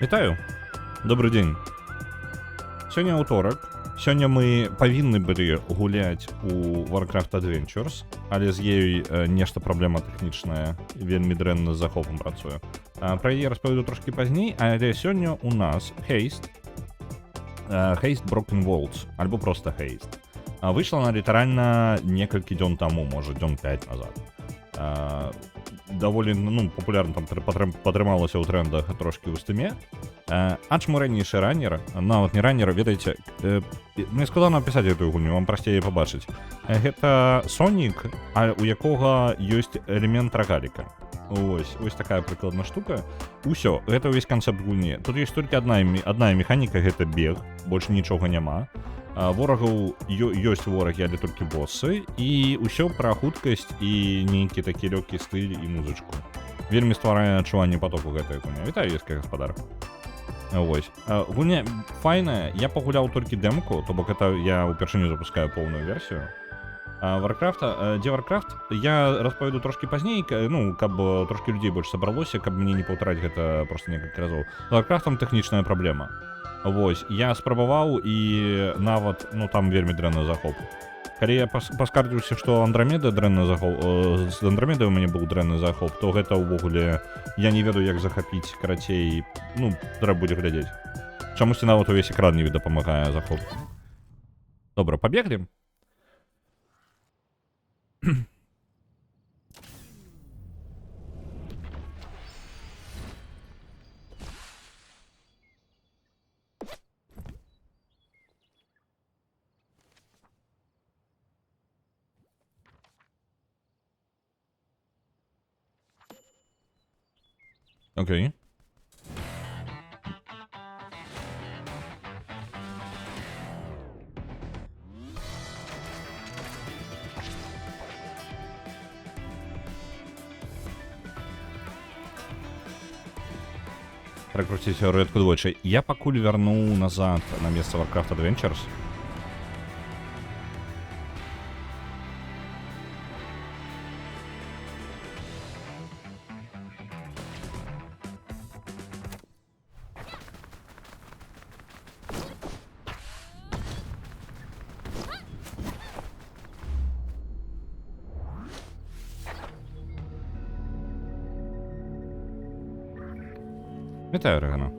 Вітаю, добрый дзень. Сёння аўторак. Сёння мы павінны былі гуляць у Warcraft Adventures, але з ёй нешта праблема тэхнічная, вельмі дрэнна з захопам працуе. Пра яе распавяду трошкі пазней, але сёння у нас Haste Broken Worlds, альбо проста Haste. Выйшла она літаральна некалькі дзён таму, можа дзён 5 назад. Даволі популярна, там падтрымалася ў трэндах трошкі ў стыме. Чаму ранейшы раннер, нават не раннер, ведаеце, мне складана апісаць гэтую гульню, вам прасцей пабачыць. Гэта Сонік, у якога ёсць элемент рагаліка. Ось такая прыкладна штука. Усё, гэта ўвесь канцэпт гульні. Тут ёсць толькі адна механіка, гэта бег, больш нічога няма. Ворагаў ёсць ворагі, але толькі боссы, і ўсё пра хуткасць і нейкі такі лёгкі стыль і музычку. Вельмі стварае адчуванне потоку гэтая гульня. Вітаю, вескі гаспадар. Вось. Гульня файная, я пагуляў толькі дэмку, то бок это я ўпершыню запускаю поўную версію. Warcraft я распавяду трошкі пазней, каб трошкі людзей больш сабралося, каб мне не паўтараць гэта проста некалькі разоў. З Warcraft'ам тэхнічная праблема. Вось, я спрабаваў і нават, там вельмі дрэнны захоп. Калі я паскардзіўся, што Андрамеда дрэнны захоп, з Андрамедай у мяне быў дрэнны захоп, то гэта ўвогуле я не ведаю, як захапіць, карацей, трэба будзе глядзець. Чамусьці нават увесь экран не дапамагае захоп. Добра, пабеглі? Окей. Прокруціць рулетку двойчы. Я пакуль вярнуў назад на месца Warcraft Adventures. Вітаю, Регана.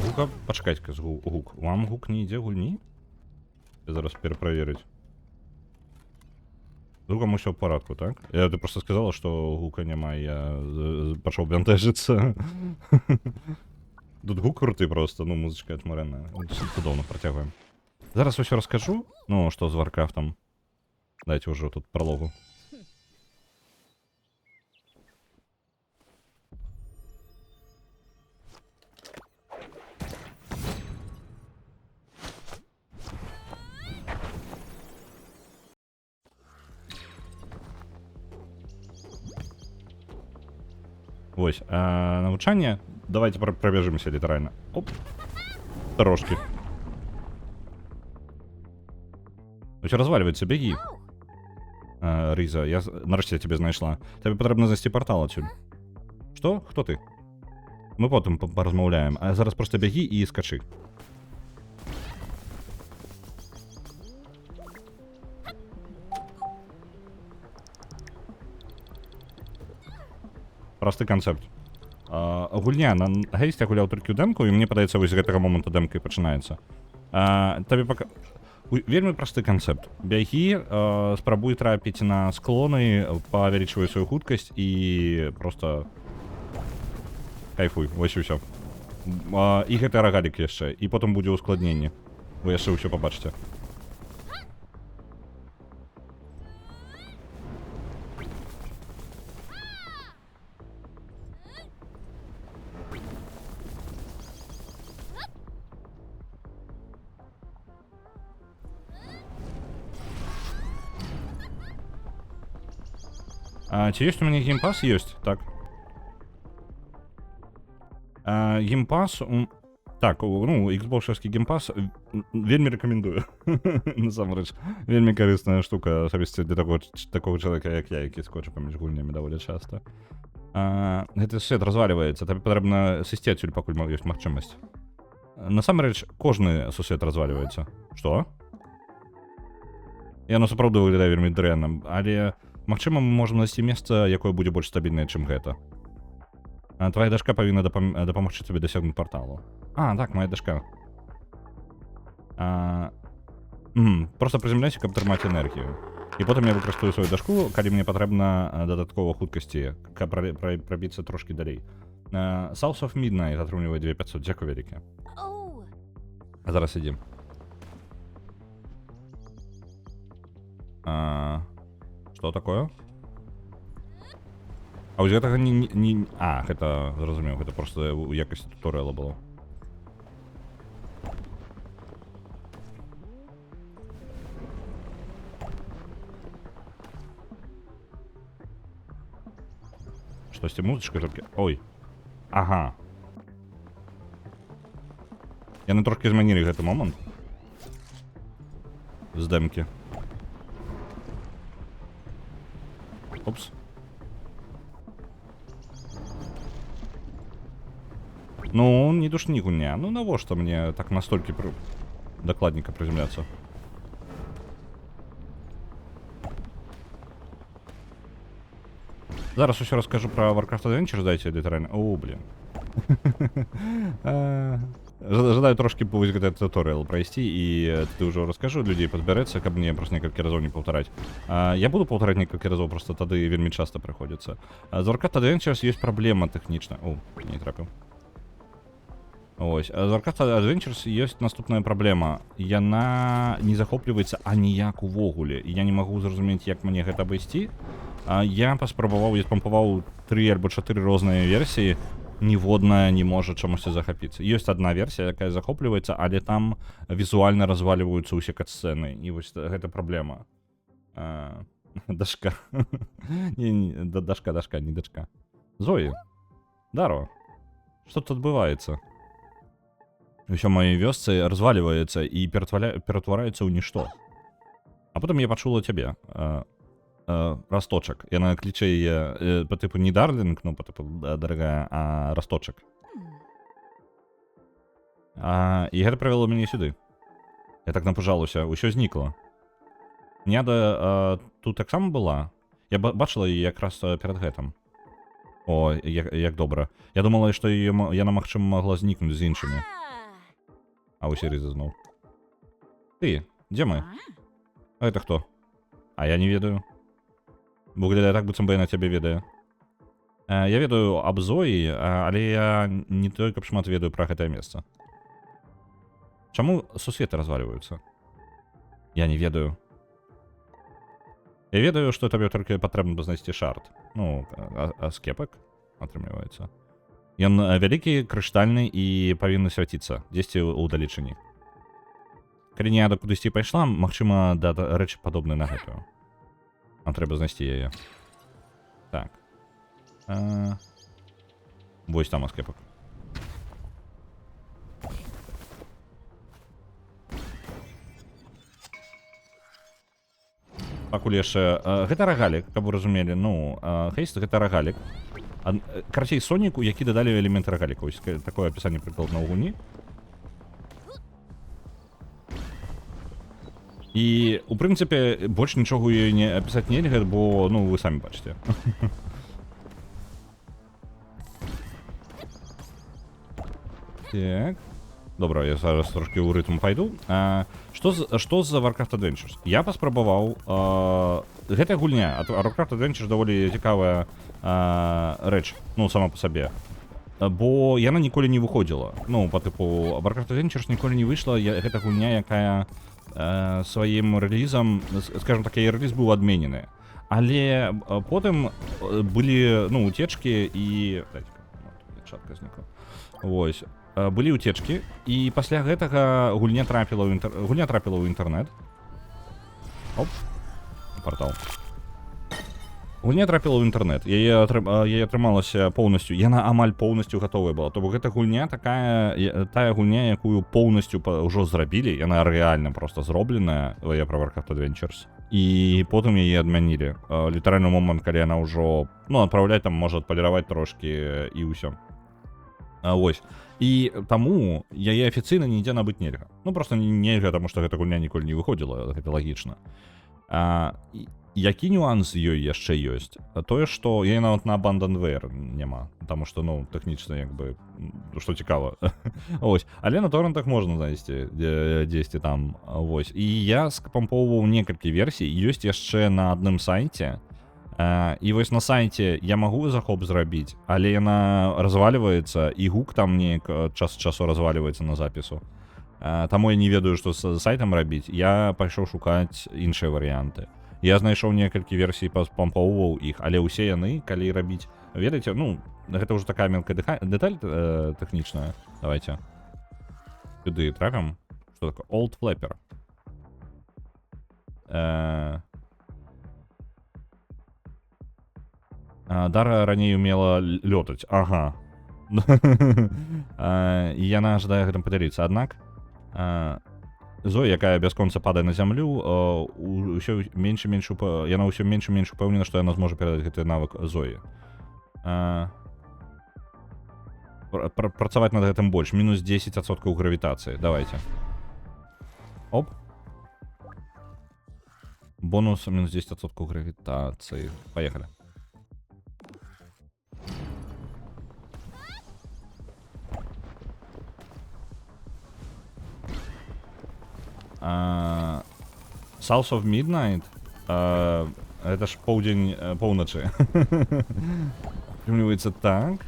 Гука, пачакайце-ка, гук. Вам гук не ідзе гульні? Я зараз перапроверить. З гуком усё в порядку, так? Ты просто сказала, што гука няма, я пачаў бянтэжыцца. Тут гук круты просто, музычка атмарэнная. Цудоўна працягваем. Зараз усё раскажу, што з Warcraft'ам. Дайце ўжо тут прологу. Вось, навучанне, давайте пробежимся літаральна. Оп, трошки. Усё разваливается, беги. Риза, я нарешті тебе знайшла. Тебе потрібно знайти портал отсюда. Что? Хто ти? Ми потім порозмовляємо, а зараз просто беги і скачи. Просты канцэпт. Гульня на Гейсте гуляў толькі ў дэмку, і мне падаецца, вось з гэтага моманту дэмка і пачынаецца. Табе вельмі просты канцэпт. Бягі, спрабуй трапіць на склоны, павялічвай сваю хуткасць і просто кайфуй, вось і ўсё. І гэта рагалік яшчэ, і потым будзе ускладненне. Вы яшчэ ўсё пабачыце. Ці ёсць у мяне геймпас? Ёсць, так. Геймпас... Так, ну, Xbox-овскі геймпас вельмі рэкамендую. Насамрэч, вельмі карысная штука, асабіста для такого чалавека, як я, які скоча паміж гульнямі даволі часта. Гэты сусед разваліваецца, табе патрэбна сысці адсюль, пакуль ёсць магчымасць. Насамрэч, кожны сусед разваліваецца. Што? Яно сапраўды выглядае вельмі дрэнна, але, магчыма, мы можам знайсці месца, якое будзе больш стабільнае, чым гэта. Твоя дашка павінна дапамагчы табе дасягнуць парталу. Так, моя дашка. Просто прыземляйся, каб трымаць энергію. І потым я выкарыстую сваю дашку, калі мне патрэбна дадаткова хуткасці, каб прабіцца трошкі далей. South of Midnight атрымлівае 2500. Дзякуй вялікі. Зараз ідзем. Што такое? А вось гэтага не... гэта, зразумеў, гэта проста у якасці туторыяла было. Штосьці музычка толькі... Ой. Ага. Яны трошкі змянілі гэты момант. З дэмкі. Упс. Ну, не душні гульня. Ну, навошта мне так настолькі дакладненька прыземляцца? Зараз усё раскажу про Warcraft Adventures, дайце літаральна. О, блин. Жадаю трошки вось гэты туторыял прайсці, і ты ўжо раскажу, людзей падбярэцца, каб мне просто некалькі разоў не паўтараць. Я буду паўтараць некалькі разоў, просто тады вельмі часта прыходзіцца. З Warcraft Adventures ёсць праблема тэхнічна. О, не трапіў. Ось, з Warcraft Adventures ёсць наступная праблема. Яна не захопліваецца аніяк увогуле. Я не магу зразумець, як мне гэта абысці. Я паспрабаваў, я спампаваў 3 альбо 4 розныя версіі, ніводная не можа чамусьці захапіцца. Ёсць адна версія, якая захопліваецца, але там візуальна разваліваюцца ўсе кат-сцэны, і вось гэта праблема. Дашка. Дашка, не дачка. Зоі, Даро, што тут адбываецца? Усё маёй вёсцы разваліваецца і ператвараецца ў нішто. А потым я пачула цябе. Расточак. Яна кліче яе по типу не Дарлінг, ну по типу дарагая, а Расточак. І гэта прывяло мяне сюды. Я так напужалася, усё знікла. Няда тут таксама была. Я бачыла яе якраз перад гэтым. О, як добра. Я думала, што яна, магчыма, магла знікнуць з іншымі. А вось і Рыза зноў. Ты, дзе мы? А гэта хто? А я не ведаю. Выглядае так, быццам бы яна цябе ведае. Я ведаю аб Зоі, але я не той, каб шмат ведаю пра гэтае месца. Чаму сусветы разваліваюцца? Я не ведаю. Я ведаю, што табе толькі патрэбна знайсці шарт. Ну, аскепак, атрымліваецца. Ён вялікі, крыштальны і павінны свяціцца дзесьці ў далечыні. Калі не я кудысьці пайшла, магчыма, да рэчы падобнай на гэтую. Нам трэба знайсці яе. Так. Вось там аскепак. Пакуль яшчэ... Гэта рагалік, каб вы разумелі. Ну, хейст гэта рагалік. Карацей, Соніку, які дадалі элементы рагаліка. Ось такое апісанне прыкладна ў гуні. І, у прынцыпе, больш нічога ёй не апісаць нельга, бо, ну, вы самі бачыце. Так. Добра, я зараз трошкі ў рытм пайду. Што за Warcraft Adventures? Я паспрабаваў... Гэтая гульня, Warcraft Adventures даволі цікавая рэч, ну, сама па сабе. Бо яна ніколі не выходзіла. Ну, па тыпу, Warcraft Adventures ніколі не выйшла. Гэта гульня, якая сваім рэлізам, скажем так, яе рэліз быў адменены. Але потым былі, ну, уцечкі і... Чатка знікла. Вось. Былі ўцечкі, і пасля гэтага гульня трапіла ў інтэрнэт. Оп. Партал. Гульня трапіла ў інтэрнэт. Яе атрымалася поўнасцю. Яна амаль поўнасцю гатовая была. То бок гэта гульня тая гульня, якую поўнасцю ўжо зрабілі. Яна рэальна проста зробленая. Я про Warcraft Adventures. І потым яе адмянілі. Літаральны момант, калі яна ўжо, ну, адпраўляць там, можа адпаліраваць трошкі і ўсё. Вось. І таму яе афіцыйна нідзе набыць нельга. Ну, проста нельга, таму што гэта гульня ніколі не выходзіла, гэта лагічна. Які нюанс ёй яшчэ ёсць? Тое, што яе нават на Abandonware няма. Таму што, ну, тэхнічна, як бы, што цікава. Вось. Але на торрентах можна знайсці дзесьці там. Вось. І я скапампоўваў некалькі версій. Ёсць яшчэ на адным сайце. І вось на сайце я магу захоп зрабіць, але яна разваліваецца, і гук там неяк час часу разваліваецца на запісу. Таму я не ведаю, што з сайтам рабіць. Я пайшоў шукаць іншыя варыянты. Я знайшоў некалькі версій, пампоўваў іх, але ўсе яны, калі рабіць, ведаеце, ну, гэта ўжо такая мелкая дэталь тэхнічная. Давайте. Сюды трапім. Што такое? Old Flapper. Дара раней умела лётаць. Ага. І яна жадае гэтым падзяліцца. Аднак, Зоя, якая бясконца падае на зямлю, ўсё менш і менш яна ўсё менш і менш упэўнена, што яна зможа перадаць гэты навык Зоі. Працаваць над гэтым больш. Мінус 10% гравітацыі. Давайте. Оп. Бонус мінус 10% гравітацыі. Паехалі. South of Midnight, это ж поўдзень поўначы. Атрымліваецца так.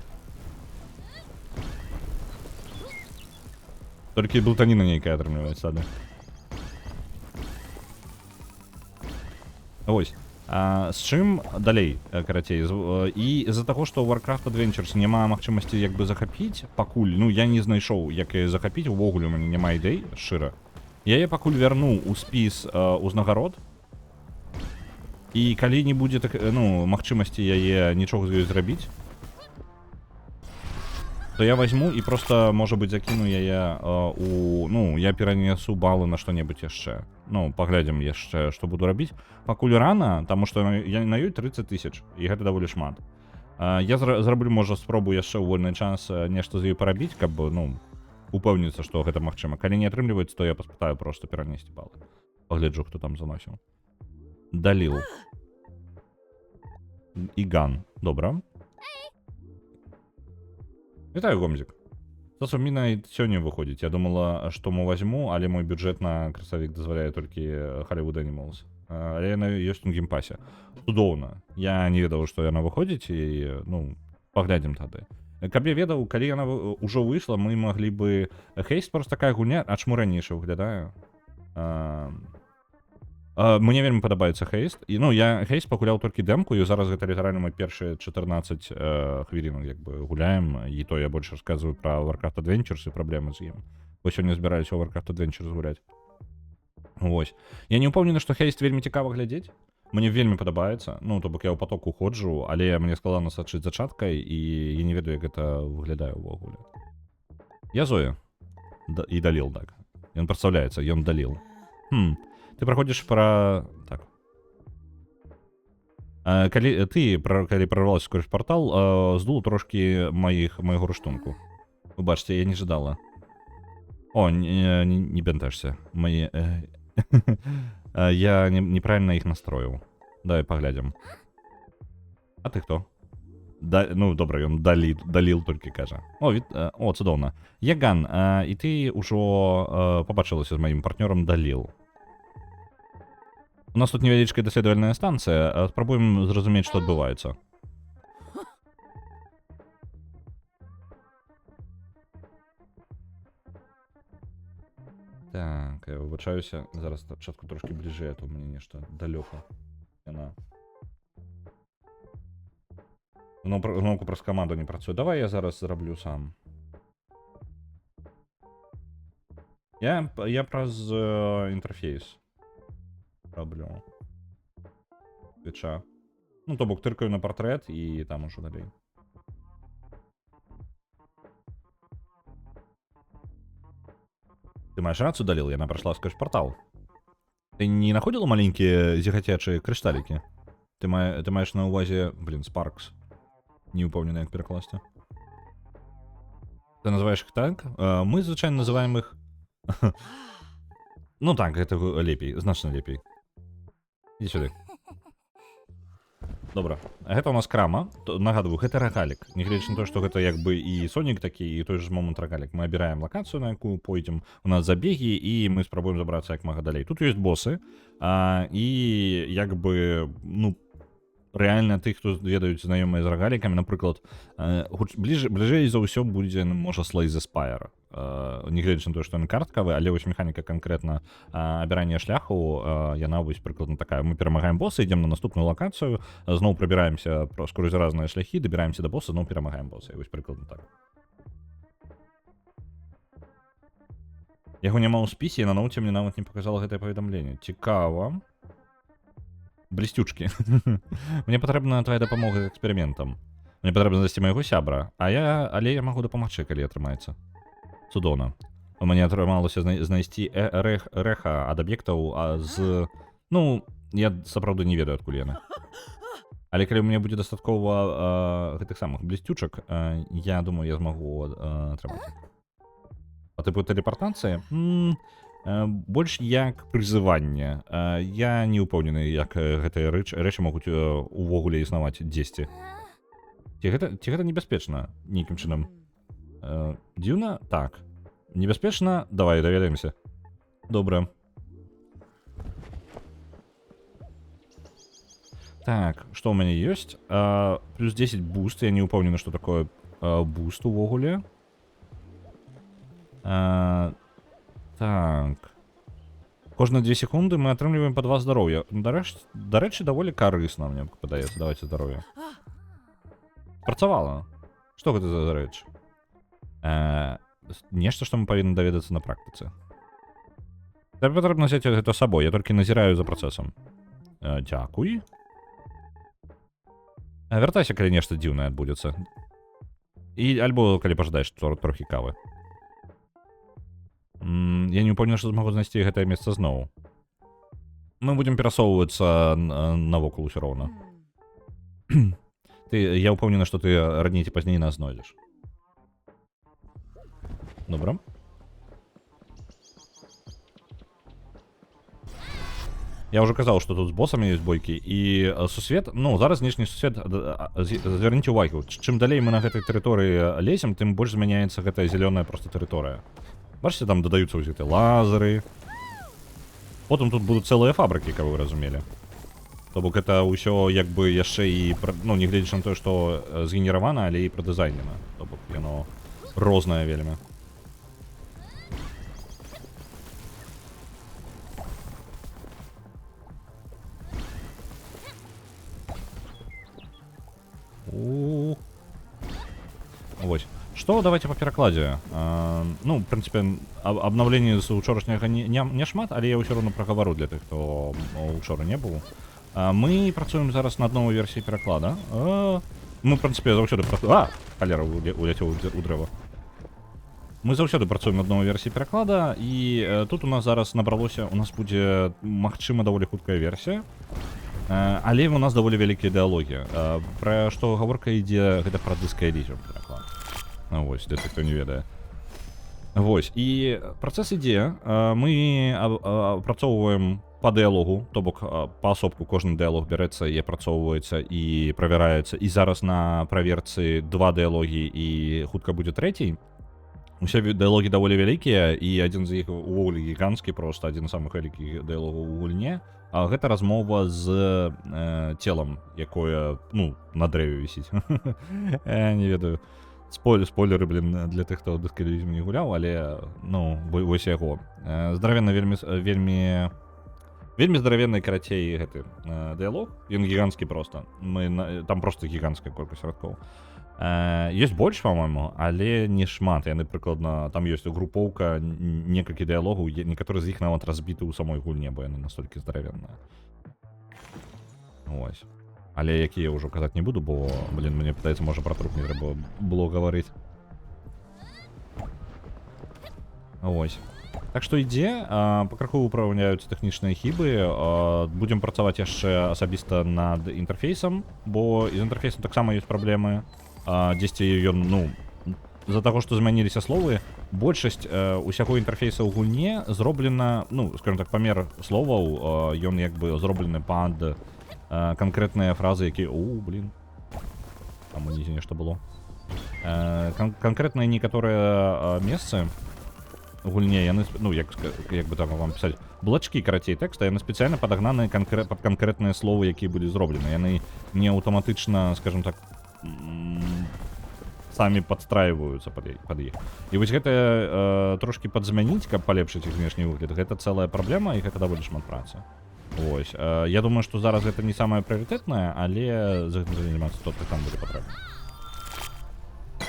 Толькі блытаніна нейкая атрымліваецца, да. Вось. З чым далей, карацей. І з-за таго, што ў Warcraft Adventures няма магчымасці як бы захапіць, пакуль, ну, я не знайшоў, як яе захапіць, увогуле у мяне няма ідэй, шчыра. Я яе пакуль вярну ў спіс узнагарод. І калі не будзе, ну, магчымасці яе нічога з ёй зрабіць, то я возьму і проста, можа быць, закіну яе ну, я перанесу балы на што-небудзь яшчэ. Ну, паглядзім яшчэ, што буду рабіць. Пакуль рана, таму што я на ёй 30 000, і гэта даволі шмат. Я зраблю, можа, спробу яшчэ ў вольны час нешта з ёй парабіць, каб, ну, упэўніцца, што гэта магчыма. Калі не атрымліваецца, то я паспытаю проста перанесці балы. Пагляджу, хто там заносіў. Даліл. Іган. Добра. Вітаю, Гомзік. South of Midnight сёння выходзіць. Я думала, што мо возьму, але мой бюджэт на красавік дазваляе толькі Hollywood Animals. Але яна ёсць у геймпасе. Цудоўна. Я не ведаў, што яна выходзіць, і, ну, паглядзім тады. Каб я ведаў, калі яна ўжо выйшла, мы маглі бы... Хейст просто такая гульня, а чму ранейшая выглядае. Мне вельмі падабаецца Хейст. І, ну, я Хейст пагуляў толькі дэмку, і зараз гэта літаральна мы першыя 14 хвілінаў як бы гуляем, і то я больш расказваю пра Warcraft Adventures і праблемы з ім. Бо сёння збіраюся ў Warcraft Adventures гуляць. Вось. Я не ўпэўнены, што Хейст вельмі цікава глядзець. Мне вельмі падабаецца, ну, то бок я ў патоку ходжу, але мне складана сачыць за чаткай, і я не ведаю, як гэта выглядае ўвогуле. Я Зоя. І Даліл, так. Ён прадстаўляецца, ён Даліл. Ты праходзіш пра... Так. Калі прорвалася скоріш партал, здуло трошкі майго руштунку. Вы бачыце, я не жадала. О, не бентежся. Я неправильно их настроил. Давай поглядим. А ты кто? Ну, добре, ён Даліл толькі кажа. О, цудоўна. Я Ган, і ты ўжо побачылася з маім партнёрам Даліл. У нас тут невялічкая даследавальная станцыя. Спрабуем зразумець, што адбываецца. Так, я вибачаюся. Зараз спочатку трошки ближче, а то мені нешта далеко. Кнопка праз команду не працює. Давай я зараз зроблю сам. Я праз інтерфейс роблю. Твіча. Ну, то бок тыркаю на партрэт і там ужо далей. Ты маешь рацию, Далил? Яна прошла сквозь портал. Ты не находила маленькие зігацячыя крышталікі? Ты маешь на увазе, блин, Sparks. Не упомню, як перекласти. Ты называешь их так? Мы звычайно называем их... Ну так, гэта лепей, значна лепей. Иди сюда. Добра. Гэта у нас крама. Нагадываю, гэта рогалік. Нягледзячы на то, што гэта як бы і Сонік такі, і той же момант рогалік. Мы абіраем лакацыю, на якую пойдзем. У нас забегі, і мы спрабуем забрацца як мага далей. Тут ёсць босы, і як бы, ну, рэальна тых, хто ведаюць знаёмыя з рогалікамі, напрыклад, бліжэй за ўсё будзе, можа, Slay the Spire. Нягледзячы на то, што ён карткавы, але вось механіка канкрэтна абірання шляху, яна вось прыкладна такая. Мы перамагаем боса, ідзем на наступную лакацыю, зноў прабіраемся скрозь разныя шляхі, дабіраемся да боса, зноў перамагаем боса. І вось прыкладна так. Яго няма ў спісе, і на ноуце мне нават не паказала гэтае паведамленне. Цікава. Блістючкі. Мне патрэбна твая дапамога эксперыментам. Мне патрэбна знайсці майго сябра, але я магу дапамагчы, калі атрымаецца. Цудоўна. У мяне атрымалася знайсці рэха ад аб'ектаў з... Ну, я сапраўды не ведаю, адкуль яны. Але калі у мяне будзе дастаткова гэтых самых блістючак, я думаю, я змагу атрымаць. А тыпу тэлепартацыі? Больш як прызыванне. Я не ўпэўнены, як гэтыя рэчы могуць увогуле існаваць дзесьці. Ці гэта небяспечна нейкім чынам? Дзіўна? Так. Небяспечна? Давай, даведаемся. Добра. Так, што ў мяне ёсць? Плюс 10 буст. Я не ўпэўнены, што такое буст увогуле. Так. Кожныя 2 секунды мы атрымліваем па 2 здароўя. Дарэчы, даволі карысна, мне падаецца. Давайте здароўя. Працавала. Што гэта за рэч? Нешта, што мы павінны даведацца на практыцы. Табе патрэбна взяць гэта сабой. Я толькі назіраю за працэсам. Дзякуй. Вяртайся, калі нешта дзіўнае адбудзецца. І альбо калі пажадаеш трохі кавы. Я не ўпэўнены, што змагу знайсці гэтае месца зноў. Мы будзем перасоўвацца навокал усё роўна. Я ўпэўнены, што ты раней ці пазней нас знойдзеш. Добра. Я ўжо казаў, што тут з босамі ёсць бойкі. І сусвет, ну, зараз знешні сусвет, звярніце ўвагу, чым далей мы на гэтай тэрыторыі лезем, тым больш змяняецца гэтая зялёная проста тэрыторыя. Бачите, там дадаюцца ўсе гэтыя лазары. Потым тут будуць цэлыя фабрыкі, каб вы разумелі. То бок гэта ўсё як бы яшчэ і, ну, нягледзячы на тое, што згенеравана, але і прадызайнена. То бок яно рознае вельмі. Вось. Што, давайте па перакладзе. Ну, в прынцыпе, абнаўленне з учорашняга не шмат, але я ўсё роўна прагавару для тых, хто учора не быў. Мы працуем зараз над новай версіяй пераклада. Мы, в прынцыпе, заўсёды працуем... Халера, уляцеў у дрэва. Мы заўсёды працуем над новай версіяй пераклада, і тут у нас зараз набралося, у нас будзе, магчыма, даволі хуткая версія. Але у нас даволі вялікія дыалогі. Пра што гаворка ідзе, гэта пра дыскаэлізм пераклад. Вось, для тых, хто не ведае. Вось, і працэс ідзе. Мы апрацоўваем па дыалогу, то бок паасобку кожны дыалог бярэцца і апрацоўваецца і правяраецца. І зараз на праверцы 2 дыалогі і хутка будзе 3. Усе дыалогі даволі вялікія, і адзін з іх увогуле гіганцкі, проста адзін з самых вялікіх дыалогаў у гульне. Гэта размова з целам, якое, ну, на дрэве вісіць. Не ведаю. Спойлеры, блин, для тых, хто дыскаэлізм не гуляў, але, ну, вось яго. Здаравенна вельмі здаравенны, карацей, гэты дыалог. Ён гіганцкі проста. Там проста гіганцкая колькасць радкоў. Ёсць больш, па-мойму, але не шмат. Яны прыкладна, там ёсць групоўка, некалькі дыалогаў, некаторыя з іх нават разбіты ў самой гульне, бо яны настолькі здаравенныя. Вось. Але які я ўжо казаць не буду, бо, блин, мне падаецца, можа пра труп не трэба было гаварыць. Вось. Так што ідзе, пакрыху выпраўляюцца тэхнічныя хібы, будзем працаваць яшчэ асабіста над інтэрфейсам, бо з інтэрфейсам таксама ёсць праблемы. Дзесьці ён, ну, з-за таго, што змяніліся словы, большасць усяго інтэрфейса ў гульне зроблена, ну, скажем так, памер словаў, ён як бы зроблены пад канкрэтныя фразы, якія... блин. Там унізе нешта было. Канкрэтныя некаторыя месцы гульне, яны, ну, як бы там вам пісаць, блачкі, карацей, тэкста, яны спецыяльна падагнаны пад канкрэтныя словы, якія былі зроблены. Яны не аўтаматычна, скажем так, самі падстрайваюцца пад іх. І вось гэта трошкі падзмяніць, каб палепшыць іх знешні выгляд, гэта цэлая праблема, і гэта даволі шмат працы. Вось. Я думаю, што зараз гэта не самае прыярытэтнае, але за гэтым займацца тот, там будзе патрэбна.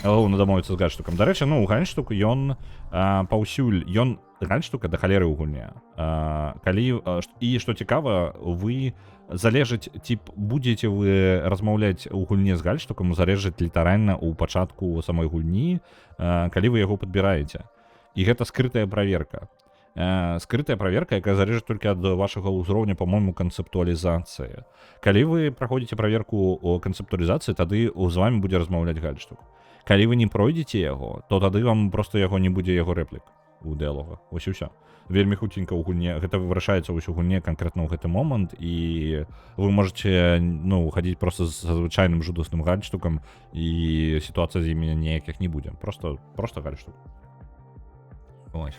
Галоўна дамовіцца з гальштукам. Дарэчы, ну, гальштук, ён паўсюль, ён гальштука да халеры ў гульне. І, што цікава, вы залежыць, ці будзеце вы размаўляць у гульне з гальштукам, залежыць літаральна ў пачатку самой гульні, калі вы яго падбіраеце. І гэта скрытая праверка. Скрытая праверка, якая залежыць толькі ад вашага ўзроўня, па-мойму, канцэптуалізацыі. Калі вы праходзіце праверку о канцэптуалізацыі, тады з вамі будзе размаўляць гальштук. Калі вы не пройдзеце яго, то тады вам проста яго не будзе яго рэплік у дыалогах. Вось і ўсё. Вельмі хутенька ў гульне, гэта вырашаецца ўсё ў гульне канкрэтна ў гэты момант, і вы можаце, ну, хадзіць проста з звычайным жудасным гальштукам, і сітуацыя з імі ніякіх не будзе. Проста гальштук. Ось.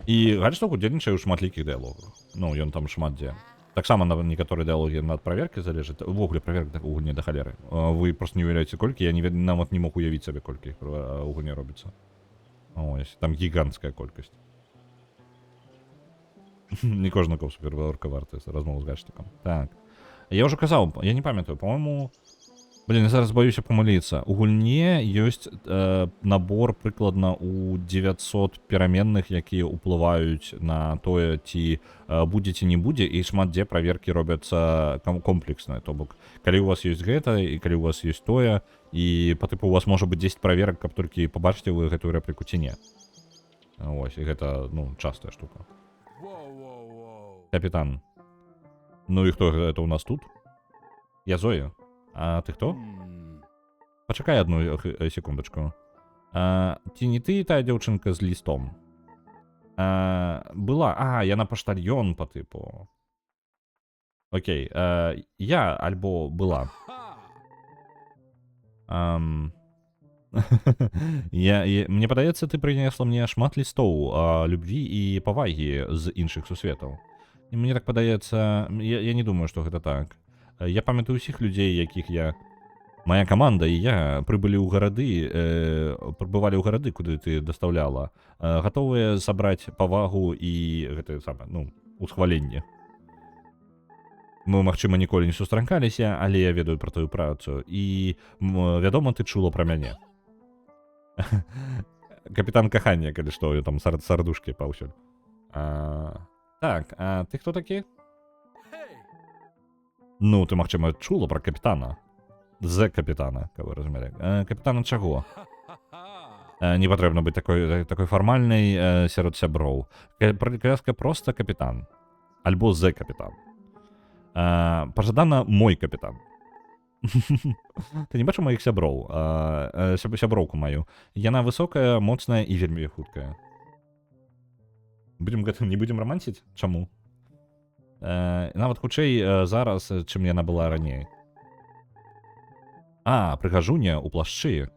І гальштук удзельнічае ў шматлікіх дыалогах. Ну, ён там шмат дзе. Таксама на некаторыя дыалогі над праверкай залежыць. Увогуле праверка ў гульне да халеры. Вы проста не уяўляеце колькі, я нават не мог уявіць сабе, колькі іх у гульне робіцца. Ось, там гіганцкая колькасць. Не кожны коп суперварка варты размову з гальштукам. Так. Я ўжо казаў, я не памятаю, па-мойму... Блин, я зараз боюся памыліцца. У гульне ёсць набор прыкладна ў 900 пераменных, якія ўплываюць на тое, ці будзе ці не будзе, і шмат дзе праверкі робяцца комплексныя. То бок, калі у вас ёсць гэта, і калі у вас ёсць тое, і па тыпу у вас можа быць 10 праверак, каб толькі пабачыце вы гэтую рэпліку ці не. Вось, і гэта, ну, частая штука. Капітан. Ну і хто гэта у нас тут? Я Зоя. А ты хто? Пачакай одну секундачку. Ці не ты тая дзяўчынка з лістом? Была. Яна паштальён па тыпу. Окей. Я альбо была. Мне падаецца, ты прынесла мне шмат лістоў любві і павагі з іншых сусветаў. Мне так падаецца, я не думаю, што гэта так. Я памятаю ўсіх людзей, якіх моя каманда і я прыбывалі ў гарады, куды ты дастаўляла, гатовыя сабраць павагу і гэта саме, ну, усхваленне. Мы, магчыма, ніколі не сустракаліся, але я ведаю пра твою працу, і, вядома, ты чула пра мяне. Капітан кахання, калі што, там сардушкі паўсюль. Так, а ты хто такі? Ну, ты, магчыма, чула пра капітана. З капітана, каб вы разумелі. Капітана чаго? Не патрэбна быць такой фармальнай сярод сяброў. Казка проста капітан. Альбо з капітан. Пажадана мой капітан. Ты не бачыў маіх сяброў? Сяброўку маю. Яна высокая, моцная і вельмі хуткая. Не будзем рамансіць? Чаму? Нават хутчэй зараз, чым яна была раней. Прыгажуня ў плашчы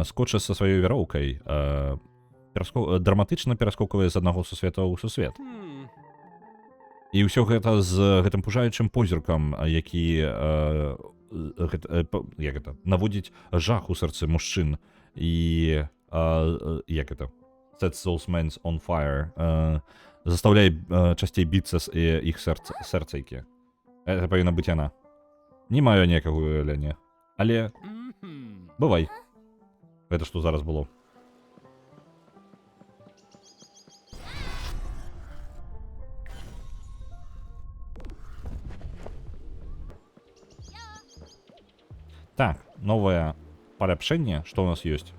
скоча са сваёй вяроўкай, драматычна пераскоквае з аднаго сусвета ў сусвет. І ўсё гэта з гэтым пужаючым позіркам, які наводзіць жах у сэрцы мужчын і sets those men on fire, застаўляе часцей біцца іх сэрцайкі. Гэта павінна быць яна. Не маю ніякага уяўлення. Але бывай. Гэта што зараз было? Так, новае паляпшэнне, што ў нас ёсць.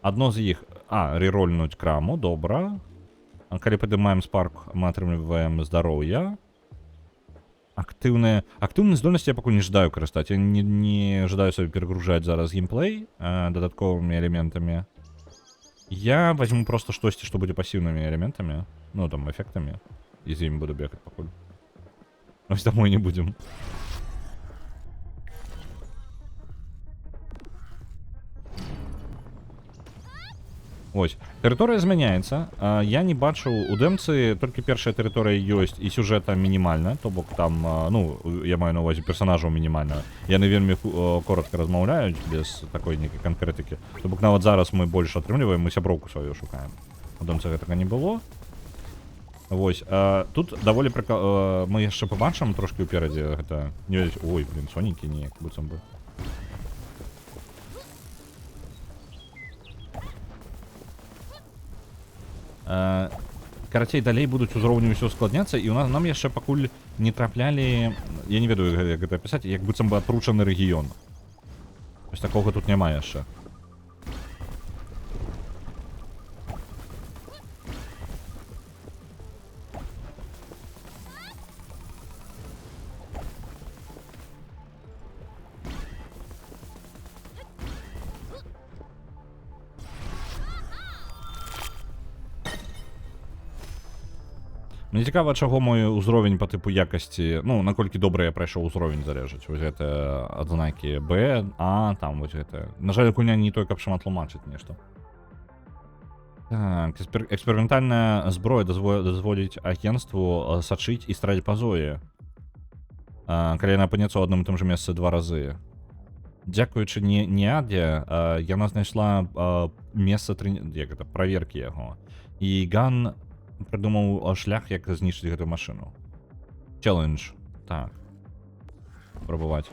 Адно з іх, рерольнуць краму, добра. Калі падымаем спарк, мы атрымліваем здароўе. Актыўныя здольнасці я пакуль не жадаю карыстаць. Я не жадаю сабе перагружаць зараз геймплей дадатковымі элементамі. Я возьму просто штосьці, што будзе пасіўнымі элементамі. Ну, там, эфектамі. І з імі буду бегаць пакуль. Ось таму і не будзем. Ось, тэрыторыя змяняецца. Я не бачыў, у дэмцы толькі першая тэрыторыя ёсць і сюжэта мінімальна, то бок там, ну, я маю на ўвазе персонажаў мінімальна. Яны вельмі коротка размаўляюць, без такой нейкай канкрэтыкі. То бок нават зараз мы больш атрымліваем, мы сяброўку сваю шукаем. У дэмцы гэтага не было. Вось, тут даволі мы яшчэ пабачым трошкі ўперадзе гэта... Ой, блин, сонікі неяк, быццам бы. Карацей, далей будуць узроўні ўсё складняцца, і нам яшчэ пакуль не траплялі, я не ведаю, як гэта пісаць, як быццам бы атручаны рэгіён. Вось такога тут няма яшчэ. Мне цікава, чаго мой узровень па тыпу якасці, ну, наколькі добра я прайшоў узровень залежыць. Вось гэта адзнакі Б, А, там вось гэта. На жаль, гульня не той, каб шмат тлумачыць нешта. Так, эксперыментальная зброя дазволіць агенству сачыць і страць па зоі. Калі яна апынецца ў адным і тым жа месцы 2 разы. Дзякуючы Неаде, яна знайшла месца праверкі яго. І Ган придумаў шлях, як знішчыць гэтую машыну. Челлендж. Так. Пробаваць.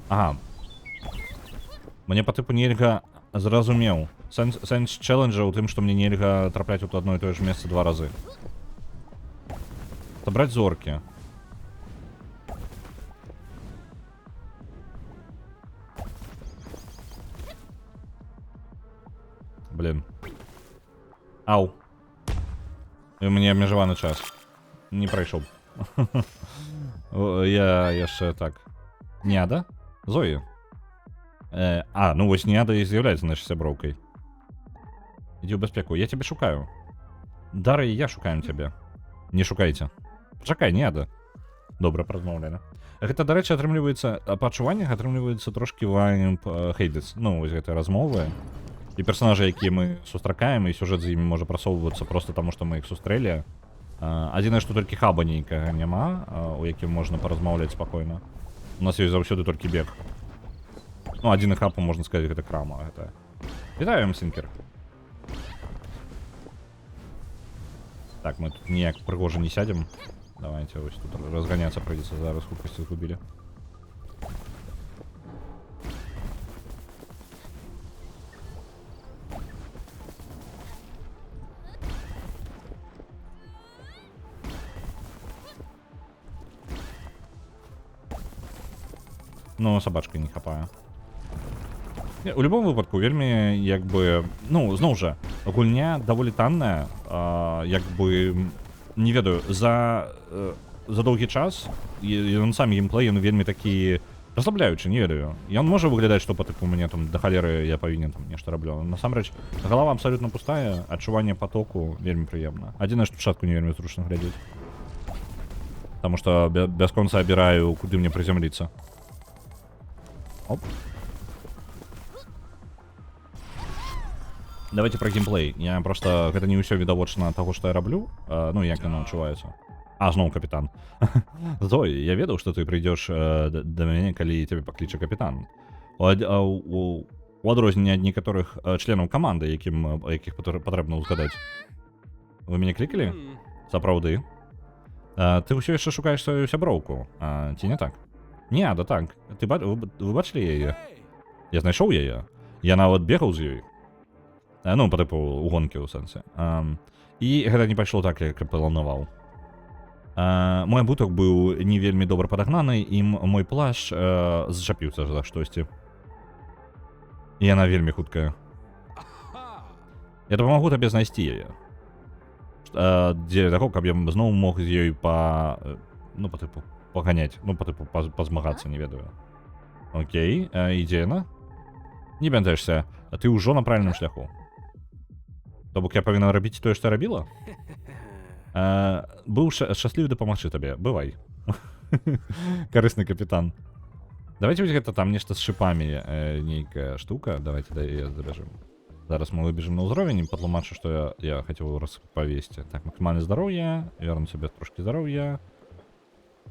Ага. Мне па тыпу нельга зразумеў. Сэнс челленджа ў тым, што мне нельга трапляць у адно і тое ж месца 2 разы. Сабраць зоркі. Блин. Ау. І у мяне абмежаваны час. Не прайшоў. Я яшчэ так. Неада? Зоі. Ну вось Неада і з'яўляецца нашай сяброўкай. Ідзі ў бяспеку. Я цябе шукаю. Дары і я шукаем цябе. Не шукайце. Пачакай, Неада. Добра, празмаўлялі. Гэта, дарэчы, атрымліваецца... Па адчуваннях атрымліваецца трошкі вайб Хейдес. Ну, вось гэтыя размовы. І персонажы, якія мы сустракаем, і сюжэт з імі можа прасоўвацца просто таму, што мы іх сустрэлі. Адзінае, што толькі хаба нейкага няма, у якім можна паразмаўляць спакойна. У нас ёсць заўсёды толькі бег. Ну, адзіны хаб, можна сказаць, гэта крама. Вітаю, Сінкер. Так, мы тут ніяк прыгожа не сядзем. Давайте, вось тут разганяцца прыйдзецца, зараз хуткасці згубілі. Ну, сабачкай не хапаю. У любом выпадку, вельмі, як бы... Ну, зноў жа, гульня даволі танная. Як бы... Не ведаю, за доўгі час ён сам геймплей, ён вельмі такі расслабляючы, не ведаю. Ён можа выглядаць, што па тыпу мне там да халеры я павінен там нешта раблю. Насамрэч, галава абсалютна пустая, адчуванне потоку вельмі прыемна. Адзінае, што спачатку не вельмі зручна глядзець. Таму што бясконца абіраю, куды мне прызямліцца. Оп. Давайте про геймплей. Я просто... Гэта не ўсё відавочна таго, што я раблю. Ну, як яно адчуваецца. Зноў капітан. Зоі, я ведаў, што ты прыйдзеш да мяне, калі цябе пакліча капітан. У адрозненне ад некаторых членаў каманды, якіх патрэбна ўзгадаць. Вы мяне клікалі? Сапраўды. Ты ўсё яшчэ шукаеш сваю сяброўку. Ці не так? Не, да так. Вы бачылі яе? Я знайшоў яе. Я нават бегаў з ёй. Ну, па тыпу, у гонкі ў сэнсе. І гэта не пайшло так, як я планаваў. Мой абутак быў не вельмі добра падагнаны, і мой плащ зачапіўся за штосьці. І яна вельмі хуткая. Я дапамагу табе знайсці яе. Дзеля таго, каб я зноў мог з ёй ну, па тыпу, паганяць. Ну, па тыпу, пазмагацца, не ведаю. Окей, ідзе яна? Не бянтэшся, ты ўжо на правільным шляху. То бок я павінна рабіць тое, што рабіла? Быў шчаслівы дапамагчы табе, бывай. Карысны капітан. Давайте вось гэта там нешта з шипамі, нейкая штука. Давайте яе забяжым. Зараз мы выбежим на ўзровень і патлумачу, што я хацеў распавесці. Так, максімальнае здароўе, верну сабе трошкі здароўя.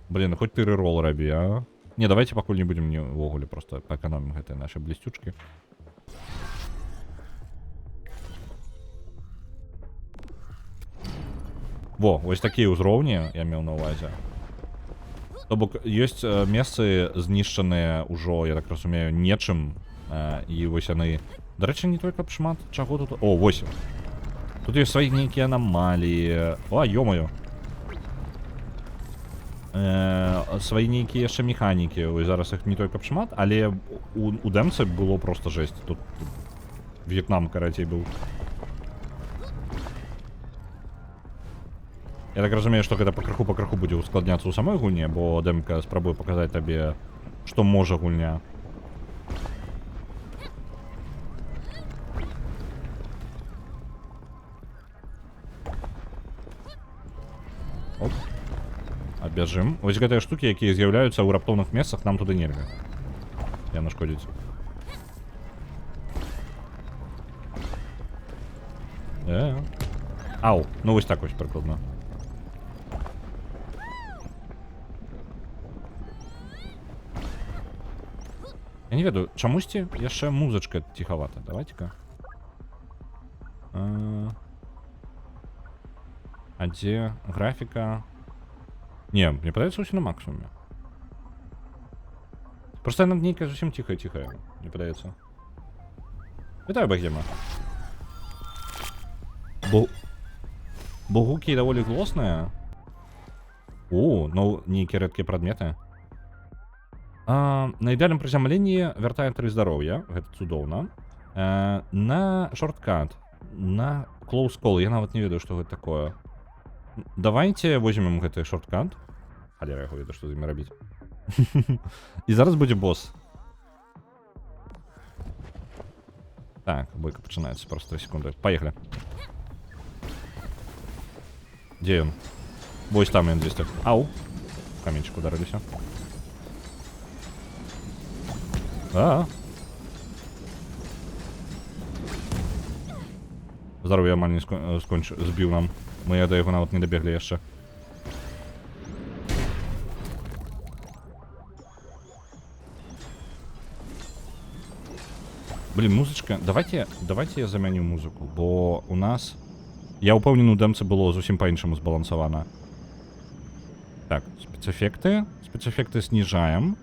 Блін, хоць ты рэрол рабі, а? Не, давайте пакуль не будем увогуле, просто паэканомім гэтыя нашы блісцючкі. Во, вось такія ўзроўні я меў на ўвазе. То бок, ёсць месцы знішчаныя ўжо, я так разумею, нечым, і вось яны... Дарэчы, не только каб шмат чаго тут... О, 8. Тут ёсць свае нейкія анамаліі. О, ё-маё. Свае нейкія яшчэ механікі. Ось зараз іх не только каб шмат, але у дэмцы было просто жесть. Тут В'етнам карацей быў. Я так разумею, што гэта пакрыху будзе ускладняцца ў самой гульне, бо дэмка спрабуе паказаць табе, што можа гульня. Оп. А бяжым. Вось гэтыя штукі, якія з'яўляюцца ў раптоўных месцах, нам туды нельга. Я нашкодзіць. Ау, ну вось так вось прыкладна. Я не ведаю, чамусьці яшчэ музычка ціхавата. Давайте-ка. А дзе графіка? Не, мне падаецца ўсё на максімуме. Просто яна нейкая зусім ціхая, мне падаецца. Вітаю, Багема. Бо гукі даволі глосныя. О, ну, нейкія рэдкія прадметы. На ідэальным прызямленні вяртае 3 здароўя, гэта цудоўна. На шорткат, на close call, я нават не ведаю, што гэта такое. Давайте возьмем гэты шорткат. Халера яго ведаю, што з імі рабіць. І зараз будзе босс. Так, бойка пачынаецца, просто секунду. Поехали. Дзе ён? Вось там ён десь так. Ау. Каменчик ударыліся. Здароўе амаль не збіў нам. Мы да яго нават не дабеглі яшчэ. Блин, музычка. Давайте я замяню музыку, бо у нас... Я ўпэўнены, у дэмцы было зусім па-іншаму збалансавана. Так, спецэфекты. Спецэфекты снижаем.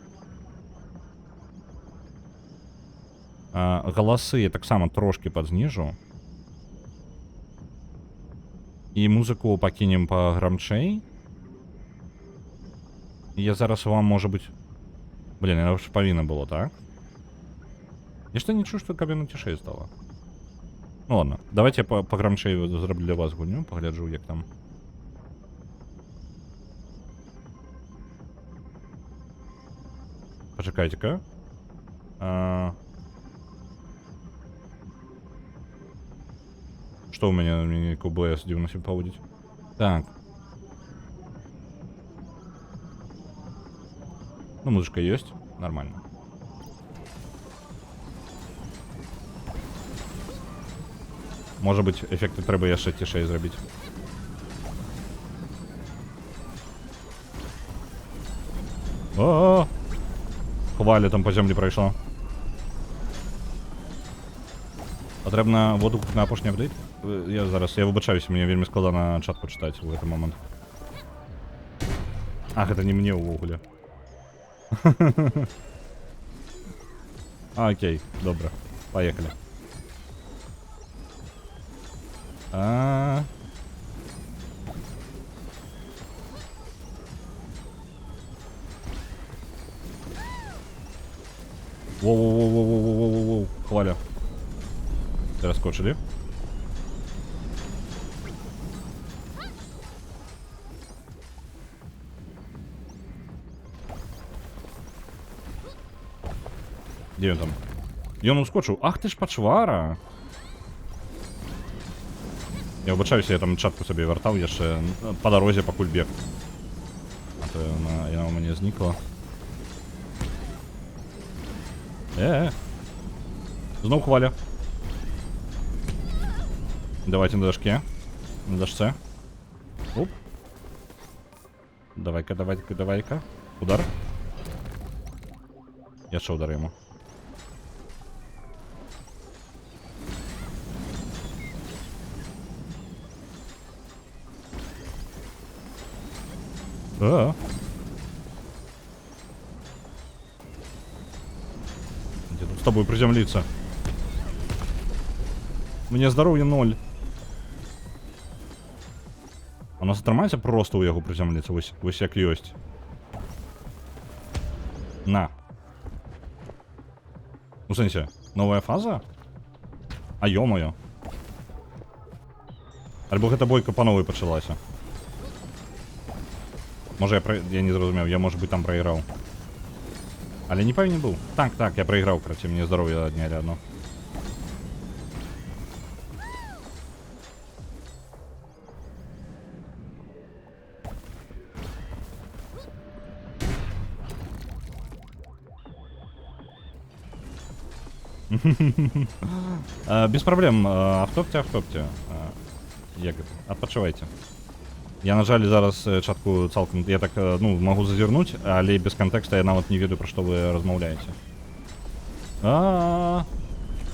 Галасы я таксама трошки падзніжу. І музыку пакінем паграмчэй. Я зараз вам, можа быць... Блин, яна ж павінна было, так? Я што не чую, што каб яна цішэй стала. Ну ладно, давайте я паграмчэй зраблю для вас гульню, пагляджу, як там. Пачакайце-ка. Что у меня КБС 90 поводить? Так. Ну, музычка есть. Нормально. Может быть, эффекты трэба яшчэ цішэй зрабіць. О-о-о! Хваля там по землі пройшла. Патрэбна воду на апошні апдейт? Я выбачаюся, мне вельмі складана чат почитаць у гэты момант. Ах, гэта не мне ўвогуле. Окей, добра. Поехали. Воу-воу-воу-воу-воу-воу-воу. Хваля. Перескочили. Де він там? Ён ускочив. Ах ти ж пачвара. Я вибачаюся, я там чатку собі вертав, я ще по дорозі покуль біг. А то вона у мене зникла. Знов хваля. Давайте на дошке. На дошце. Оп. Давай-ка, давай-ка, давай-ка. Удар. Я ще удар йому. А. Где тут с тобой приземлиться? Мне здоровья 0. У нас атрымаецца просто у яго приземлиться, вось як ёсць. На. У сэнсе, новая фаза? А ё-моё. Альбо гэта бойка па новой пачалася. Може я не зразумеў, я может быть там прайграў. Але не павінен быў. Так, я прайграў, карацей, мне здароўе аднялі адно. Без проблем, автопте. Як гэта? Адпачывайце. Я, на жаль, зараз чатку цалкам, я так, ну, могу зазірнуць, але без контекста я нават не ведаю, пра што вы размаўляеце.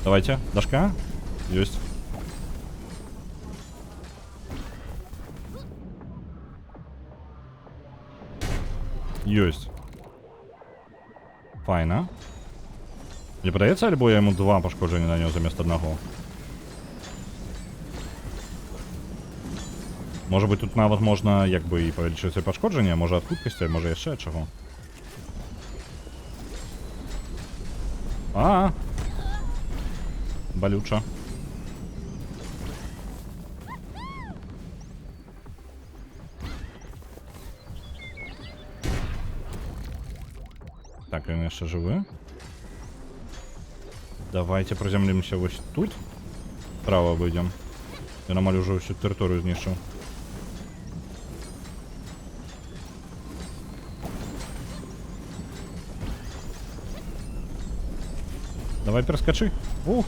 Давайте, дошка. Ёсць. Ёсць. Файна. Не падаецца, альбо я яму 2 пашкоджання нанёс замест 1? Может быть, тут нават можна, як бы, і павялічыць пашкоджання, можа ад хуткасці, можа яшчэ чаго. Балюча. Так, ён яшчэ жывы. Давайте приземлимся вось тут. Справа выйдем. Ён амаль ужо всю тэрыторыю знішчыў. Давай перескочи. Ну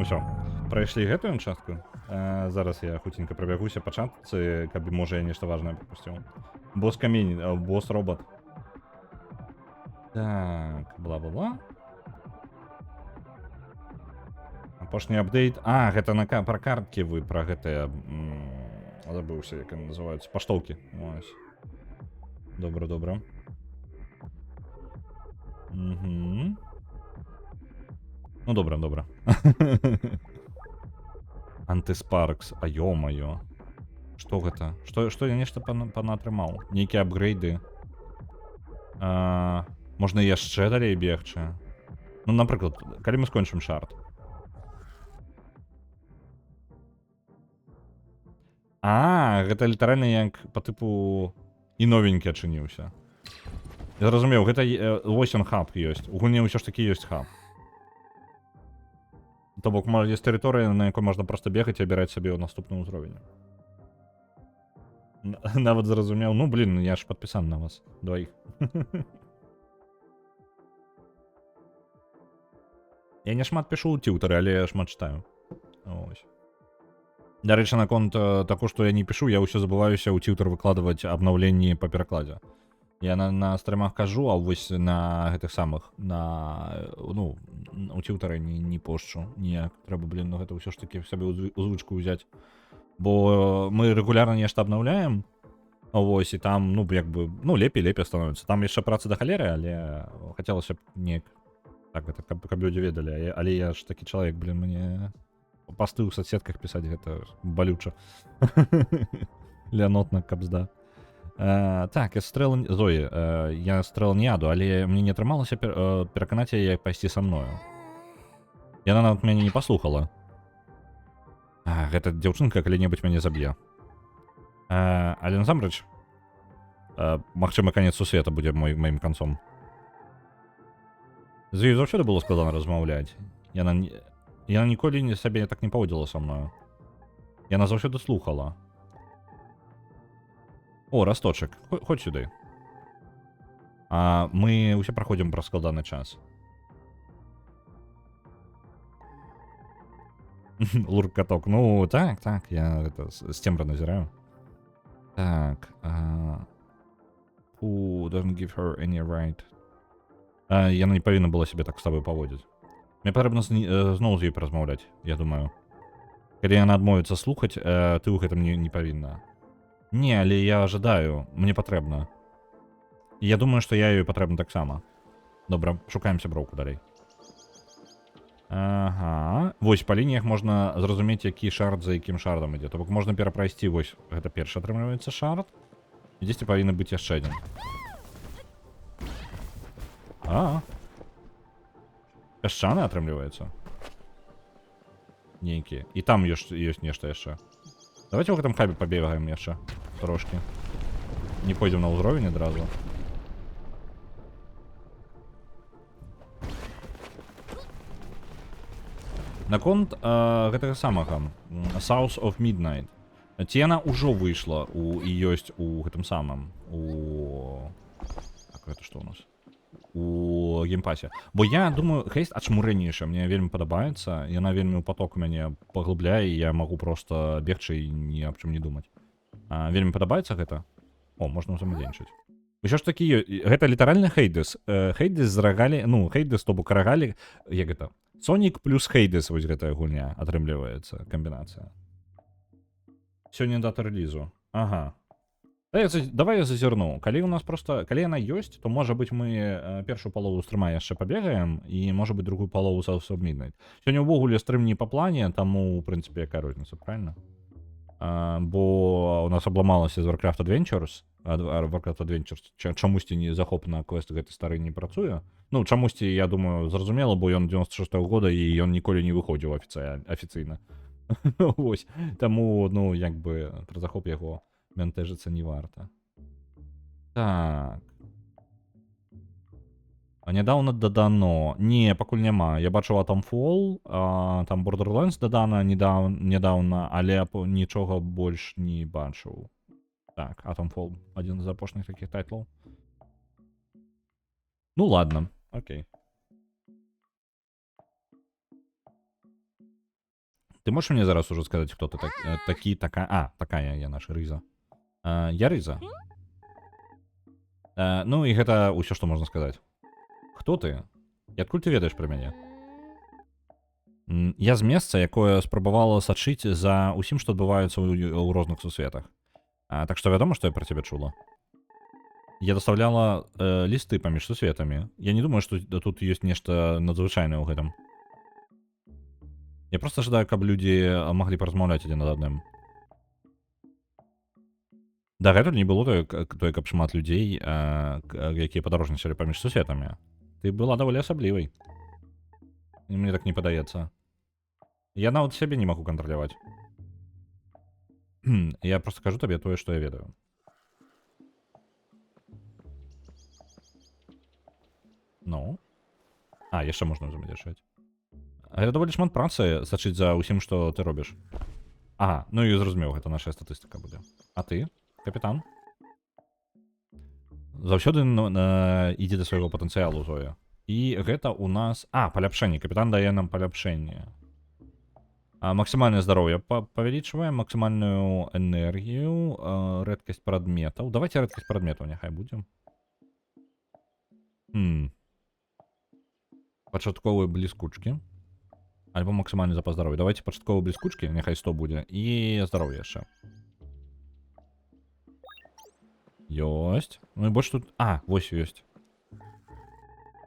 все, пройшли гэтую частку. Зараз я хутенька пробягуся па чатцы, каб можа я нешта важнае пропусціў. Босс камень, босс робот. Так, бла-бла-бла. Апошні апдейт. Гэта пра карткі вы, пра гэтыя... Забыўся, як яны называюцца. Паштоўкі. Ось. Добра. Ну, добра. Антиспаркс. Ё-моё. Што гэта? Што я нешта панаатрымаў? Нейкія апгрейды. Можна яшчэ далей бегчы. Ну, напрыклад, калі мы скончым шарт. Гэта літаральна як па тыпу і новенькі адчыніўся. Я зразумеў, гэта вось ён хаб ёсць. У гульні ўсё ж такі ёсць хаб. То бок, ёсць тэрыторыя, на якой можна проста бегаць і абіраць сабе ў наступны ўзровень. Нават зразумеў. Ну, блин, я ж падпісаны на вас. Дваіх. Я не шмат пішу ў тьютары, але я шмат читаю. Ось. Дарэчы, наконт таго, што я не пішу, я ўсё забываюся ў тьютар выкладваць абнаўленні па перакладзе. Я на стрымах кажу, а вось на гэтых самых, ну, у тьютары не пошчу ніяк. Трэба, блин, ну гэта ўсё ж такі сабе ў звычку ўзяць. Бо мы рэгулярна нешта абнаўляем, вось, і там, ну, як бы, ну, лепей становіцца. Там яшчэ праца да халеры, але хацелася б неяк Так, это каб людзі ведалі, але я ж такі чалавек, блин, мне пасты ў соцсетках пісаць гэта балюча. Лянотна кабзда. Так, я стрэл Зоі, я стрэл не яду, але мне не атрымалася пераканаць яе пайсці са мною. Яна нават мяне не паслухала. Гэта дзяўчынка калі-небудзь мяне заб'е. Але насамрэч, магчыма, канец сусвета будзе маім канцом. З ёй заўсёды было складана размаўляць. Яна ніколі сабе так не паводзіла са мною. Яна заўсёды слухала. О, расточак, ходь сюды. Мы ўсе праходзім праз складаны час. Лурк-каток. Ну, так, я это с тембра назираю. Так. Who doesn't give her any right? Яна не павінна была себе так з тобой паводзіць. Мне патрэбна зноў з ёй паразмаўляць, я думаю. Калі яна адмовіцца слухаць, ты ў гэтым не павінна. Не, але я ожидаю, мне патрэбна. І я думаю, што я ёй патрэбна таксама. Добра, шукаем сяброўку далей. Ага. Вось, па лініях можна зразумець, які шард за якім шардам ідзе. То бок можна перапрайсці, вось, гэта першы атрымліваецца шард. І дзесьці павінны быць яшчэ адзін. Пясчаны атрымліваецца. Нейкія. І там ёсць нешта яшчэ. Давайте ў гэтым хабе пабегаем яшчэ. Трошкі. Не пойдзем на ўзровень адразу. Наконт гэтага самага South of Midnight. Ці яна ўжо выйшла і ёсць у гэтым самым Так, гэта што ў нас? У геймпасе. Бо я думаю, Хейст ачмурэннейшая, мне вельмі падабаецца. Яна вельмі ў паток мяне паглыбляе, і я магу проста бегчы і ні аб чым не думаць. Вельмі падабаецца гэта? О, можна ўзаемадзейнічаць. Усё ж такі, гэта літаральна Хейдес. Хейдес з рагалі, ну, Хейдес, то бок рагалі, як гэта? Сонік плюс Хейдес, вось гэтая гульня атрымліваецца, камбінацыя. Сёння дата рэлізу. Ага. Давай я зазірну. Калі у нас просто, калі яна ёсць, то можа быць мы першую палову стрыма яшчэ пабегаем, і можа быць другую палову South of Midnight. Сёння ўвогуле стрым не па плане, таму, ў прынцыпе, якая розніца, правильно? Бо у нас абламалася з Warcraft Adventures, Warcraft Adventures чамусьці не захоп на квест гэты стары не працуе. Ну, чамусьці, я думаю, зразумела, бо ён 96-го года, і ён ніколі не выходзіў афіцыйна. Вось, таму, ну, як бы, пра захоп яго мянтэжыцца не варта. Так. А нядаўна дадано. Не, пакуль няма. Я бачыў Atomfall, там Borderlands дадана нядаўна, але нічога больш не бачыў. Так, Atomfall, адзін з апошніх такіх тайтлаў. Ну ладно, окей. Ты можешь мне зараз уже сказать, кто ты такая? Такая я наша Рыза. Я Рыза. Ну і гэта ўсё, што можна сказаць. Хто ты? І адкуль ты ведаеш пра мяне? Я з месца, якое спрабавала сачыць за ўсім, што адбываецца ў розных сусветах. Так што вядома, што я пра цябе чула. Я даставляла лісты паміж сусветамі. Я не думаю, што тут ёсць нешта надзвычайнае ў гэтым. Я просто жадаю, каб людзі маглі паразмаўляць адзін над адным. Дагэтуль не было той, каб шмат людзей, якія падарожнічалі паміж сусветамі. Ты была даволі асаблівай. І мне так не падаецца. Я нават сябе не магу кантраляваць. Я просто кажу табе тое, што я ведаю. Ну? Яшчэ можна ўзаемадзейнічаць. Гэта даволі шмат працы сачыць за ўсім, што ты робіш. Ну і зразумеў, гэта наша статыстыка будзе. А ты, капітан? Заўсёды ідзе да свайго патэнцыялу, Зоя. І гэта ў нас... паляпшэнне. Капітан дае нам паляпшэнне. Максімальнае здароўе павялічваем, максімальную энергію, рэдкасць прадметаў. Давайте рэдкасць прадметаў няхай будзем. Пачатковыя бліскучкі. Альбо максимальный запас здоровья. Давайте пачатковые бліскучкі, няхай 100 будзе. І здароўе яшчэ. Ёсць. Ну і больш тут... вось ёсць.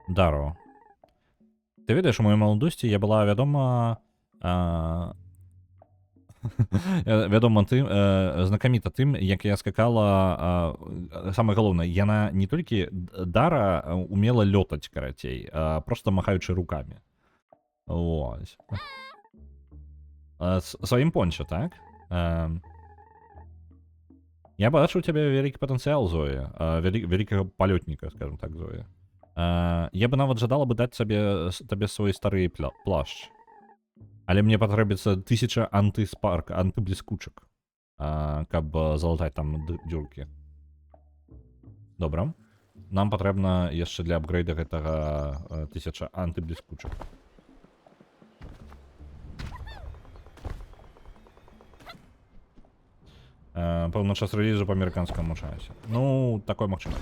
Даро. Ты ведаеш, у маёй маладосці я была вядома вядома тым, знакаміта тым, як я скакала, самае галоўнае, яна не толькі Дара умела лётаць, карацей, просто махаючы рукамі. Вось. Сваім понча, так? Я бачу у цябе вялікі патэнцыял, Зоя, вялікага палётніка, скажем так, Зоя. Я бы нават жадала бы даць табе свой стары плашч. Але мне патрэбіцца 1000 антыбліскучак, каб залатаць там дзюркі. Добра. Нам патрэбна яшчэ для апгрейда гэтага 1000 антыбліскучак. Пэўна час рэлізу па амерыканскаму часе. Ну, такое магчыма.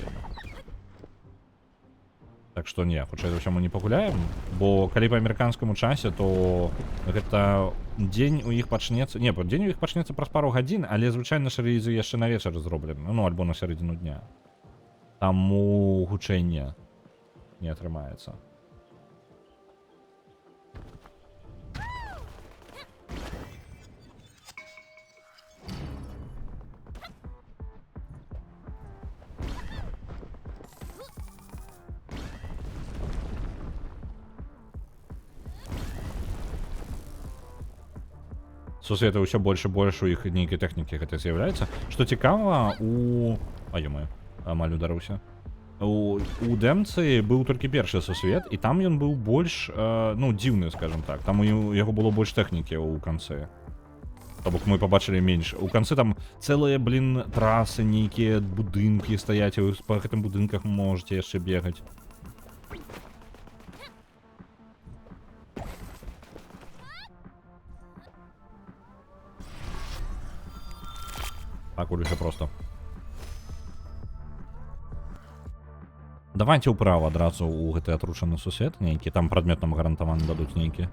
Так што не, хутчэй за ўсё мы не пагуляем, бо калі па амерыканскаму часе, то гэта дзень у іх пачнецца... Не, дзень у іх пачнецца праз пару гадзін, але звычайна ж рэлізы яшчэ на вечар зроблены, ну, альбо на сярэдзіну дня. Таму хутчэй не атрымаецца. Сусветы ўсё больш і больш у іх нейкай тэхнікі гэта з'яўляецца. Што цікава, ё-моё, амаль ударыўся. У дэмцы быў толькі першы сусвет, і там ён быў больш, ну, дзіўны, скажем так. Там у яго было больш тэхнікі ў канцы. То бок мы пабачылі менш. У канцы там цэлыя, трасы, нейкія будынкі стаяць, і вы па гэтым будынках можаце яшчэ бегаць. Так, улюся просто. Давайте ўправа адразу ў гэты атручаны сусвет нейкі, там прадмет нам гарантаваны дадуць нейкі.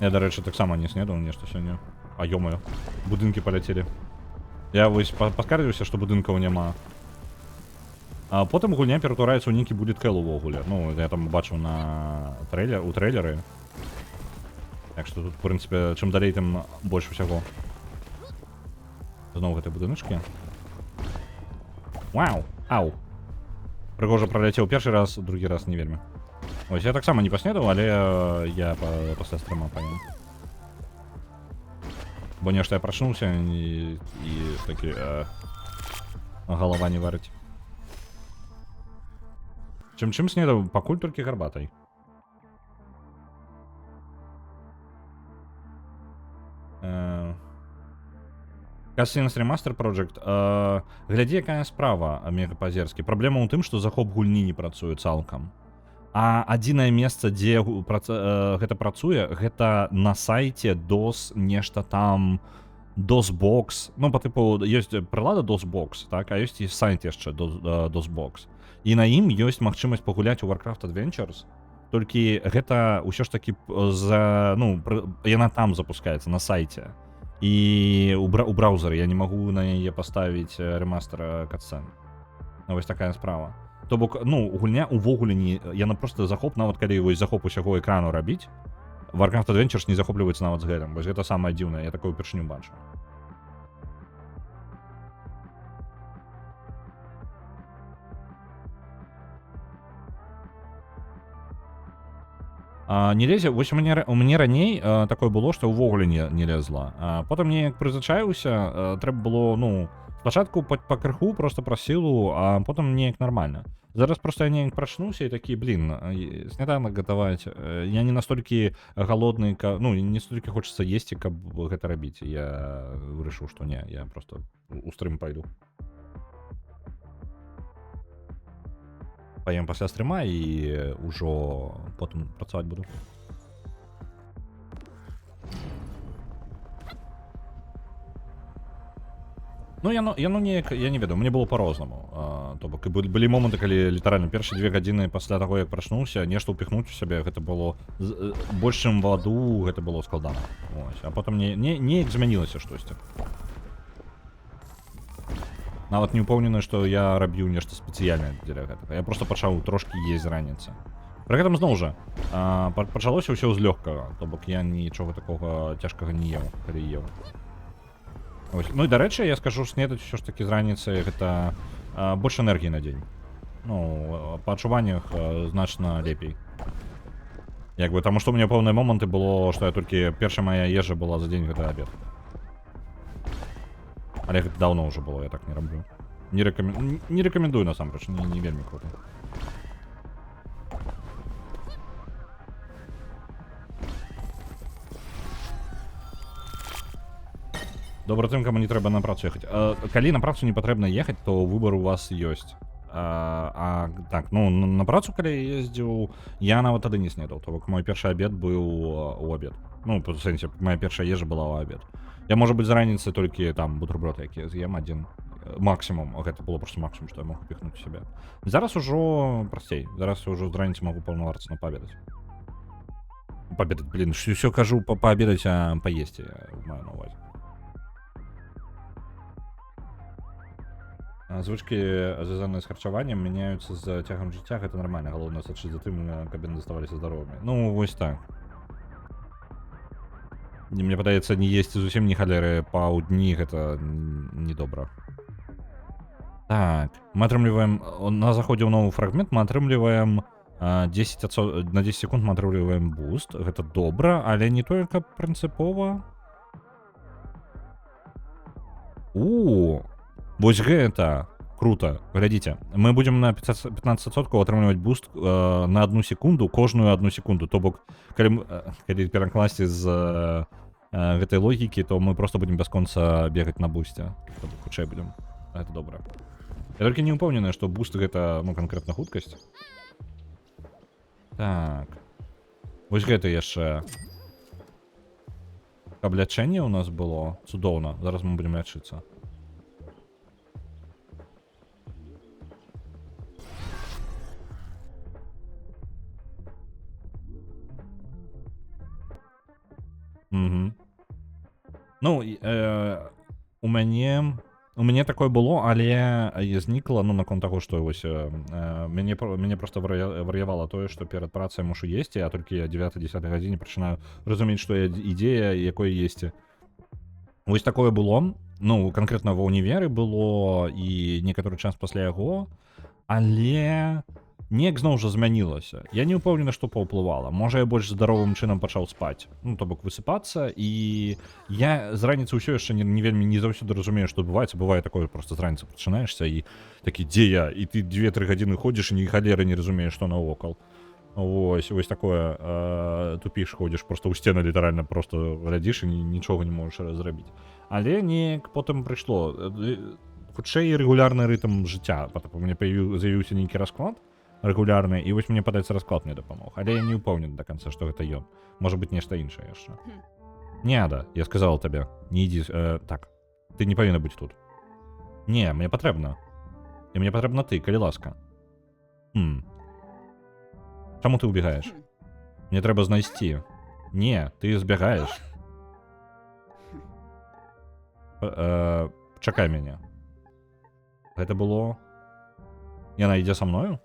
Я, дарэчы, таксама не снедаў нешта сёння. А ё-моё, будынкі паляцелі. Я вось паскардзіўся, што будынкаў няма. А потым гульня ператвараецца ў нейкі булет хэл увогуле. Ну, я там бачыў у трэйлеры. Так што тут, в прынцыпе, чым далей, тым больш усяго. Зноў гэтай будыначкі. Вау! Ау! Прыгожа праляцеў першы раз, другі раз не вельмі. Ось, я таксама не паснедаў, але я пасля стрыма паем. Бо нешта я прачнуўся і такі галава не варыць. Чым снедаў? Пакуль толькі гарбатай. Cutscenes Remaster Project. Глядзі, якая справа, мегапазерскі. Праблема ў тым, што захоп гульні не працуе цалкам. А адзінае месца, дзе гэта працуе, гэта на сайце DOS нешта там, DOSBox. Ну, па тыпу, ёсць прылада DOSBox, так, а ёсць і сайт яшчэ DOSBox. І на ім ёсць магчымасць пагуляць у Warcraft Adventures, толькі гэта ўсё ж такі яна там запускаецца, на сайце. І у браузеры я не магу на яе паставіць ремастер cutscene. Вось такая справа. То бок, ну, гульня увогуле не... Яна проста захоп, нават калі вось захоп усяго экрану рабіць, Warcraft Adventures не захопліваецца нават з гэтым. Вось гэта самае дзіўнае, я такое ўпершыню бачу. Не лезе, вось у мяне раней такое было, што ўвогуле не лезла. Потым неяк прызвычаіўся, трэба было, ну... Спачатку па крыху, просто праз сілу, а потым неяк нармальна. Зараз проста я неяк прачнуўся і такі, сняданак гатаваць. Я не настолькі галодны, ну, не столькі хочацца есці, каб гэта рабіць. Я вырашыў, што не, я просто у стрым пайду. Паем пасля стрыма і ўжо потым працаваць буду. Ну, яно неяк, я не ведаю, мне было па-рознаму. То бок, былі моманты, калі літаральна першыя 2 гадзіны пасля таго, як прачнуўся, нешта ўпіхнуць у сябе, гэта было больш, чым ваду, гэта было складана. Вось. А потым неяк змянілася штосьці. Нават не ўпэўнены, што я рабіў нешта спецыяльнае дзеля гэтага. Я проста пачаў трошкі есць з раніцы. Пры гэтым зноў жа, пачалося ўсё з лёгкага, то бок я нічога такога цяжкага не еў, калі еў. Ось. Ну і дарэчы, я скажу, снедаць ўсё ж такі з раніцы гэта больш энергіі на дзень. Ну, па адчуваннях значна лепей. Як бы, таму што ў мяне пэўныя моманты было, што я толькі першая мая ежа была за дзень, гэта абед. Але гэта даўно ўжо было, я так не раблю. Не рэкамендую насамрэч, не вельмі круто. Добра тым, каму не трэба на працу ехаць. Калі на працу не патрэбна ехаць, то выбар у вас ёсць. Так, ну, на працу, калі я ездзіў, я нават тады не снедаў. То бок, мой першы абед быў у абед. Ну, в сэнсе, моя першая ежа была ў абед. Я, можа быць, з раніцы толькі там бутерброд, які з'ем адзін. Максімум. Гэта было проста максімум, што я мог упіхнуць у сябе. Зараз ужо прасцей. Зараз я ўжо з раніцы магу паўнавартасна паабедаць. Паабедаць, блін, ўсё кажу паабедаць, а паесці, я маю на ўвазе. Звычкі, звязаныя з харчаваннем, мяняюцца з цягам жыцця, гэта нармальна. Галоўнае сачыць за тым, каб яны заставаліся здаровымі. Ну, вось так. Мне падаецца, не есці зусім не халеры паўдні, гэта недобра. Так, мы атрымліваем... На заходзе ў новы фрагмент мы атрымліваем 10 секунд мы атрымліваем буст. Гэта добра, але не толькі прынцыпова. Вось гэта круто. Глядзіце, мы будзем на 15% атрымліваць буст на 1 секунду, кожную 1 секунду. То бок, калі перакласці з гэтай логікі, то мы просто будзем бясконца бегаць на бусце. То бок, хутчэй будзем. Гэта добра. Я толькі не ўпэўнены, што буст гэта, ну, канкрэтна хуткасць. Так. Вось гэта яшчэ. Каб лячэнне ў нас было цудоўна. Зараз мы будзем лячыцца. Ну, у мяне такое было, але знікла, ну, наконт таго, што вось мяне проста вар'явала тое, што перад працай мушу есці, а толькі 9-10 гадзіне пачынаю разумець, што ідзея, якое есці. Вось такое было, ну, канкрэтна ва ўніверы было і некаторы час пасля яго, але неяк зноў жа змянілася. Я не ўпэўнены, што паўплывала. Можа, я больш здаровым чынам пачаў спаць. Ну, то бок высыпацца, і я з раніцы ўсё яшчэ не вельмі не заўсёды разумею, што адбываецца. Бывае такое, проста з раніцы пачынаешся, і такі, дзе я? І ты 2-3 гадзіны ходзіш, і ні халеры не разумееш, што навокал. Вось такое, тупіш, ходзіш, проста ў сцены літаральна проста глядзіш, і нічога не можаш зрабіць. Але неяк потым прыйшло. Хутчэй рэгулярны рытм жыцця. Потым у мяне з'явіўся нейкі расклад, регулярны, і вось мне падаецца расклад мне дапамог. Але я не ўпэўнены да канца, што гэта ён. Можа быць нешта іншае яшчэ. Не, Ада, я сказал табе, не ідзі... Так, ты не павінна быць тут. Не, мне патрэбна. І мне патрэбна ты, калі ласка. Чаму ты ўбегаеш? Мне трэба знайсці. Не, ты збягаеш. Чакай мяне. Гэта было... Яна ідзе са мною?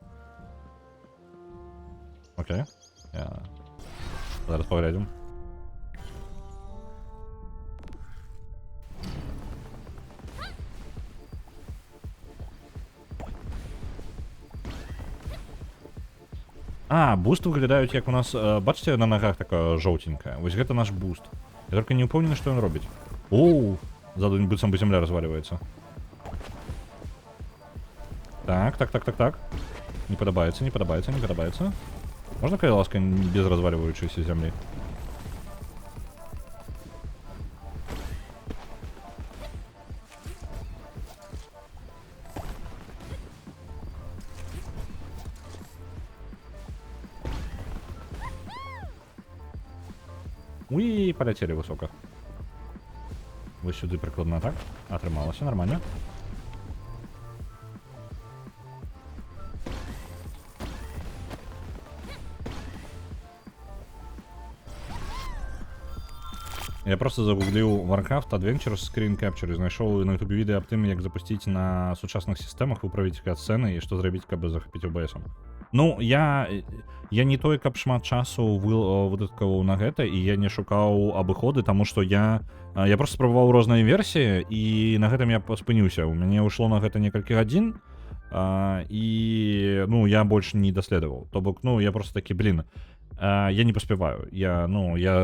Окей. Зараз поглядим. Буст выглядаюць, як у нас... Бачыце, на нагах такая жоўтенькая? Вось гэта наш буст. Я только не ўпэўнены, што ён робіць. Заду быццам бы зямля разваливаецца. Так. Не падабаецца. Можна, калі ласка, без разваливаючейся зямлі? Уи, полетели высоко. Вось сюды прыкладна так. Атрымалася, нармальна. Я просто загугліў Warcraft Adventures Screen Capture і знайшоў на YouTube відэа аб тым, як запусціць на сучасных сістэмах, выправіць кат-сцэны і што зрабіць, каб захапіць OBS-ом. Ну, я не той, каб шмат часу выдаткаваў на гэта, і я не шукаў абыходы, таму што я просто спрабаваў розныя версіі, і на гэтым я спыніўся. У мяне ўйшло на гэта некалькі гадзін, і, ну, я больш не даследаваў. То бок, ну, я просто такі, я не паспяваю. Я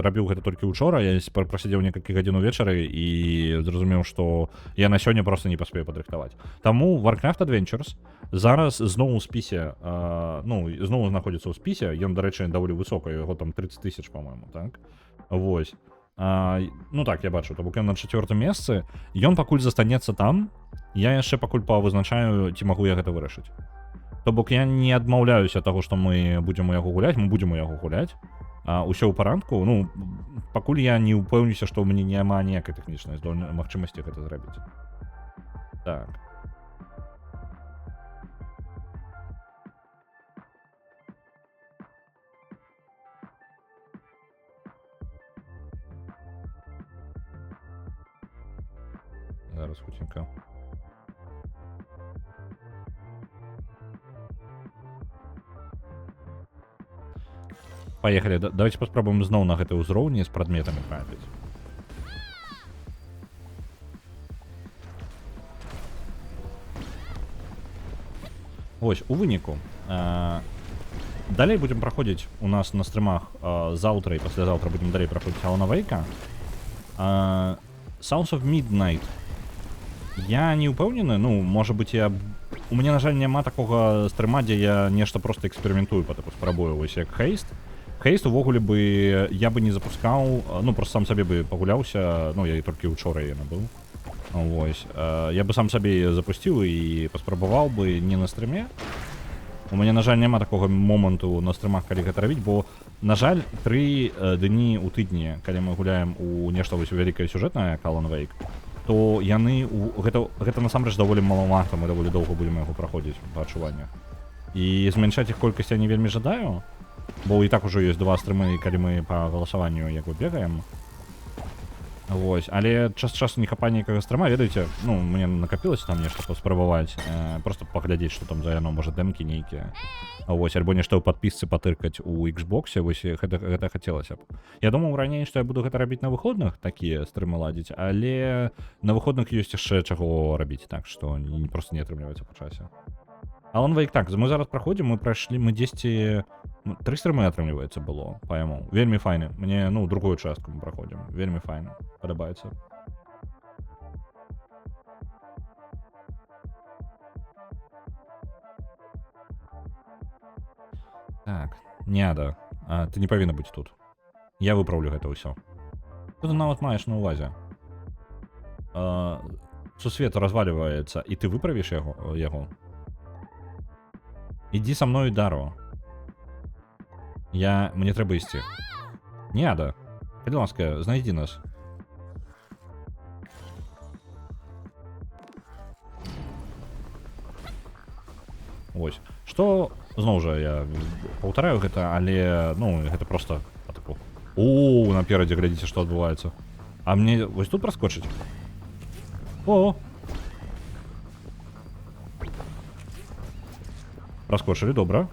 рабіў гэта толькі ўчора, я прасядзеў некалькі гадзін увечары і зразумеў, што я на сёння просто не паспею падрыхтаваць. Таму Warcraft Adventures зараз зноў у спісе, ну, зноў знаходзіцца ў спісе, ён, дарэчы, даволі высока, яго там 30 000, па-мойму, так? Вось. Ну так, я бачу, то бок ён на 4-м месцы, ён пакуль застанецца там, я яшчэ пакуль павызначаю, ці магу я гэта вырашыць. То бок я не адмаўляюся таго, што мы будзем у яго гуляць, мы будзем у яго гуляць. Усё ў парадку, ну, пакуль я не ўпэўнюся, што ў мяне няма ніякай тэхнічнай магчымасці гэта зрабіць. Так. Зараз хутенька. Поехали, давайте паспрабуем зноў на гэтай узроўні з прадметамі трапіць. Вось, у выніку. Далей будем праходзіць у нас на стрымах заўтра і паслязаўтра будем далей праходзіць Алана Вейка. Sounds of Midnight. Я не ўпэўнены, ну, можа быць, у мяне, на жаль, няма такога стрыма, дзе я нешта просто эксперыментую, потым спрабую, вось як Хейст. Хейст увогуле бы я бы не запускаў, ну, просто сам сабе бы пагуляўся, ну, я і толькі учора я набыў. Вось. Я бы сам сабе запусціў і паспрабаваў бы не на стрыме. У мяне, на жаль, няма такога моманту на стрымах, калі гэта рабіць, бо, на жаль, 3 дні ў тыдні, калі мы гуляем у нешта вось вялікае сюжэтнае, як Alan Wake, то яны, гэта насамрэч даволі малавата, мы даволі доўга будзем яго праходзіць па адчуваннях. І змяншаць іх колькасць я не вельмі жадаю, бо і так ужо ёсць 2 стрымы, калі мы па галасаванню як бы бегаем. Вось, але час не хапае нейкага стрыма, ведаеце, ну, мне накапілася там нешта паспрабаваць, просто паглядзець, што там за яно, можа, дэмкі нейкія. Вось, альбо нешта ў падпісцы патыркаць у Xbox, вось, гэта хацелася б. Я думаў раней, што я буду гэта рабіць на выходных, такія стрымы ладзіць, але на выходных ёсць яшчэ чаго рабіць, так што просто не атрымліваецца па часе. Alan Wake, так, мы зараз праходзім, мы прайшлі, мы 10... 3 стрымы атрымліваецца было, па яму. Вельмі файны. Мне, ну, другую частку мы праходзім. Вельмі файна. Падабаецца. Так, Няда, ты не павінна быць тут. Я выпраўлю гэта ўсё. Што ты нават маеш на ўвазе? Сусвет разваліваецца, і ты выправіш яго? Ідзі са мною, Даро. Мне трэба ісці. Няда, калі ласка, знайдзі нас. Вось. Што, зноў жа, я паўтараю гэта, але, ну, гэта просто атаку. Наперадзе, глядзіце, што адбываецца. А мне вось тут праскочыць? Праскочылі, добра.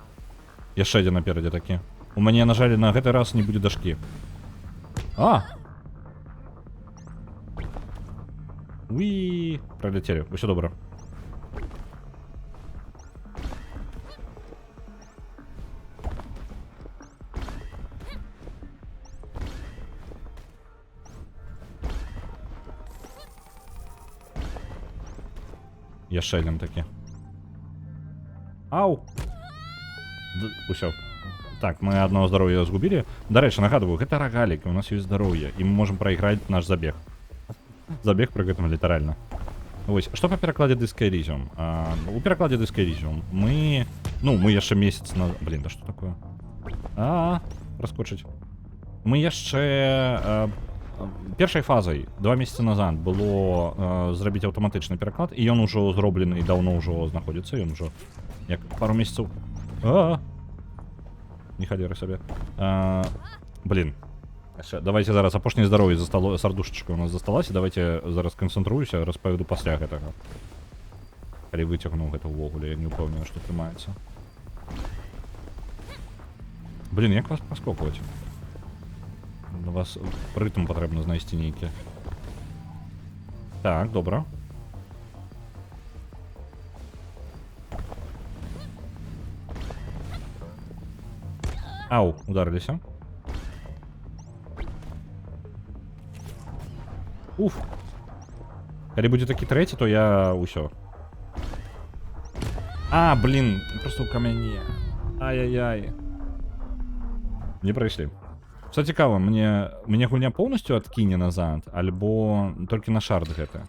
Яшчэ адзін наперадзе такі. У мяне, на жаль, на гэты раз не будзе дашкі. Уі, праляцелі, усё добра. Яшчэ адзін такі. Ау! Усё. Так, мы одного здароўя згубілі. Дарэчы, нагадваю, гэта рогалік, у нас ёсць здароўе, і мы можам прайграць наш забег. Забег пры гэтым літаральна. Вось, што па перакладзе Disco Elysium? У перакладзе Disco Elysium мы яшчэ месяц на... Блін, да што такое? Праскочыць. Мы яшчэ першай фазай 2 месяцы назад было зрабіць аўтаматычны пераклад, і ён ужо зроблены і даўно ўжо знаходзіцца, ён ужо як пару месяцаў. Не халеры сабе. Блин. Давайте зараз апошняе здароўе застало, сардушечка у нас засталася, давайте зараз канцэнтруюся, распавяду пасля гэтага. Калі выцягнуў гэта ўвогуле, я не ўпэўнены, што трымаецца. Блин, як вас паскокваць? У вас рытм патрэбна знайсці нейкі. Так, добра. Ау, ударыліся. Уф. Калі будзе такі трэці, то я ўсё. Блин, просто ў камяне. Ай-яй-яй. Не прайшлі. Што цікава, мне гульня поўнасцю адкіне назад, альбо толькі на шард гэта.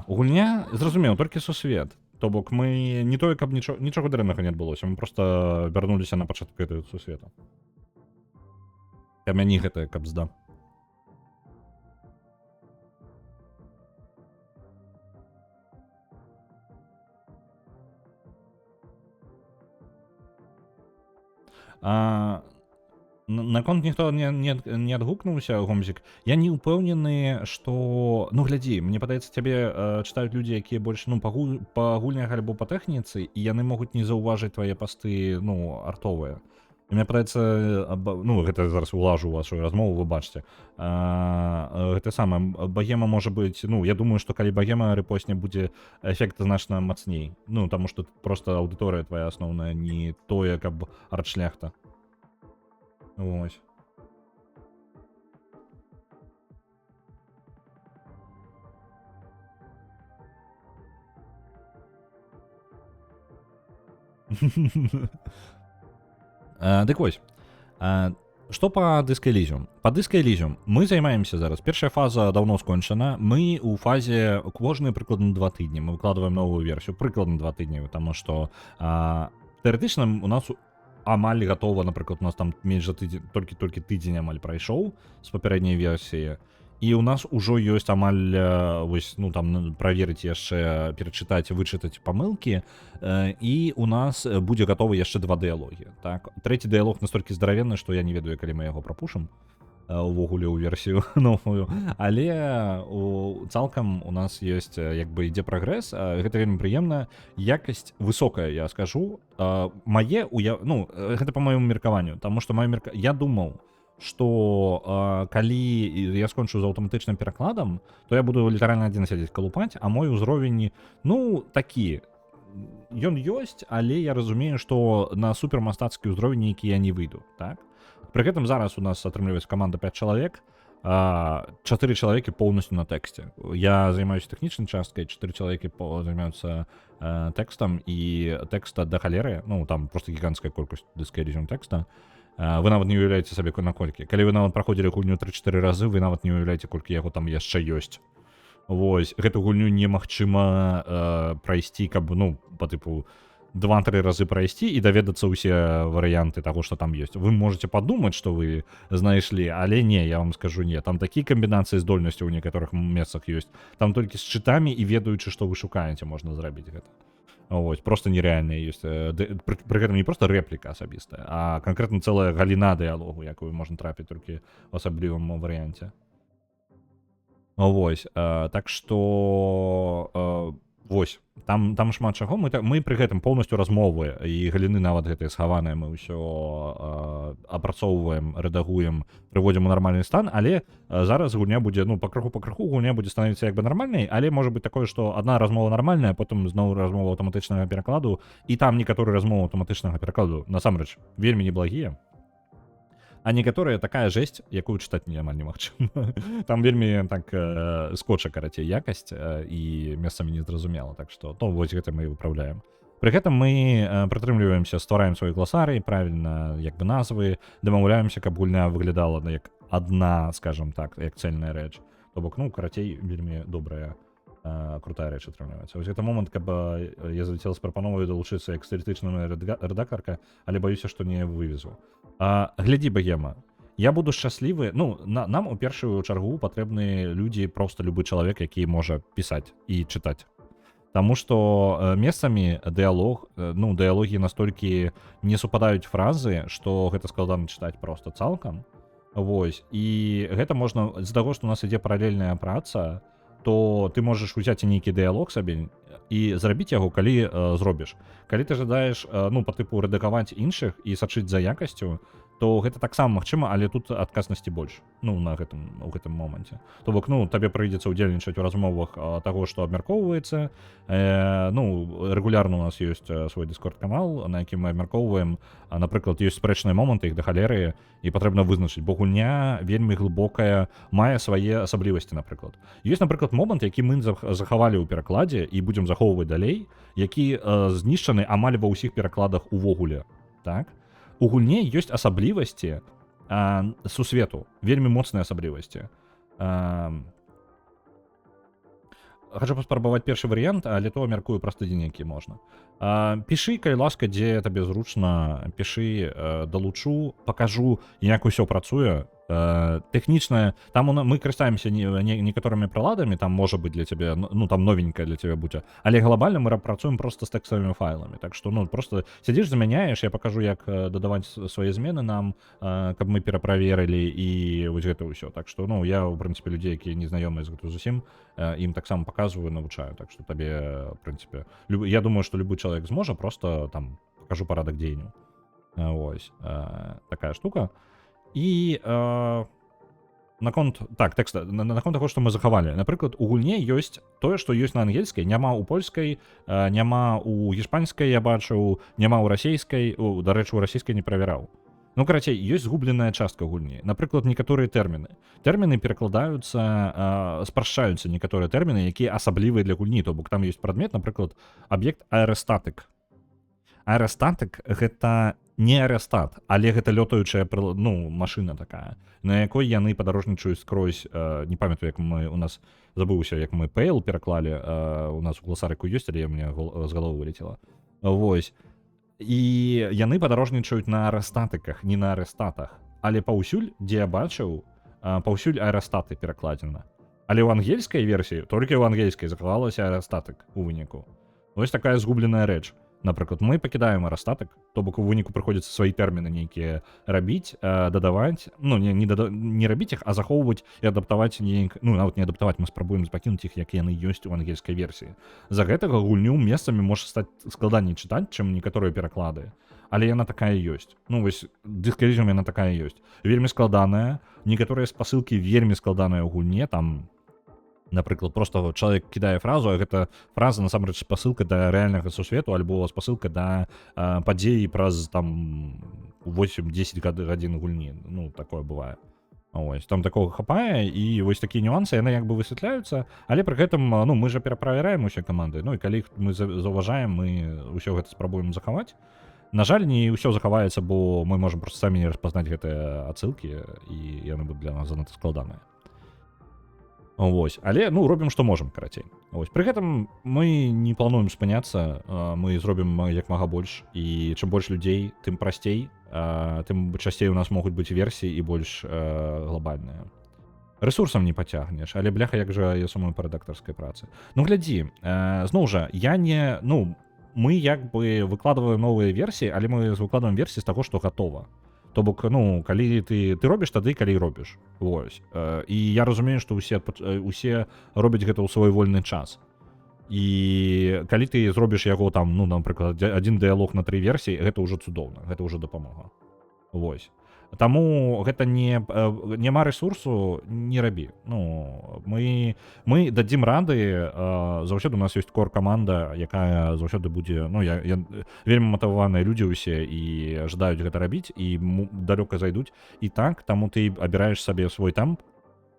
Гульня, зразумеў, толькі сусвет. То бок мы не тое, каб нічога дрэннага не адбылося, мы проста вярнуліся на пачатку гэтага сусвета. Камяні гэтая кабзда. Наконт ніхто не адгукнуўся, Гомзік. Я не ўпэўнены, што... Ну, глядзі, мне падаецца, цябе чытаюць людзі, якія больш, ну, па гульнях альбо па тэхніцы, і яны могуць не заўважыць твае пасты, ну, артовыя. І мне падаецца, ну, гэта зараз улажу ў вашу размову, вы бачыце. Гэта самае, багема можа быць, ну, я думаю, што калі багема рэпостне, будзе эфект значна мацней. Ну, таму што проста аўдыторыя твая асноўная, не тое, каб арт-шляхта. Вось. Дык вось. Што па Disco Elysium? Па Disco Elysium мы займаемся зараз. Першая фаза даўно скончана. Мы ў фазе кожныя прыкладна 2 тыдні. Мы выкладваем новую версію. Прыкладна 2 тыдні, таму што тэарэтычна у нас амаль гатова, напрыклад, у нас там менш за тыдзень, толькі тыдзень амаль прайшоў з папярэдняй версіі. І ў нас ужо ёсць амаль, вось, ну, там, праверыць яшчэ, перачытаць, вычытаць памылкі, і у нас будзе гатовы яшчэ 2 дыялогі, так? Трэці дыялог настолькі здаравенны, што я не ведаю, калі мы яго прапушым, увогуле ў версію новую, але цалкам у нас ёсць, як бы, ідзе прагрэс, гэта вельмі прыемна, якасць высокая, я скажу, ну, гэта па маёму меркаванню, таму што я думаў, што калі я скончу з аўтаматычным перакладам, то я буду літаральна адзін сядзець калупаць, а мой узровень, ну, такі, ён ёсць, але я разумею, што на супермастацкі ўзровень нейкі я не выйду, так? Пры гэтым зараз у нас атрымліваецца каманда 5 чалавек, 4 чалавекі поўнасцю на тэксце. Я займаюся тэхнічнай часткай, 4 чалавекі займаюцца тэкстам, і тэкста да халеры, ну, там проста гіганцкая колькасць Disco Elysium тэкста. Вы нават не уяўляеце сабе наколькі. Калі вы нават праходзілі гульню 3-4 разы, вы нават не уяўляеце, колькі яго там яшчэ ёсць. Вось, гэту гульню немагчыма прайсці, каб, ну, па тыпу 2-3 разы прайсці і даведацца ўсе варыянты таго, што там ёсць. Вы можаце падумаць, што вы знайшлі, але не, я вам скажу, не. Там такія камбінацыі здольнасцяў у некаторых месцах ёсць. Там толькі з чытамі і ведаючы, што вы шукаеце, можна зрабіць гэта. Вось, просто нереальныя ёсць. Пры гэтым не проста рэпліка асабістая, а канкрэтна цэлая галіна дыялогу, якую можна трапіць толькі ў асаблівым варыянце. Вось, так што... Вось, там шмат чаго, мы пры гэтым поўнасцю размовы, і галіны нават гэтыя схаваныя, мы ўсё апрацоўваем, рэдагуем, прыводзім у нармальны стан, але зараз гульня будзе, ну, пакрыху гульня будзе становіцца як бы нармальнай, але можа быць такое, што адна размова нармальная, потым зноў размова аўтаматычнага перакладу, і там некаторыя размовы аўтаматычнага перакладу, насамрэч, вельмі неблагія. А некаторая такая жэсць, якую чытаць амаль немагчыма. Там вельмі так скоча, карацей, якасць і месцамі незразумела, так што то вось гэта мы і выпраўляем. Пры гэтым мы прытрымліваемся, ствараем свой гласарый, правільна, як бы назвы, дамаўляемся, каб гульня выглядала як адна, скажам так, як цэльная рэч. То бок, ну, карацей, вельмі добрая, крутая рэч атрымліваецца. Вось гэта момант, каб я залетел з прапановай далучыцца як стылістычная рэдактарка, але баюся, што не вывезу. Глядзі, багема, я буду шчаслівы, ну нам у першую чаргу патрэбны людзі, просто любы чалавек, які можа пісаць і чытаць. Таму што месцамі дыялог, ну дыялогі настолькі не супадаюць фразы, што гэта складана чытаць просто цалкам. Вось, і гэта можна з-за таго, што у нас ідзе паралельная праца, то ты можаш узяць нейкі дыялог сабе і зрабіць яго, калі зробіш. Калі ты жадаеш, ну, па тыпу рэдагаваць іншых і сачыць за якасцю, то гэта таксама магчыма, але тут адказнасці больш, ну, у гэтым моманце. То бок, ну, табе прыйдзецца ўдзельнічаць у размовах таго, што абмяркоўваецца. Ну, рэгулярна у нас ёсць свой дыскорд-канал, на якім мы абмяркоўваем, напрыклад, ёсць спрэчныя моманты, іх да халеры, і патрэбна вызначыць, бо гульня вельмі глыбокая, мае свае асаблівасці, напрыклад. Ёсць, напрыклад, момант, які мы захавалі ў перакладзе і будзем захоўваць далей, які знішчаны амаль ва ўсіх перакладах увогуле, так? У гульне ёсць асаблівасці сусвету, вельмі моцныя асаблівасці. Хачу паспрабаваць першы варыянт, але то мяркую пра стадзень, які можна. Пішы, калі ласка, дзе табе зручна, пішы, далучу, пакажу, як усё працуе. Тэхнічна, там мы карыстаемся некаторымі прыладамі, там можа быць для цябе, ну там новенькая для цябе будзе, але глобальна мы працуем просто з тэкставымі файламі, так што, ну, просто сядзіш, замяняеш, я пакажу, як дадаваць свае змены нам, каб мы пераправерылі і вось гэта ўсё. Так што, ну, я, ў прынцыпе, людзей, якія не знаёмыя з гэтым зусім, ім таксама паказваю, навучаю, так што табе, в прынцыпе, я думаю, што любы чалавек зможа, просто там пакажу парадак дзеянняў. Вось, такая штука. І наконт, так, тэкста, наконт таго, што мы захавалі. Напрыклад, у гульне ёсць тое, што ёсць на ангельскай, няма ў польскай, няма ў гішпанскай, я бачыў, няма ў расейскай, дарэчы, у расійскай не правяраў. Ну, карацей, ёсць згубленая частка гульні. Напрыклад, некаторыя тэрміны. Тэрміны перакладаюцца, спрашчаюцца некаторыя тэрміны, якія асаблівыя для гульні. То бок там ёсць прадмет, напрыклад, аб'ект аэрастатык. Аэрастатык — гэта не аэрастат, але гэта лётаючая, ну, машына такая, на якой яны падарожнічаюць скрозь, не памятаю, як мы, у нас, забыўся, як мы Пэйл пераклалі, у нас у гласарыку ёсць, але мне з галовы вылетела. Вось. І яны падарожнічаюць на аэрастатыках, не на аэрастатах, але паўсюль, дзе я бачыў, паўсюль аэрастаты перакладзена. Але ў ангельскай версіі, толькі ў ангельскай захавалася аэрастатык у выніку. Вось такая згубленая рэч. Напрыклад, мы пакідаем аэрастатык, то бок у выніку прыходзіцца свае тэрміны нейкія рабіць, дадаваць, ну, не рабіць іх, а захоўваць і адаптаваць, ну, нават не адаптаваць, мы спрабуем пакінуць іх, як яны ёсць у ангельскай версіі. За гэтага гульню месцамі можа стаць складаней чытаць, чым некаторыя пераклады, але яна такая ёсць. Ну, вось, дыскалізм яна такая ёсць. Вельмі складаная, некаторыя спасылкі вельмі складаныя ў гульне, там, напрыклад, просто чалавек кідае фразу, а гэта фраза насамрэч спасылка да рэальнага сусвету альбо спасылка да падзеі праз там 8-10 гадзін гульні. Ну, такое бывае. Ось, там такога хапае, і вось такія нюансы, яны як бы высвятляюцца, але пры гэтым, ну, мы же пераправяраем усе каманды, ну, і калі мы заўважаем, мы ўсё гэта спрабуем захаваць. На жаль, не ўсё захаваецца, бо мы можам проста самі не распазнаць гэтыя адсылкі, і яны будуць для нас занадта складаныя. Вось, але, ну, робім, што можам, карацей. Вось, пры гэтым мы не плануем спыняцца, мы зробім як мага больш, і чым больш людзей, тым прасцей, тым часцей у нас могуць быць версіі і больш глобальныя. Рэсурсам не пацягнеш, але, бляха, як жа я сумую па рэдактарскай працы. Ну, глядзі, зноў жа, я не, ну, мы як бы выкладваем новыя версіі, але мы выкладваем версіі з таго, што гатова. То бок, ну, калі ты робіш, тады калі робіш. Вось. І я разумею, што усе робяць гэта ў свой вольны час. І калі ты зробіш яго там, ну, напрыклад, адзін дыялог на 3 версіі, гэта ўжо цудоўна, гэта ўжо дапамога. Вось. Таму гэта няма рэсурсу, не рабі. Ну, мы дадзім рады, заўсёды у нас ёсць кор-каманда, якая заўсёды будзе, ну, вельмі матываваныя людзі ўсе і жадаюць гэта рабіць, і далёка зайдуць. І так, таму ты абіраеш сабе свой тэмп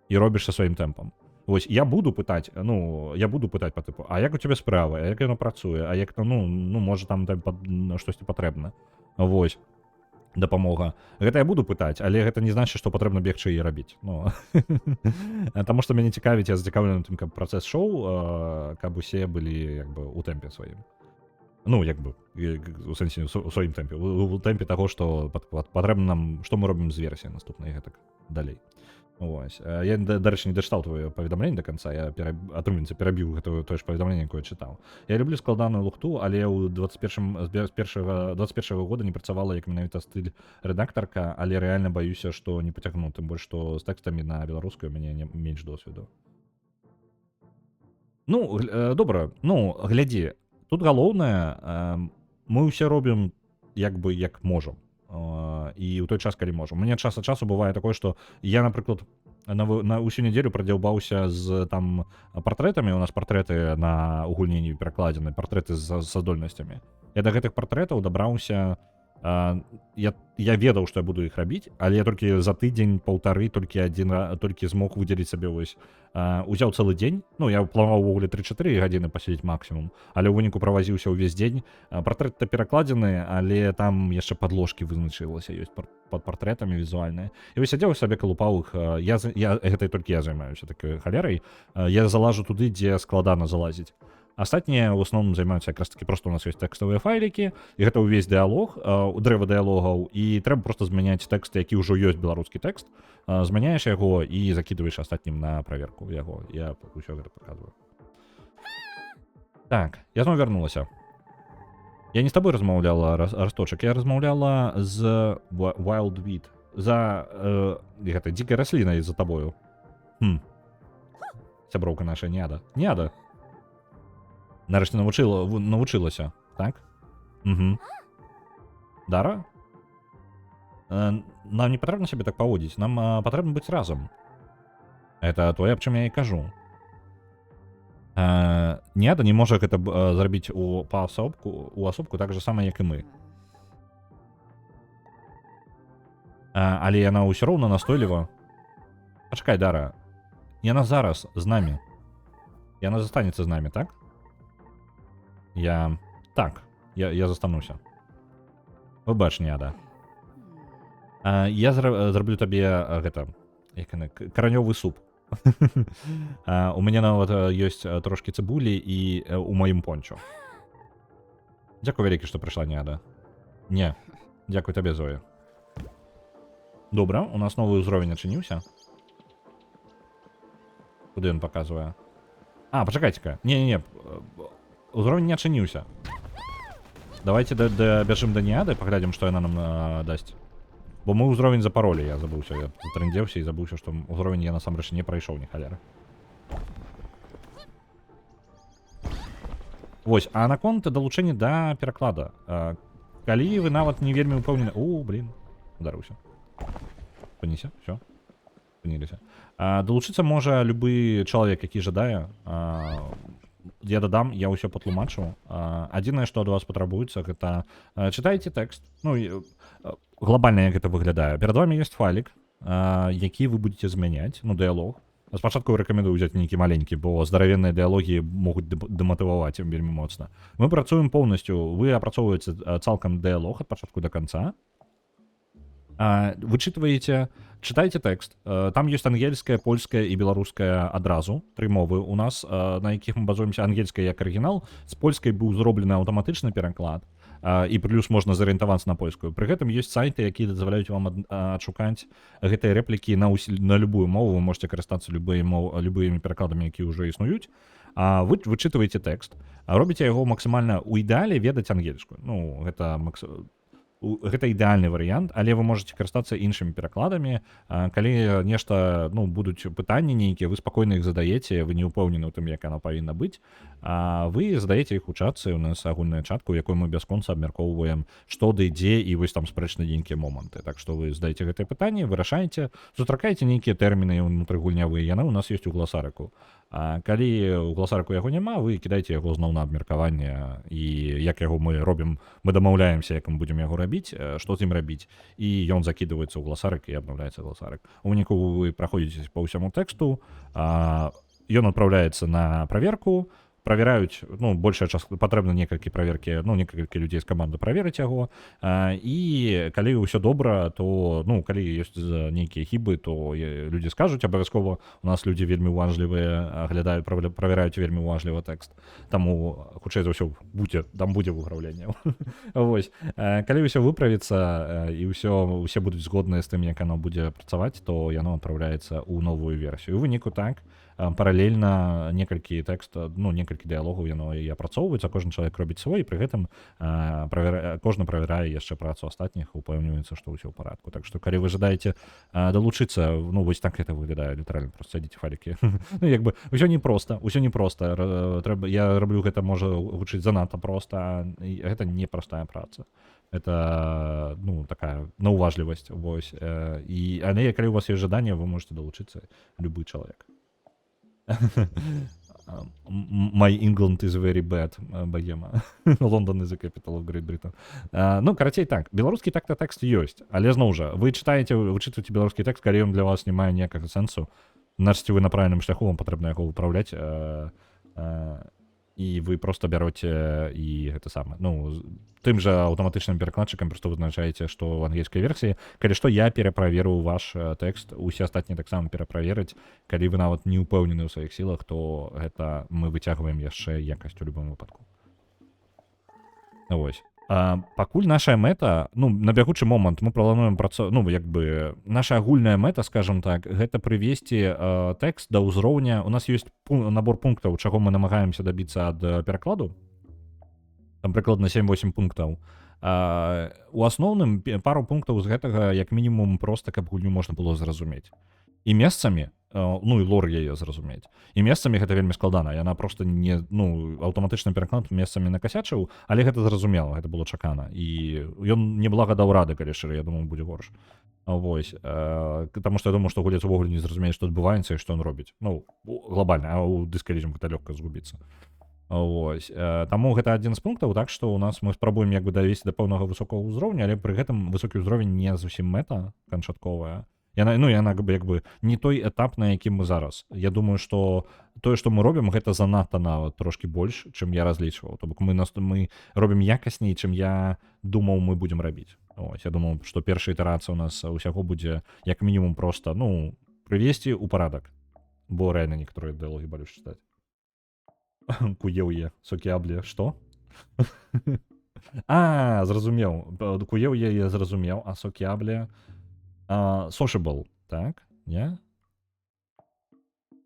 і робіш са сваім тэмпам. Вось, я буду пытаць па тыпу, а як у цябе справа, а як яно працуе, а як, ну, можа там штосьці патрэбна. Вось. Дапамога. Гэта я буду пытаць, але гэта не значыць, што патрэбна бегчы і рабіць. Ну, таму што мяне цікавіць, я зацікаўлены тым, каб працэс шоу, каб усе былі як бы у тэмпе сваім. Ну, як бы, у сэнсе у сваім тэмпе. У тэмпе таго, што патрэбна нам, што мы робім з версіяй наступнай, гэтак далей. Вось. Я, дарэчы, не дачытаў твоё паведамленне да канца, я атрымліваецца перабіў гэтае тое ж паведамленне, якое чытаў. Я люблю складаную лухту, але ў 21 года не працавала як менавіта стыль рэдактарка, але рэальна баюся, што не пацягну, тым больш, што з тэкстамі на беларускай у мяне менш досведу. Ну, добра, ну, глядзі, тут галоўнае, мы ўсе робім як бы як можам. І ў той час, калі можам. У мяне час ад часу бывае такое, што я, напрыклад, на ўсю нядзелю прадзяўбаўся з там партрэтамі, у нас партрэты у гульні перакладзены, партрэты з здольнасцямі. Я да гэтых партрэтаў дабраўся, я ведаў, што я буду іх рабіць, але я толькі за тыдзень-паўтары толькі змог выдзеліць сабе вось. Узяў цэлы дзень, ну, я планаваў увогуле 3-4 гадзіны пасядзець максімум, але ў выніку правазіўся ўвесь дзень. Партрэты перакладзены, але там яшчэ падложкі вызначылася, ёсць пад партрэтамі візуальныя. І вось сядзеў сабе, калупаў іх, гэтай толькі я займаюся такой халерай, я залажу туды, дзе складана залазіць. Астатнія ў асноўным займаюцца якраз такі, проста у нас ёсць тэкставыя файлікі, і гэта ўвесь дыялог, дрэва дыялогаў, і трэба проста змяняць тэкст, які ўжо ёсць беларускі тэкст, змяняеш яго і закідваеш астатнім на праверку яго. Я ўсё гэта паказваю. Так, я зноў вярнулася. Я не з табой размаўляла, Расточак, я размаўляла з Wildweed, за гэта дзікай раслінай за табою. Сяброўка наша Няда. Няда. Нарэшце навучылася, так? Угу. Дара? Нам не патрэбна сябе так паводзіць, нам патрэбна быць разам. Это тое, аб чым я і кажу. Няда не можа гэта зрабіць у асобку так же сама, як і мы. Але яна ўсё роўна настойліва. Пачакай, Дара. Яна зараз з намі. Яна застанецца з намі, так? Я застануся. Выбач, Няда. Я зраблю табе гэта, каранёвы суп. У мяне нават ёсць трошкі цыбулі і у маім пончо. Дзякуй вялікі, што прыйшла, Няда. Не, дзякуй табе, Зоя. Добра, у нас новы ўзровень адчыніўся. Куды ён паказвае? Пачакайце-ка. Не. Узровень не адчыніўся. Давайте бяжым да Няды, паглядзім, што яна нам дасць. Бо мы ўзровень запаролі, я забыўся, я затрындзеўся і забыўся, што ўзровень я насамрэч не прайшоў, ні халера. Вось, а наконт далучэння да пераклада. Калі вы нават не вельмі ўпэўнены... ударыўся. Спыніся, ўсё. Спыніліся. Далучыцца можа любы чалавек, які жадае. Я дадам, я ўсё патлумачу. Адзінае, што ад вас патрабуецца, гэта чытайце тэкст. Ну, глобальна як гэта выглядае. Перад вами ёсць файлік, які вы будете змяняць, ну, дыялог. Спачатку рэкамендую ўзяць нейкі маленькі, бо здаравенныя дыялогі могуць дэматываваць вельмі моцна. Мы працуем поўнасцю, вы апрацоўваеце цалкам дыялог ад пачатку да канца. Вычытваеце, чытайце тэкст. Там ёсць ангельская, польская і беларуская адразу. 3 мовы у нас, на якіх мы базуемся. Ангельская як арыгінал, з польскай быў зроблены аўтаматычны пераклад. І плюс можна зарыентавацца на польскую. Пры гэтым ёсць сайты, якія дазваляюць вам адшукаць гэтыя рэплікі на любую мову. Вы можете карыстацца любымі перакладамі, якія ўжо існуюць. Вы вычытваеце тэкст, робіце яго максімальна ў ідэале ведаць ангельскую. Ну, гэта ідэальны варыянт, але вы можете карыстацца іншымі перакладамі. Калі нешта, ну, будуць пытанні нейкія, вы спакойна іх задаеце, вы не ўпэўнены ў тым, як яно павінна быць. Вы задаеце іх у чатцы, у нас агульная чатка, у якой мы бясконца абмяркоўваем, што ды дзе, і вось там спрэчныя нейкія моманты. Так што вы задаеце гэтыя пытанні, вырашаеце, сустракаеце нейкія тэрміны ўнутрыгульнявыя, яны ў нас ёсць у гласарыку. Калі ў гласарыку яго няма, вы кідаеце яго зноў на абмеркаванне, і як яго мы робім, мы дамаўляемся, як мы будзем яго рабіць, што з ім рабіць, і ён закідваецца ў гласарык і абнаўляецца гласарык. У выніку вы праходзіце па ўсяму тэксту, ён адпраўляецца на праверку, правяраюць, ну, большая частка, патрэбна некалькі праверкі, ну, некалькі людзей з каманды праверыць яго, і калі ўсё добра, то, ну, калі ёсць нейкія хібы, то людзі скажуць абавязкова, у нас людзі вельмі уважлівыя, глядаюць, правяраюць вельмі уважліва тэкст, таму, хутчэй за ўсё, там будзе выпраўленне. Вось, калі ўсё выправіцца, і ўсе будуць згодныя з тым, як яно будзе працаваць, то яно адпраўляецца ў новую версію. У выніку так, паралельна некалькі тэкста, ну, некалькі дыялогаў яно і апрацоўваецца, кожны чалавек робіць свой, і пры гэтым кожны правярае яшчэ працу астатніх, упэўніваецца, што ўсё ў парадку. Так што, калі вы жадаеце далучыцца, ну, вось так гэта выглядае, літаральна, проста сядзіце файлікі. Ну, як бы, ўсё непроста. Я раблю гэта, можа, гучыць занадта проста, і гэта непростая праца. Это, ну, такая, на уважлівасць, вось. Але калі у вас ёсць жаданне, вы можете далучыцца, любы чалавек. My England is very bad, богема. London is the capital of Great Britain. Ну, карацей так, беларускі так-то тэкст ёсць, але зноў жа, вы вычытваеце беларускі тэкст, калі ён для вас не мае ніякага сэнсу, значыць, вы на правільным шляху, вам патрэбна яго выпраўляць, і вы проста бяроце і гэта самае. Ну, тым жа аўтаматычным перакладчыкам проста вызначаеце, што ў ангельскай версіі, калі што, я пераправеру ваш тэкст, усе астатнія таксама пераправераць. Калі вы нават не ўпэўнены ў сваіх сілах, то гэта мы выцягваем яшчэ якасць у любым выпадку. Вось. Пакуль нашая мэта, ну, на бягучы момант мы плануем ну, як бы, наша агульная мэта, скажем так, гэта прывесці тэкст да ўзроўня. У нас ёсць набор пунктаў, чаго мы намагаемся дабіцца ад перакладу. Там прыкладна 7-8 пунктаў. У асноўным пару пунктаў з гэтага, як мінімум, проста, каб гульню можна было зразумець. І месцамі, ну, і лор яе зразумець. І месцамі гэта вельмі складана. Яна проста не, ну, аўтаматычны пераклад месцамі накасячыў, але гэта зразумела, гэта было чакана. І ён неблаго даў рады, калі шчыра, я думаю, будзе горш. Вось. Таму што я думаю, што гулец увогуле не зразумее, што адбываецца і што ён робіць. Ну, глобальна, а ў дыскалізм гэта лёгка згубіцца. Вось. Таму гэта адзін з пунктаў, так што у нас мы спрабуем як бы давесці да пэўнага высокага ўзроўня, але пры гэтым высокі ўзровень не зусім мэта канчатковая. Яна як бы не той этап, на якім мы зараз. Я думаю, што тое, што мы робім, гэта занадта нават трошкі больш, чым я разлічваў. То бок мы робім якасней, чым я думаў, мы будзем рабіць. Ось, я думаў, што першая ітэрацыя у нас усяго будзе як мінімум проста, ну, прывесці ў парадак. Бо рэальна некаторыя дыялогі балюць чытаць. Куеўе, сокіабле, што? Зразумеў. Куеўе я зразумеў, а сокіабле... Sociable, так? Не?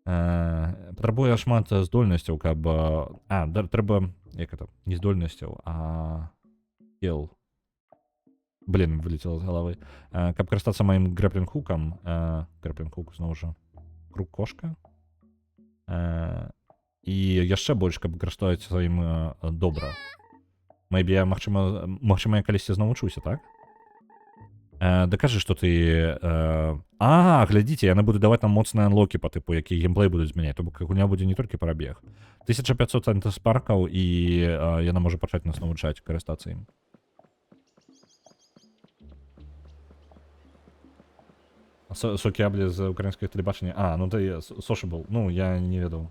Патрабуе шмат здольнасцяў, каб... трэба... Як это? Не здольнасцяў, а... Скіл. Блін, вылетела з галавы. Каб карыстацца маім грэплінг-хукам... Грэплінг-хук, зноў жа. Круг-кошка. І яшчэ больш, каб карыстаць сваім добра. Майбі я, магчыма, я калісьці зноў вучуся, так? Дакажы, што ты... глядзіце, яны будуць даваць нам моцныя анлокі па тыпу, які геймплей будуць змяняць. То бок гульня будзе не толькі прабег. 1500 антыспаркаў, і яна можа пачаць нас навучаць карыстацца ім. Сокіабле з украінскіх тэлебачання. Ну ты Sociable. Ну, я не ведаў.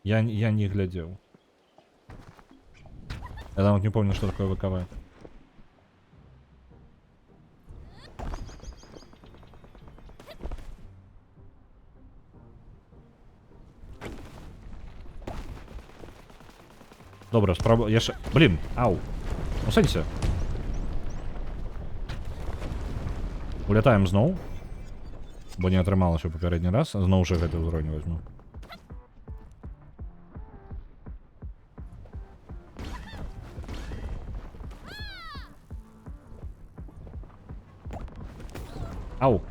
Я не глядзеў. Я нават не помню, что такое ВКВ. Добра, спрабую. Яшчэ... Блін, ау. Ну, садзіся. Улятаем зноў. Бо не атрымалася ў папярэдні раз. Зноў жа гэты ўзровень возьму. Ау!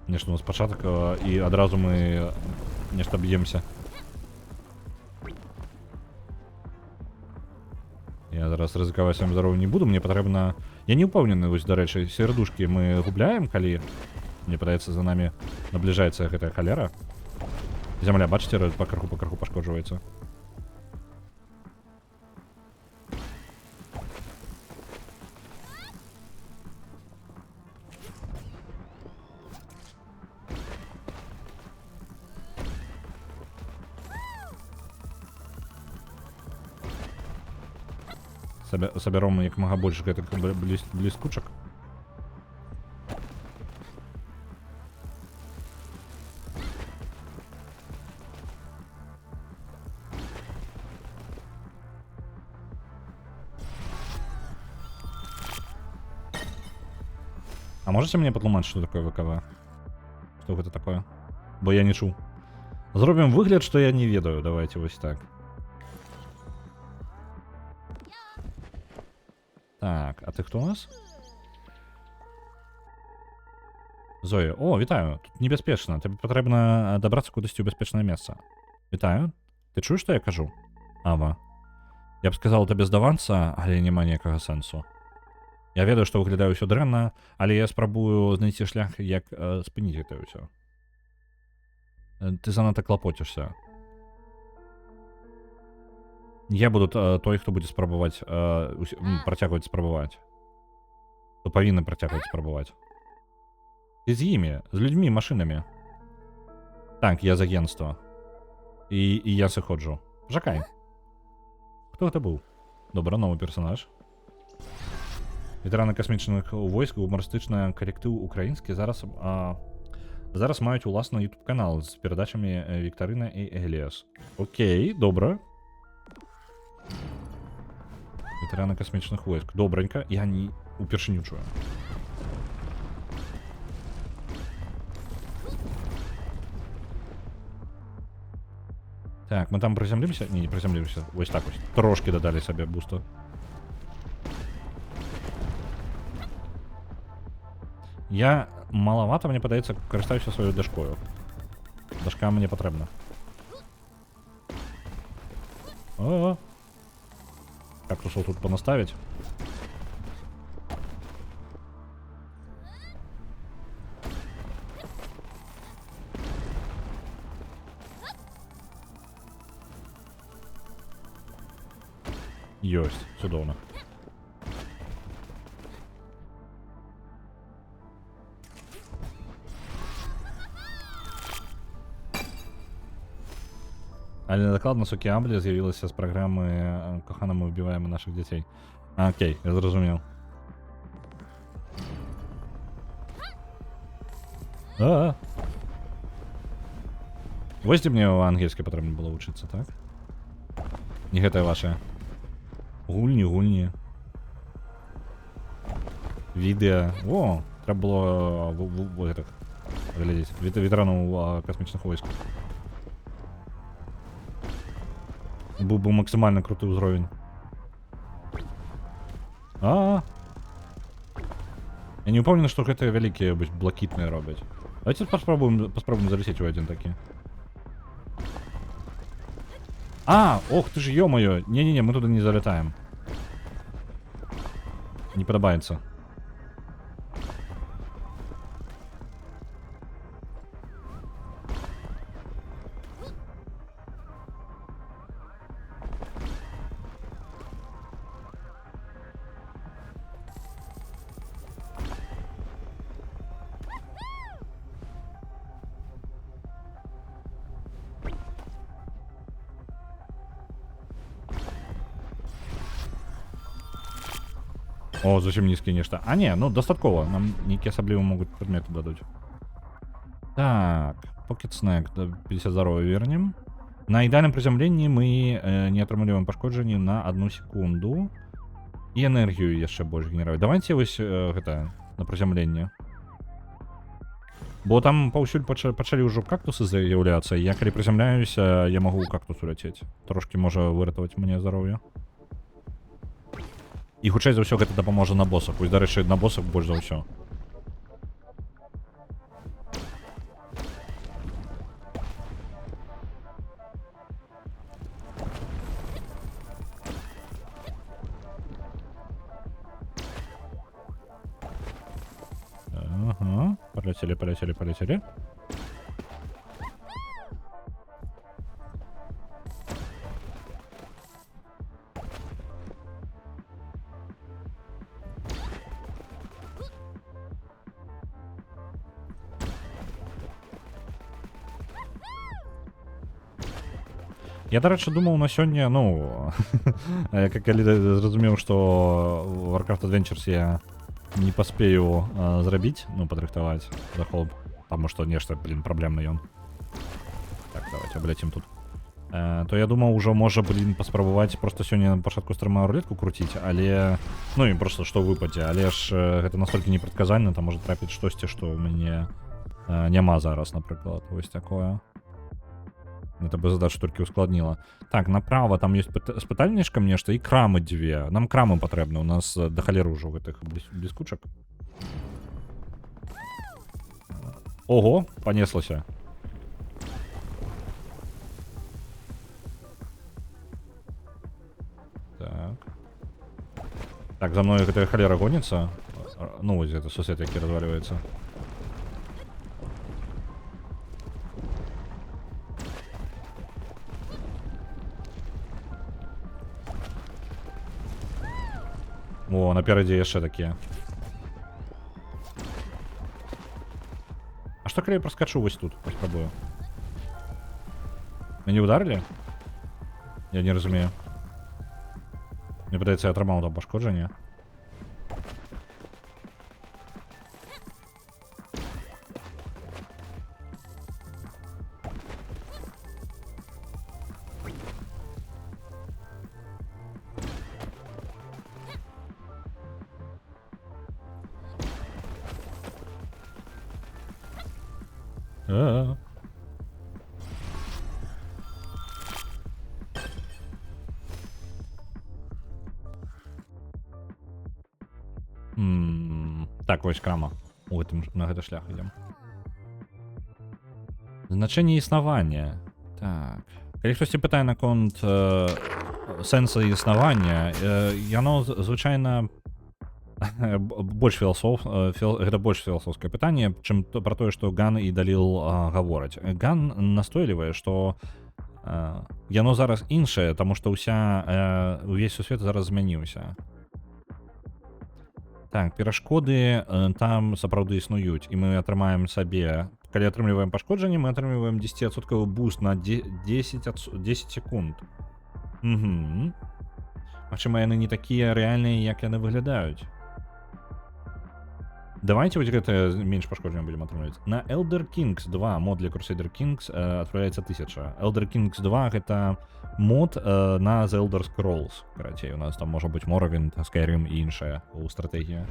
Нешта у нас пачатак, і адразу мы нешта б'емся. Я зараз рызыкаваць сваім здароўем не буду, мне патрэбна... Я не ўпэўнены, вось, дарэчы, сердушкі мы губляем, калі, мне падаецца, за намі набліжаецца гэтая халера. Зямля, бачыце, па крыху пашкоджваецца. Соберем як мага больше гэтых бліскучак. А можете мне патлумачыць, что такое ВКВ? Что гэта такое? Бо я не чуў. Зробім выгляд, што я не ведаю. Давайте вось так. Так, а ты хто у нас? Зоя. О, вітаю. Тут небяспечна. Тебе патрэбна дабрацца кудысьці ў бяспечнае месца. Вітаю. Ты чуеш, што я кажу? Ава. Я б сказал табе здавацца, але няма ніякага сэнсу. Я ведаю, што выглядаю ўсё дрэнна, але я спрабую знайсці шлях, як спыніць гэта ўсё. Ты занадта клапоцішся. Я буду той, хто будзе спрабаваць працягваць спрабаваць. Хто павінны працягваць спрабаваць. Ты з імі, з людзьмі, машынамі. Так, я з агенцтва. І я сыходжу. Жакай. Хто гэта быў? Добра, новы персонаж. Ветэраны касмічных войск, гумарыстычны калектыў украінскі зараз маюць уласны YouTube-канал з перадачамі Віктарына і Эліас. Окей, добра. Ветэраны касмічных войск. Добранька, я не упершыню чую. Так, мы там приземлимся? Не приземлимся. Вось так вось. Трошки дадалі сабе буста. Я маловато, мне падаецца, карыстаюся сваёй дашкою. Дашка мне патрэбна. О-о-о. Кактусаў тут понаставить. Ёсць, цудоўна. Але дакладна Сукі Амблі з'явілася з праграмы «Кохана, мы вбіваем наших дзяцей». Окей, я зразумеў. Вось дзе мне ангельскай патрэбна было вучыцца, так? Не гэтае вашае. Гульні. Відэа. О, трэба было гэтых глядзець. Ветэранаў касмічных войскаў. Быў бы максимально круты ўзровень. Я не упомню, што гэтыя вялікія блакітныя робяць. Давайте паспробуем залететь у один такі. Ох ты ж, ё-моё. Не-не-не, мы туда не залетаем. Не падабаецца. О, зусім нізкі нешта. Не, ну дастаткова. Нам нейкі асаблівы могуць прадметы дадуць. Так, Pocket Snack до 50 здоров'я вернем. На ідеальным прызямленні мы не атрымліваем пашкоджанні на 1 секунду. І энергію яшчэ больш генеруе. Давайте вось гэта на прызямленне. Бо там паўсюль пачалі ўжо кактусы з'яўляцца. Я калі прызямляюся, я магу ў кактус уляцець. Трошкі можа выратаваць мне здароўе. І хутчэй за ўсё гэта дапаможа на босах. Вось, дарэчы, на босах больш за ўсё. Ага, полетели. Я, до речі, думав на сьогодні, ну, калі зразумеў, што Warcraft Adventures я не паспею зрабіць, ну, падрыхтаваць захоп, таму што нешта, блин, праблемны ён. Так, давайте абляцім тут. То я думаў, ужо можа, блин, паспрабаваць просто сёння на пачатку стрыма рулетку круціць, але... Ну, і просто што выпадзе, але ж гэта настолькі непрадказальна, там можа трапіць штосьці, што ў мяне няма зараз, напрыклад, вось такое. Это бы задачу толькі ускладніла. Так, направо там ёсць спытальнічкам нешта і крамы дзве. Нам крамы патрэбны, у нас да халеры ўжо гэтых бліскучак. Ого, панеслася. Так. Так, за мной гэтая халера гоніцца. Ну, вось гэта сусед, які разваливаецца. О, наперадзе яшчэ такія. А што калі я праскачу вось тут? Паспрабую. Мяне ударылі? Я не разумею. Мне падаецца, я атрымаў там пашкоджанне. Так, вось крама. На гэты шлях ідзем. Значэнне існавання. Так. Калі хтосьці пытае наконт сэнса існавання, яно звычайна больш гэта больш філасофскае пытанне, чым пра тое, што Ган і Даліл гавораць. Ган настойлівае, што яно зараз іншае, таму што увесь сусвет зараз змяніўся. Так, перашкоды там сапраўды існуюць, і мы атрымаем сабе, калі атрымліваем пашкоджанне, мы атрымліваем 10% буст на 10 секунд. Угу. Магчыма, яны не такія рэальныя, як яны выглядаюць. Давайте вось гэта менш пашкоджання будзем атрымліваць. На Elder Kings 2 мод для Crusader Kings адпраўляецца 1000. Elder Kings 2 гэта мод на The Elder Scrolls. Карацей, у нас там можа быць Morrowind, Skyrim і іншае у стратэгіі.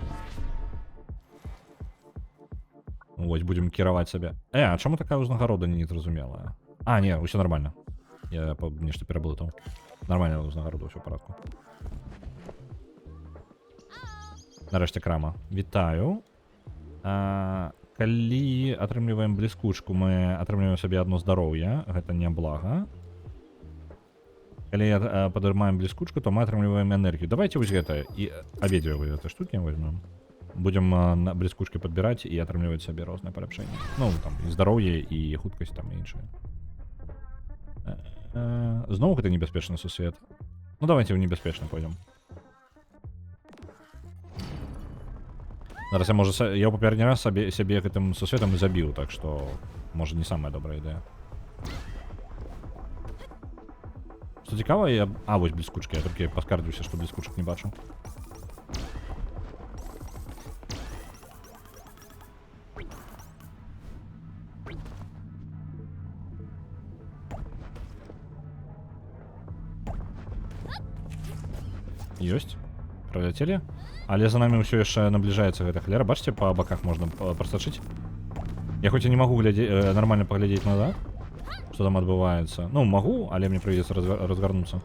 Вось, будзем кіраваць сабе. А чаму такая ўзнагарода незразумелая? А, не, ўсё нормально. Я нешта пераблытаў. Нормальная ўзнагарода, ўсё ў парадку. Нарэшце крама. Вітаю. Калі атрымліваем бліскучку, мы атрымліваем сабе адно здароўе. Гэта не блага. Калі падымаем бліскучку, то мы атрымліваем энергію. Давайте вось гэта і абедзве вы гэтай штукі возьмем. Будем на бліскучкі падбіраць і атрымліваць сабе розныя паляпшэнні. Ну, там, і здароўе, і хуткасць, там, і іншае. Зноў гэта небяспечны сусвет. Ну, давайте ў небяспечны пойдем. Зараз я, можа, я ў папярэдні раз сябе гэтым сусветам і забіў, так што, можа, не самая добрая ідэя. Што цікава, я... А, вось бліскучкі, я толькі паскардзіўся, што бліскучак не бачу. Ёсць. Проляцелі. Але за нами ўсё яшчэ набліжаецца гэта халера. Бачыце, па баках можна прасачыць. Я хоць і не магу нормально паглядзець назад, што там адбываецца. Ну, магу, але мне прыйдзецца разгарнуцца.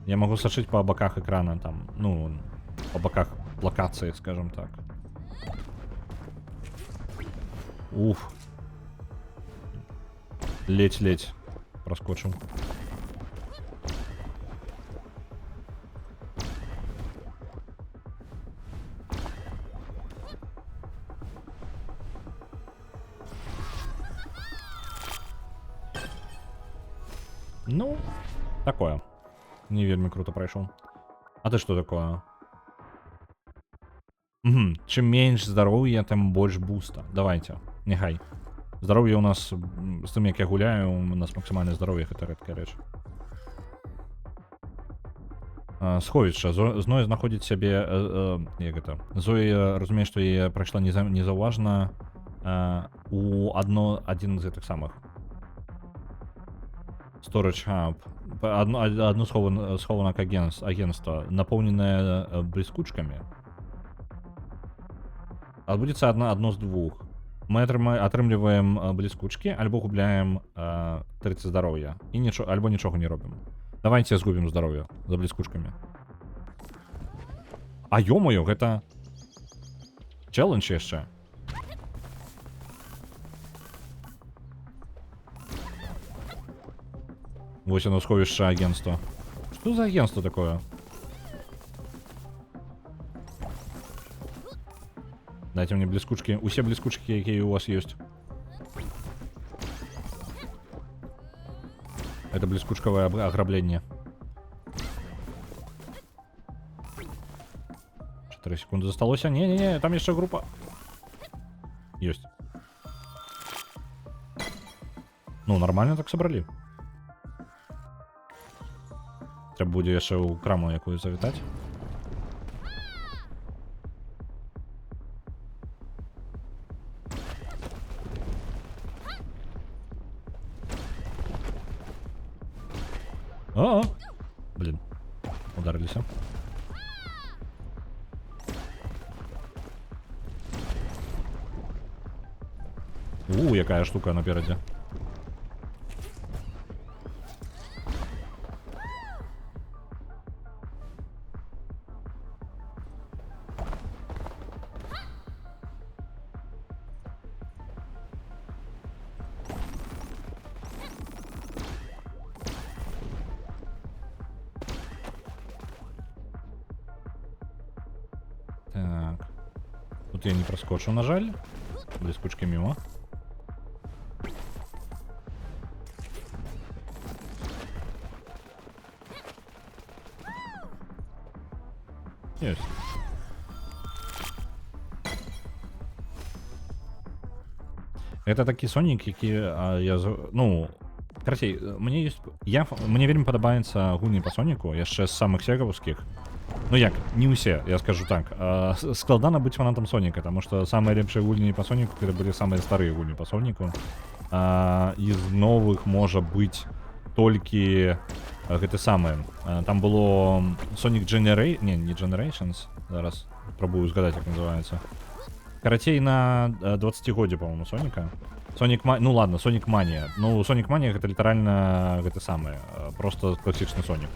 Я магу сачыць па баках экрана, там, ну, па баках лакацыі, скажем так. Уф. Ледь-ледь праскочыў. Ну, такое. Не вельмі круто прайшоў. А ты што такое? Чым менш здароўя, тым больш буста. Давайте, няхай. Здароўе ў нас з тым, як я гуляю, у нас максімальнае здароўе, гэта рэдкая рэч. Сховішча. Зноя знаходзіць сябе, як гэта? Зоя разумее, што яе прайшла незаўважна у адзін з гэтых самых. Storage Hub. Одно схована к агентства, напоўненае бліскучкамі. Адбудзецца адно з двух. Мы атрымліваем бліскучкі, альбо губляем 30 здароўя. І альбо нічога не робім. Давайте згубім здароўе за бліскучкамі. А ё-моё, гэта челендж яшчэ. Вось оно сховішча агентства. Што за агентство такое? Дайте мне бліскучкі, усе бліскучкі, якія у вас ёсць. Это блескучковое ограбление. 4 секунды засталося. Не-не-не, там еще группа. Есть. Ну, нормально так собрали. Треба буде еще у краму якую завітати. Блин, ударились. Якая штука напереди. Так. Тут я не проскочу, на жаль. Блескучки мимо. Есть. Это такие Сонік, які я... Ну, карацей, мне вельмі падабаецца гульні па Соніку, яшчэ з самых сегавскіх. Ну як, не ўсе, я скажу так. Складана быць фанатам Соніка, таму што самыя лепшыя гульні па Соніку, гэта былі самыя старыя гульні па Соніку. З новых можа быць толькі гэты самы. Там было Sonic не Generations, зараз пробую згадаць, як называецца. Карацей, на 20-годзе, по-моему, Соніка. Ну ладно, Sonic Mania. Ну, Sonic Mania гэта літаральна гэты самы, просто класічны Сонік.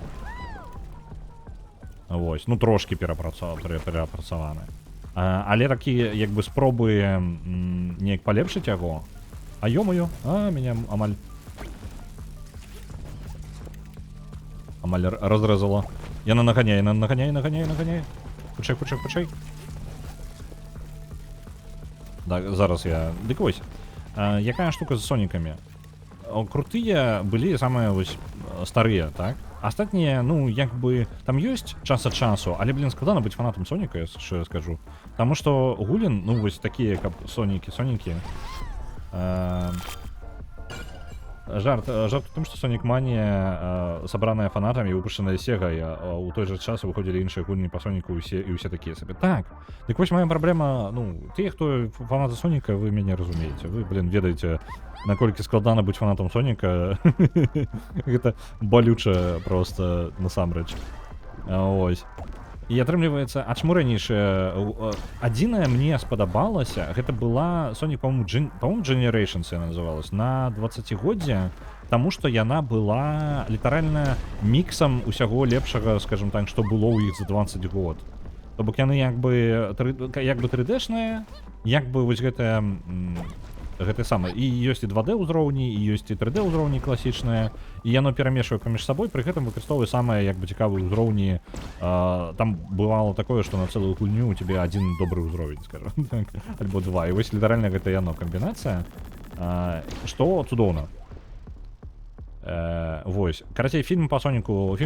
Вось, ну трошки перапрацаваны. Але такі, як бы, спробы неяк палепшыць яго. А ё-моё, меня амаль разрэзала. Яна наганяе. Хутчэй. Так, зараз я... Дык вось, якая штука з Сонікамі? Крутыя былі самыя вось старыя, так? Астатнія, ну, як бы, там ёсць час ад часу, але, блин, складана быць фанатам Соніка, я скажу. Таму што гулін, ну, вось такія, каб Сонікі. Жарт у тым, што Sonic Mania сабраная фанатамі і выпушчаная Сегай, у той жа час выходзілі іншыя гульні па Соніку і ўсе такія сабе. Так, дык вось моя праблема, ну, тыя, хто фанаты Соніка, вы мяне разумееце. Вы, блин, ведаеце, наколькі складана быць фанатам Соніка. Гэта балюча просто насамрэч. Ось. І атрымліваецца, чаму ранейшая адзінае мне спадабалася, гэта была Sonic, по-моему, Generations яна называлась, на 20-годдзе, таму што яна была літаральна міксам усяго лепшага, скажем так, што было ў іх за 20 год. То бок яны як бы 3D-шныя, як бы вось гэтае самае. І ёсць і 2D ўзроўні, і ёсць і 3D ўзроўні класічныя, і яно перамешвае паміж сабой, пры гэтым выкарыстоўвае самыя як бы цікавыя ўзроўні. Там бывало такое, што на цэлую гульню у тебе адзін добры ўзровень, скажем так, альбо два. І вось літаральна гэта яно камбінацыя, што цудоўна. Вось. Карацей, фільм па Соніку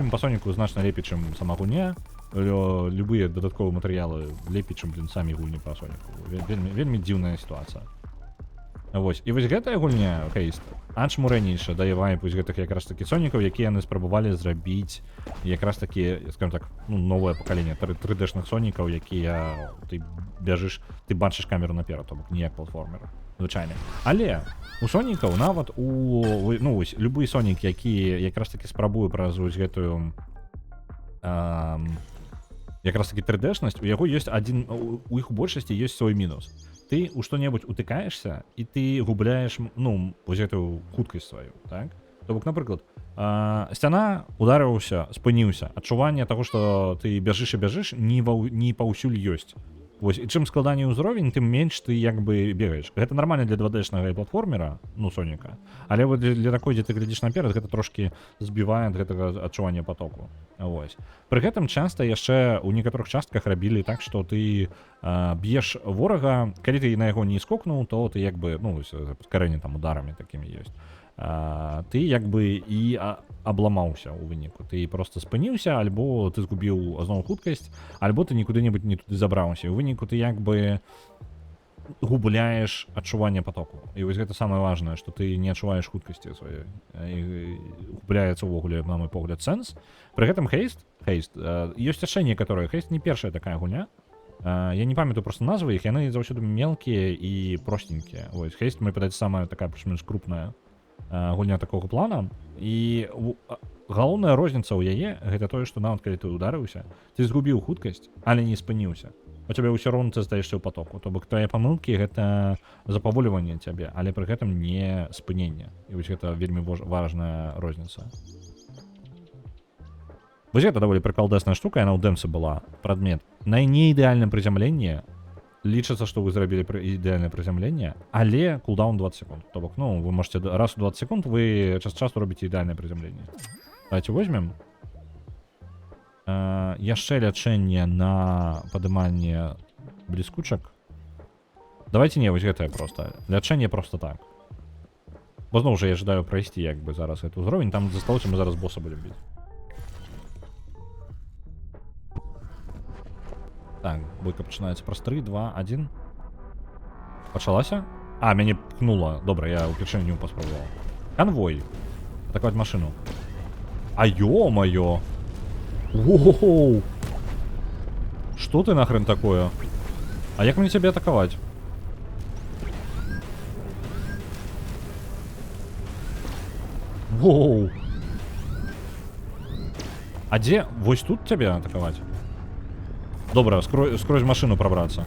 значна лепей, чым сама гульня. Любыя дадатковыя матэрыялы лепей, чым, блин, самі гульні па Соніку. Вельмі дзіўная сітуацыя. Вось. І вось гэтая гульня, Хейст, ачму ранейшы дае вайб вось гэтых якраз такі сонікаў, якія яны спрабавалі зрабіць якраз такі, скажем так, ну, новае пакаленне 3D-шных сонікаў, якія ты бяжыш, ты бачыш камеру наперад, то бок не як платформер, звычайна. Але у сонікаў нават ну, вось, любы сонік, які якраз такі спрабуе праз вось гэтую якраз такі 3D-шнасць, у яго ёсць адзін, у іх у большасці ёсць свой мінус. Ты ў што-небудзь утыкаешься, і ты губляеш, ну, вось гэтую хуткасць сваю, так? То бок, напрыклад, сцяна, ударыўся, спыніўся. Адчуванне таго, што ты бяжыш і бяжыш, не паўсюль ёсць. Вось, і чым складаней ўзровень, тым менш ты як бы бегаеш. Гэта нармальна для 2D-шнага платформера, ну, Соніка. Але вот для такой, дзе ты глядзіш наперад, гэта трошкі збівае ад гэтага адчування потоку. Вось. Пры гэтым часта яшчэ ў некаторых частках рабілі так, што ты б'еш ворага, калі ты на яго не скокнуў, то ты як бы, ну, карэнне там ударамі такімі ёсць. Ты як бы і абламаўся ў выніку. Ты проста спыніўся, альбо ты згубіў зноў хуткасць, альбо ты нікуды-небудзь не туды забраўся. У выніку ты як бы губляеш адчуванне потоку. І вось гэта самае важнае, што ты не адчуваеш хуткасці сваёй. Губляецца ўвогуле, на мой погляд, сэнс. Пры гэтым Хейст, ёсць яшчэ некаторыя. Хейст не першая такая гульня. Я не памятаю просто назвы іх, яны заўсёды мелкія і простенькія. Вось, Хейст, мне падаецца, самая такая плюс-мінус крупная гульня такого плана. І галоўная розніца ў яе гэта тое, што нават калі ты ударыўся, ты згубіў хуткасць, але не спыніўся. У цябе ўсё роўна ты здаешся ў потоку. То бок твае памылкі гэта запаволіванне цябе, але пры гэтым не спыненне. І вось гэта вельмі важная розніца. Вось гэта даволі прыкалдэсная штука, яна ў дэмсе была. Прадмет. На неідэальным прызямленні лічыцца, што вы зрабілі ідэальнае прызямленне, але кулдаун 20 секунд. То бок, ну, вы можете раз у 20 секунд вы час-часу робіце ідэальнае прызямленне. Давайте возьмем. Яшчэ лячэнне на падыманне бліскучак. Давайте не, вось гэтае проста. Лячэнне проста так. Бо зноў жа я жадаю прайсці як бы зараз гэты ўзровень, там засталося мы зараз боса будем біць. Так, бойка пачынаецца праз 3, 2, 1. Пачалася? Мяне пкнула. Добра, я ўпершыню не паспрабаваў. Канвой. Атакаваць машыну. Ё-маё! Воу! Што ты нахрен такое? А як мне цябе атакаваць? Воу! А дзе? Вось тут цябе атакаваць? Добра, скрозь машину пробраться.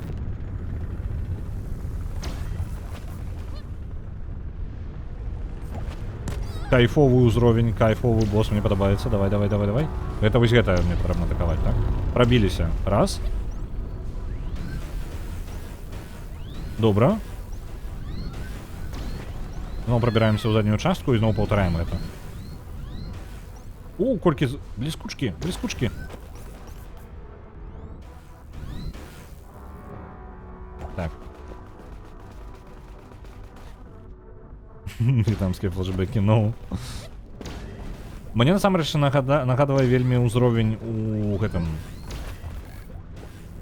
Кайфовый узровень, кайфовый босс, мне падабаецца. Давай. Это вось гэта мне трэба атакаваць, так? Пробіліся. Раз. Добра. Зноў прабіраемся ў заднюю частку і зноў паўтараем гэта. О, колькі бліскучкі. Так. В'етнамскія флешбекі, ну. Мне насамрэч нагадвае вельмі ўзровень у гэтым.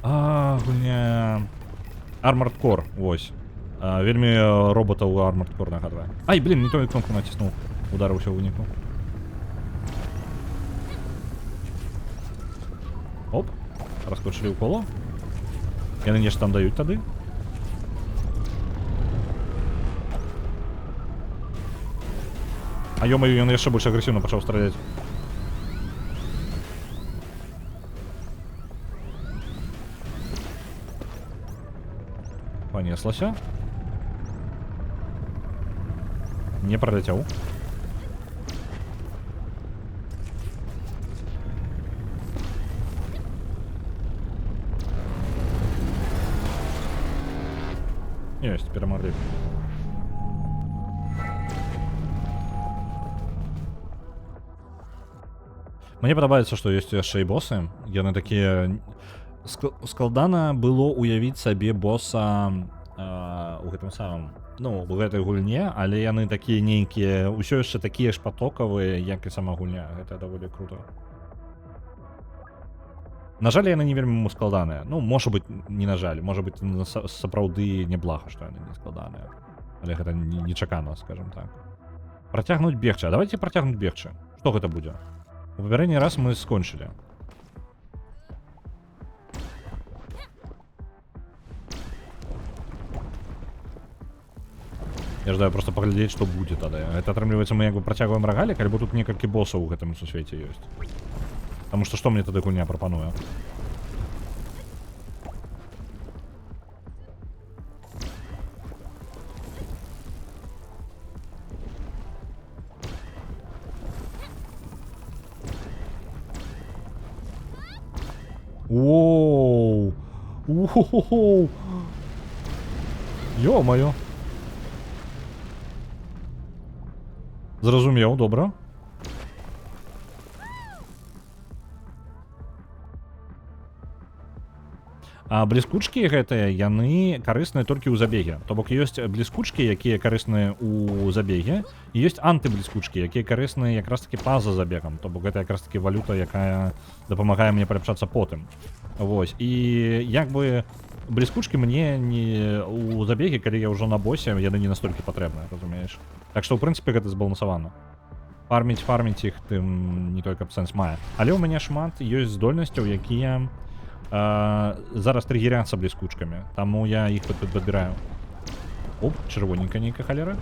Гульня Armored Core, вось. Вельмі роботаў у Armored Core нагадвае. Ай, блин, не тую кнопку націснуў. Ударыўся ў выніку. Оп, раскочылі ў коло. Яны нешта там даюць тады. Ё-маё, ён яшчэ больш агрэсіўна пачаў страляць. Понеслася. Не праляцеў. Ёсць, перамаглі. Мне падабаецца, што ёсць яшчэ і босы. Яны такія... Складана было уявіць сабе боса у гэтым самым... Ну, у гэтай гульне, але яны такія нейкія... Усё яшчэ такія ж патокавыя, як і сама гульня. Гэта даволі круто. На жаль, яны не вельмі складаныя. Ну, можа быць, не на жаль. Можа быць, сапраўды няблага, што яны не складаныя. Але гэта нечакана, скажем так. Працягнуць бегчы. А давайте працягнуць бегчы. Што гэта будзе? У папярэдні раз мы скончылі. Я жадаю просто паглядзець, што будзе тады. Это атрымліваецца, мы як бы працягваем рагалік, альбо тут некалькі босаў у гэтым сусвеце ёсць. Таму што мне тады гульня прапануе? Воу! Уху-ху-ху! Ё-моё! Зразумеў, добра. А бліскучкі гэтыя, яны карысныя толькі ў забеге. То бок ёсць бліскучкі, якія карысныя ў забеге, і ёсць антыбліскучкі, якія карысныя якраз такі па-за забегам. То бок гэта якраз такі валюта, якая дапамагае мне паляпшацца потым. Вось. І як бы бліскучкі мне не у забеге, калі я ўжо на босе, яны не настолькі патрэбныя, разумееш. Так што, ў прынцыпе, гэта збалансавана. Фарміць іх, тым не той каб сэнс мае. Але ў мяне шмат ёсць здольнасцяў, якія зараз триггеряцца бліскучкамі. Таму я іх падбіраю. Оп, чырвоненькая нейкая халера.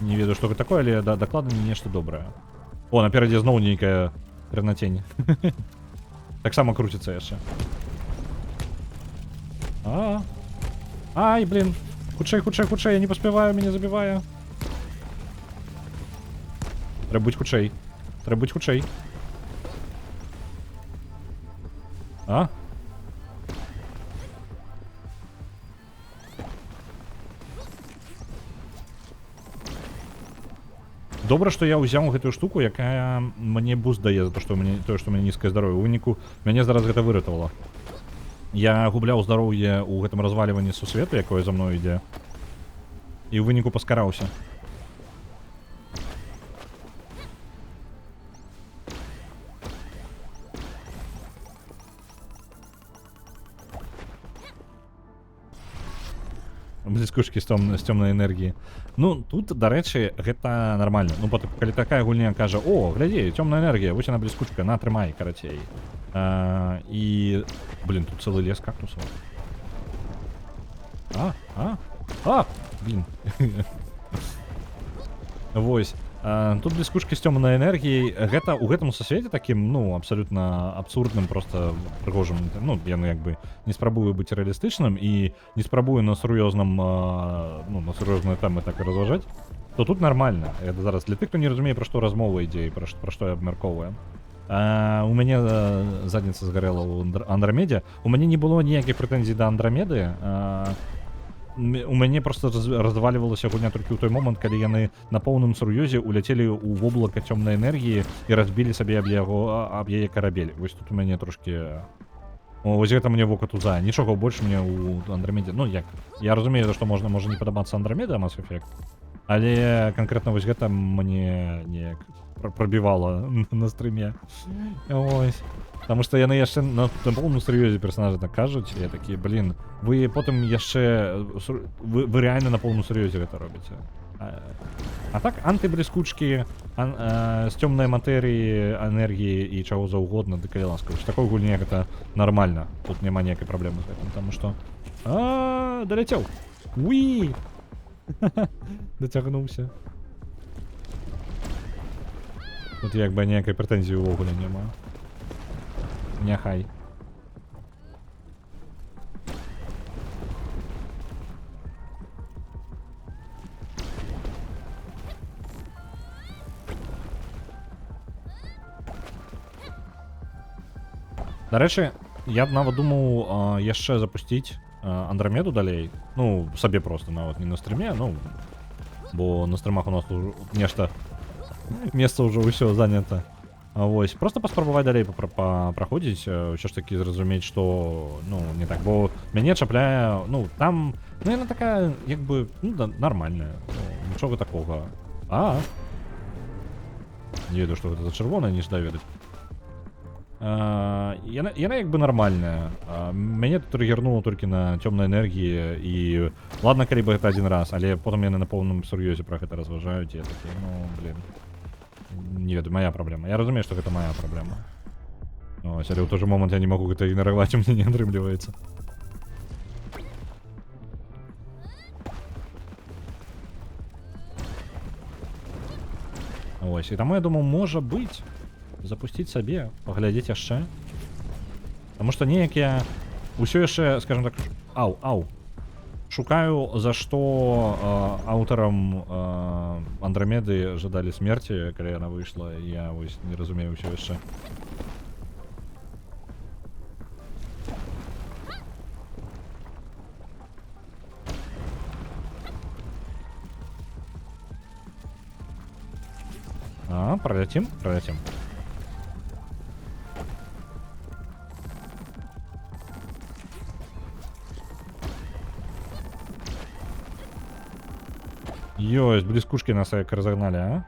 Не ведаю, што гэта такое, але дакладна не нешта добрае. О, наперадзе зноў нейкая пернацень. Таксама круціцца яшчэ. Ай, блин. Хутчэй, я не паспяваю, мяне забівае. Трэба быць хутчэй. Добра, што я ўзяў гэтую штуку, якая мне буст дае за тое, што мяне нізкае здароўе. У выніку мяне зараз гэта выратавала. Я губляў здароўе ў гэтым разваліванні сусвету, якое за мною ідзе. І ў выніку паскараўся. Бліскучкі з цёмнай энергіі. Ну, тут, дарэчы, гэта нармальна. Ну, калі такая гульня кажа: о, глядзі, цёмная энергія, вось яна бліскучка, на, трымай, карацей. І, блин, тут цэлы лес кактусаў. Блин. Вось. Тут бліскучкі з цёмнай энергіяй. Гэта ў гэтым сусвеце такім, ну, абсалютна абсурдным, просто прыгожым. Ну, я як бы не спрабую быць рэалістычным і не спрабую на сур'ёзным, ну, на сур'ёзныя тэмы так і разважаць. То тут нармальна. Гэта зараз для тых, хто не разумее, пра што размова ідзе і пра што я абмяркоўваю. У мяне задніца згарэла ў Андрамедзе. У мяне не было ніякіх прэтэнзій да Андрамеды. У мяне просто развалівалася гульня толькі ў той момант, калі яны на поўным сур'ёзе уляцелі ў воблака цёмнай энергіі і разбілі сабе аб яе карабель. Вось тут у мяне трошкі... Вось гэта мне вока тузае. Нічога больш мне ў Андрамедзе... Ну як? Я разумею, што можа не падабацца Андрамеда, Mass Effect, але канкрэтна вось гэта мне неяк прабівала на стрыме. Ось. Таму што яны яшчэ на поўным сур'ёзе персонажы так кажуць, я такі, блин, вы потым яшчэ... Вы рэальна на поўным сур'ёзе гэта робіце. А так, антыбліскучкі, з цёмнай матэрыі, энергіі і чаго заўгодна, ды калі ласка. Такой гульні гэта нармальна. Тут няма ніякай праблемы з гэтым, таму што... Даляцеў! Уі! Дацягнуўся. Тут як бы ніякай прэтэнзіі ўвогуле няма. Няхай. Дарэчы, я б нават думаў яшчэ запусціць Андрамеду далей. Ну, сабе проста, нават не на стрыме, ну, бо на стрымах у нас нешта месца ўжо ўсё занята. Вось, просто паспрабаваць далей праходзіць, ўсё ж такі зразумець, што, ну, не так, бо мяне чапляе, ну, там, ну, яна такая, як бы, ну, да, нармальная, нічога такога. Не ведаю, што гэта за чырвонае, не жадаю ведаць. Яна як бы нармальная. Мяне тут триггернуло толькі на цёмнай энергіі і ладно, калі бы гэта адзін раз, але потым яны на поўным сур'ёзе пра гэта разважаюць, і я такі, ну, блин. Не ведаю, моя праблема. Я разумею, што гэта моя праблема. Ось, але ў той жа момант я не магу гэта ігнараваць, у мяне не атрымліваецца. Ось, і таму я думаю, можа быць, запусціць сабе, паглядзець яшчэ. Таму што неяк я ўсё яшчэ, скажем так, шукаю, за што аўтарам Андрамеды жадалі смерці, калі яна выйшла, і я вось не разумею ўсё яшчэ. Проляцім? Проляцім. Ёсть, блискушки нас як разогнали, а?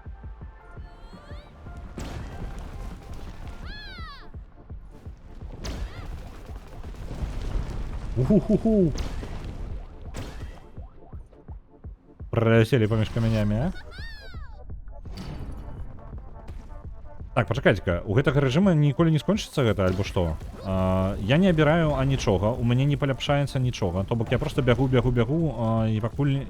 Уху-ху-ху. Пролетели поміж каменями, а? Так, пачакайце-ка, у гэтага рэжыма ніколі не скончыцца гэта, альбо што? Я не абіраю анічога, у мяне не паляпшаецца нічога, то бок я просто бягу, і пакуль...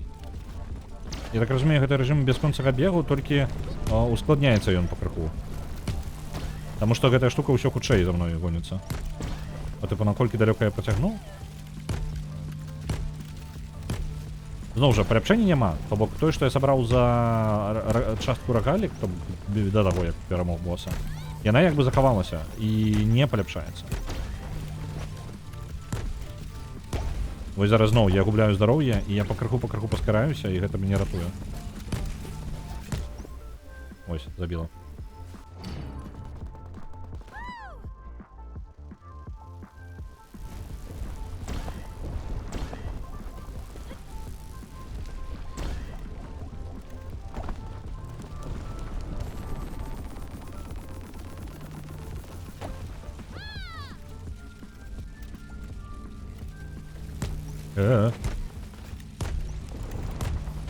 Я так разумею, гэта рэжым бясконцага бегу, толькі ускладняецца ён пакрыху. Таму што гэтая штука ўсё хутчэй за мною гоніцца. А тыпу, наколькі далёка я працягнуў? Зноў жа, паляпшэння няма. То бок той, што я сабраў за частку рагалік, да таго, як перамог боса, яна як бы захавалася і не паляпшаецца. Вось зараз зноў я губляю здароўе, і я пакрыху паскараюся, і гэта мяне ратуе. Ось, забіла.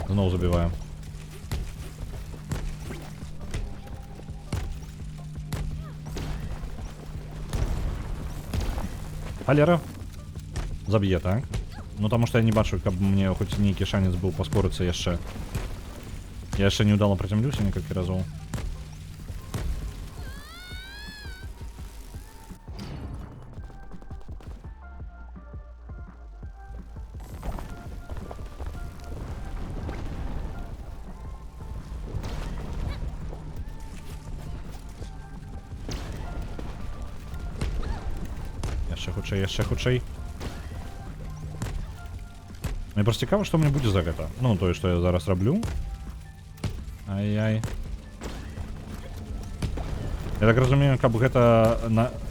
Знову забиваем. Халера. Заб'е, так? Ну, таму што я не бачу, каб мне хоць нейкі шанец быў паскорыцца яшчэ. Я яшчэ неўдала працямлюся некалькі разоў. Яшчэ хутчэй. Мне проста цікава, што мне будзе за гэта. Ну, тое, што я зараз раблю. Ай-яй. Я так разумею, каб гэта,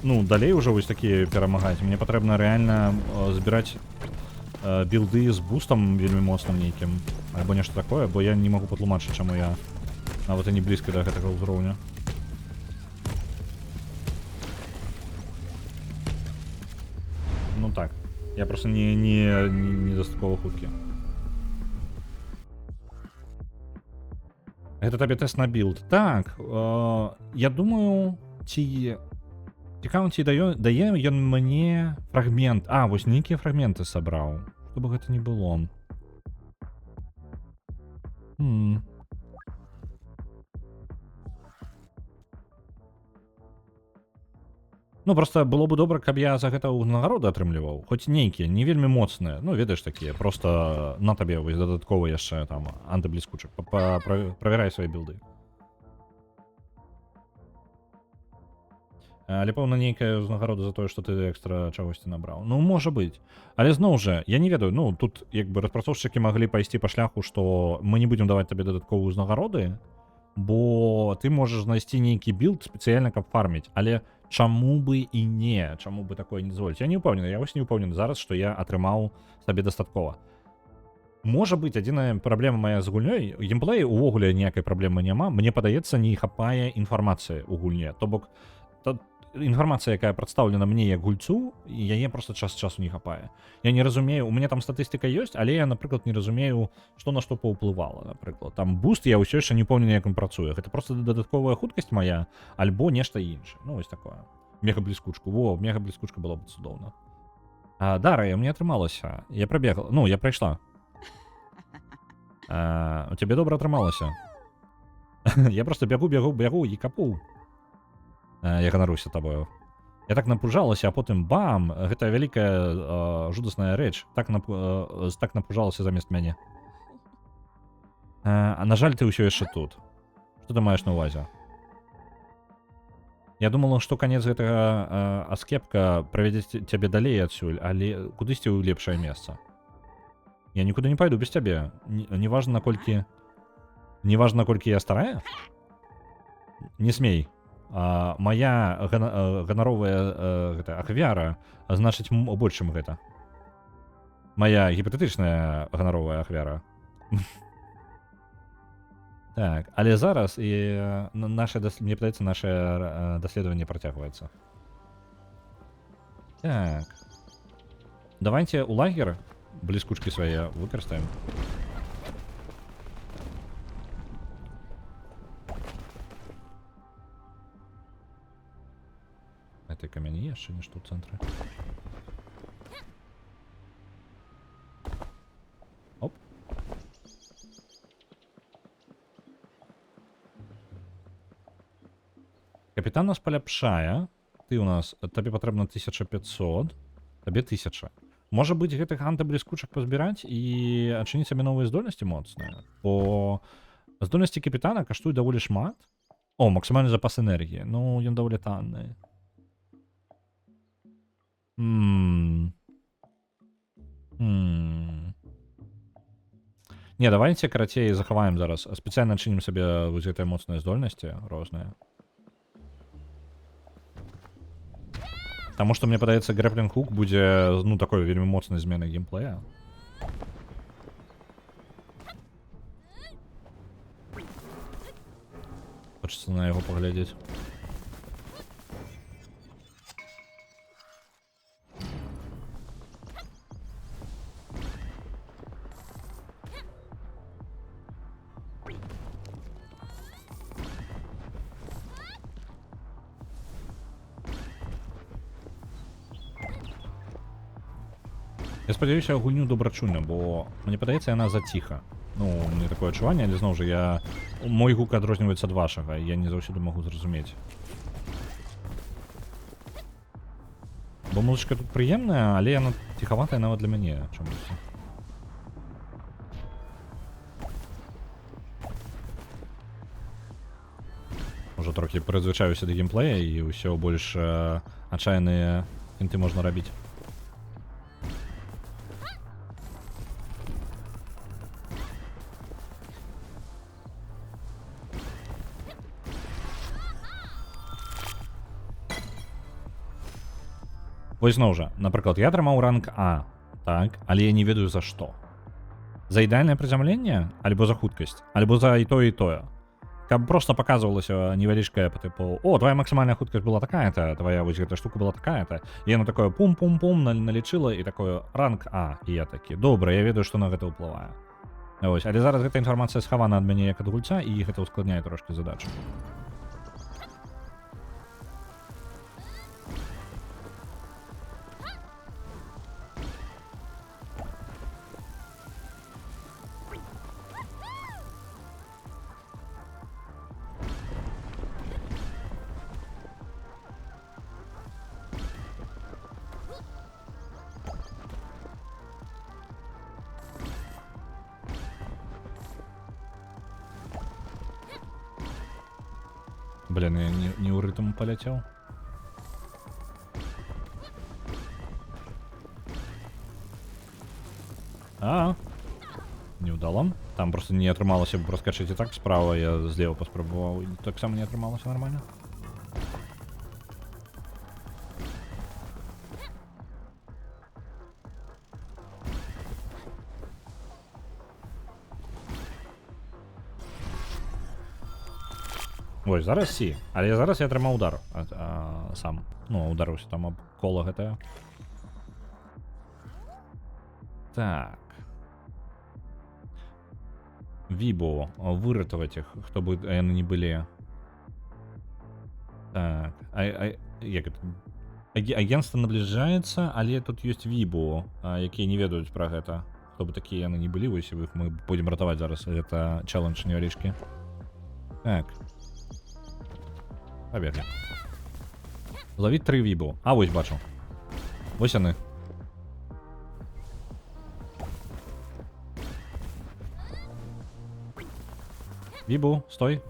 ну, далей ўжо вось такія перамагаць, мне патрэбна рэальна збіраць білды з бустам вельмі моцным нейкім. Альбо нешта такое, бо я не магу патлумачыць, чаму я нават і не блізка да гэтага ўзроўня. Ну так, я просто не дастаткова хуткі. Гэта табе тэст на білд. Так, я думаю, ці... Цікава, ці дае ён мне фрагмент. Вось нейкія фрагменты сабраў. Што бы гэта не было. Ну, просто было бы добра, каб я за гэта ўзнагароды атрымліваў. Хоць нейкія, не вельмі моцныя. Ну, ведаеш, такія. Просто на табе вось дадаткова яшчэ там антыбліскучак. Правярай свае білды. Але, пэўна, нейкая ўзнагарода за тое, што ты экстра чагосьці набраў. Ну, можа быць. Але зноў жа, я не ведаю, ну, тут як бы распрацоўшчыкі маглі пайсці па шляху, што мы не будзем даваць табе дадатковыя ўзнагароды, бо ты можаш знайсці нейкі білд спецыяльна, каб фарміць. Але чаму бы і не? Чаму бы такое не дазволіць? Я не ўпэўнены, я вось не ўпэўнены зараз, што я атрымаў сабе дастаткова. Можа быць, адзіная праблема мая з гульнёй, геймплеі ўвогуле ніякай праблемы няма, мне падаецца, не хапае інфармацыі ў гульне. То бок, інфармацыя, якая прадстаўлена мне як гульцу, і яе просто час часу не хапае. Я не разумею, у мяне там статыстыка ёсць, але я, напрыклад, не разумею, што на што паўплывала, напрыклад. Там буст, я ўсё яшчэ не памятаю, як ён працуе. Гэта просто дадатковая хуткасць мая, альбо нешта іншае. Ну, вось такое. Мега-бліскучку. Во, мега-бліскучка было б цудоўна. Дар'я, мне атрымалася. Я прабегла. Ну, я прайшла. У цябе добра атрымалася. Я просто бягу і капу. Я ганаруся табою. Я так напужалася, а потым бам! Гэта вялікая жудасная рэч. Так напужалася замест мяне. На жаль, ты ўсё яшчэ тут. Што ты маеш на ўвазе? Я думала, што канец гэтага аскепка правядзе цябе далей адсюль, але кудысьці ў лепшае месца. Я нікуды не пайду без цябе. Неважна, наколькі я старая. Не смей. Моя ганаровая ахвяра значыць больш, чым гэта. Моя гіпатэтычная ганаровая ахвяра. Так, але зараз мне падаецца, наше даследаванне працягваецца. Так. Давайте ў лагер бліскучкі свае выкарыстаем. Этой камяні яшчэ нешта ў цэнтры. Оп. Капітан нас паляпшае. Ты у нас, табе патрэбна 1500, табе 1000. Можа быць, гэтых антабліскучак пазбіраць і адчыніць сабе новыя здольнасці моцныя. Бо здольнасці капітана каштуюць даволі шмат. О, максімальны запас энергіі. Ну, ён даволі танны. Не, давайте карацей захаваем зараз. Спецыяльна адчынім сабе вось гэтыя моцныя здольнасці розныя. Таму што, мне падаецца, грэплінг хук будзе, ну, такой вельмі моцнай зменай геймплея. Хочацца на яго паглядзець. Я спадзяюся, гульню добрачульна, бо мне падаецца, яна заціха. Ну, мне такое адчуванне, але зноў жа мой гук адрозніваецца ад вашага, і я не заўсёды магу зразумець. Бо музычка тут прыемная, але яна ціхаватая нават для мяне чамусьці. Можа, трохі прызвычаюся да геймплея, і ўсё больш адчайныя інты можна рабіць. Вось зноў жа, напрыклад, я атрымаў ранг А, так, але я не ведаю за што. За ідэальнае прызямленне, альбо за хуткасць, альбо за і тое. Каб просто паказвалася невялічкая па тыпу: о, твоя максімальная хуткасць была такая-то, твоя вось гэта штука была такая-то. І яно такое пум-пум-пум налічыла і такое ранг А. І я такі: добра, я ведаю, што на гэта ўплывае. Вось, але зараз гэта інфармацыя схавана ад мяне як ад гульца, і гэта ускладняе трошкі задачу. Блин, я не у ритма полетел. Не удало. Там просто не атрымалася бы проскочить и так справа, я слева поспробовал. Так само не атрымалася нормально. Ось, зараз сі. Але зараз я атрымаў удар сам. Ну, ударуся там об коло гэтае. Так. Вибо. Выратаваць іх, хто бы яны не былі. Так. Як это? Агентство наближается, але тут ёсць Вибо, якія не ведаюць пра гэта. Хто бы такія яны не былі, вось іх мы будзем ратаваць зараз. Гэта чалендж невялічкі. Так. Пабеглі. Ловіць 3 Вибо. А, вось бачу. Вось яны. Вибо, стой.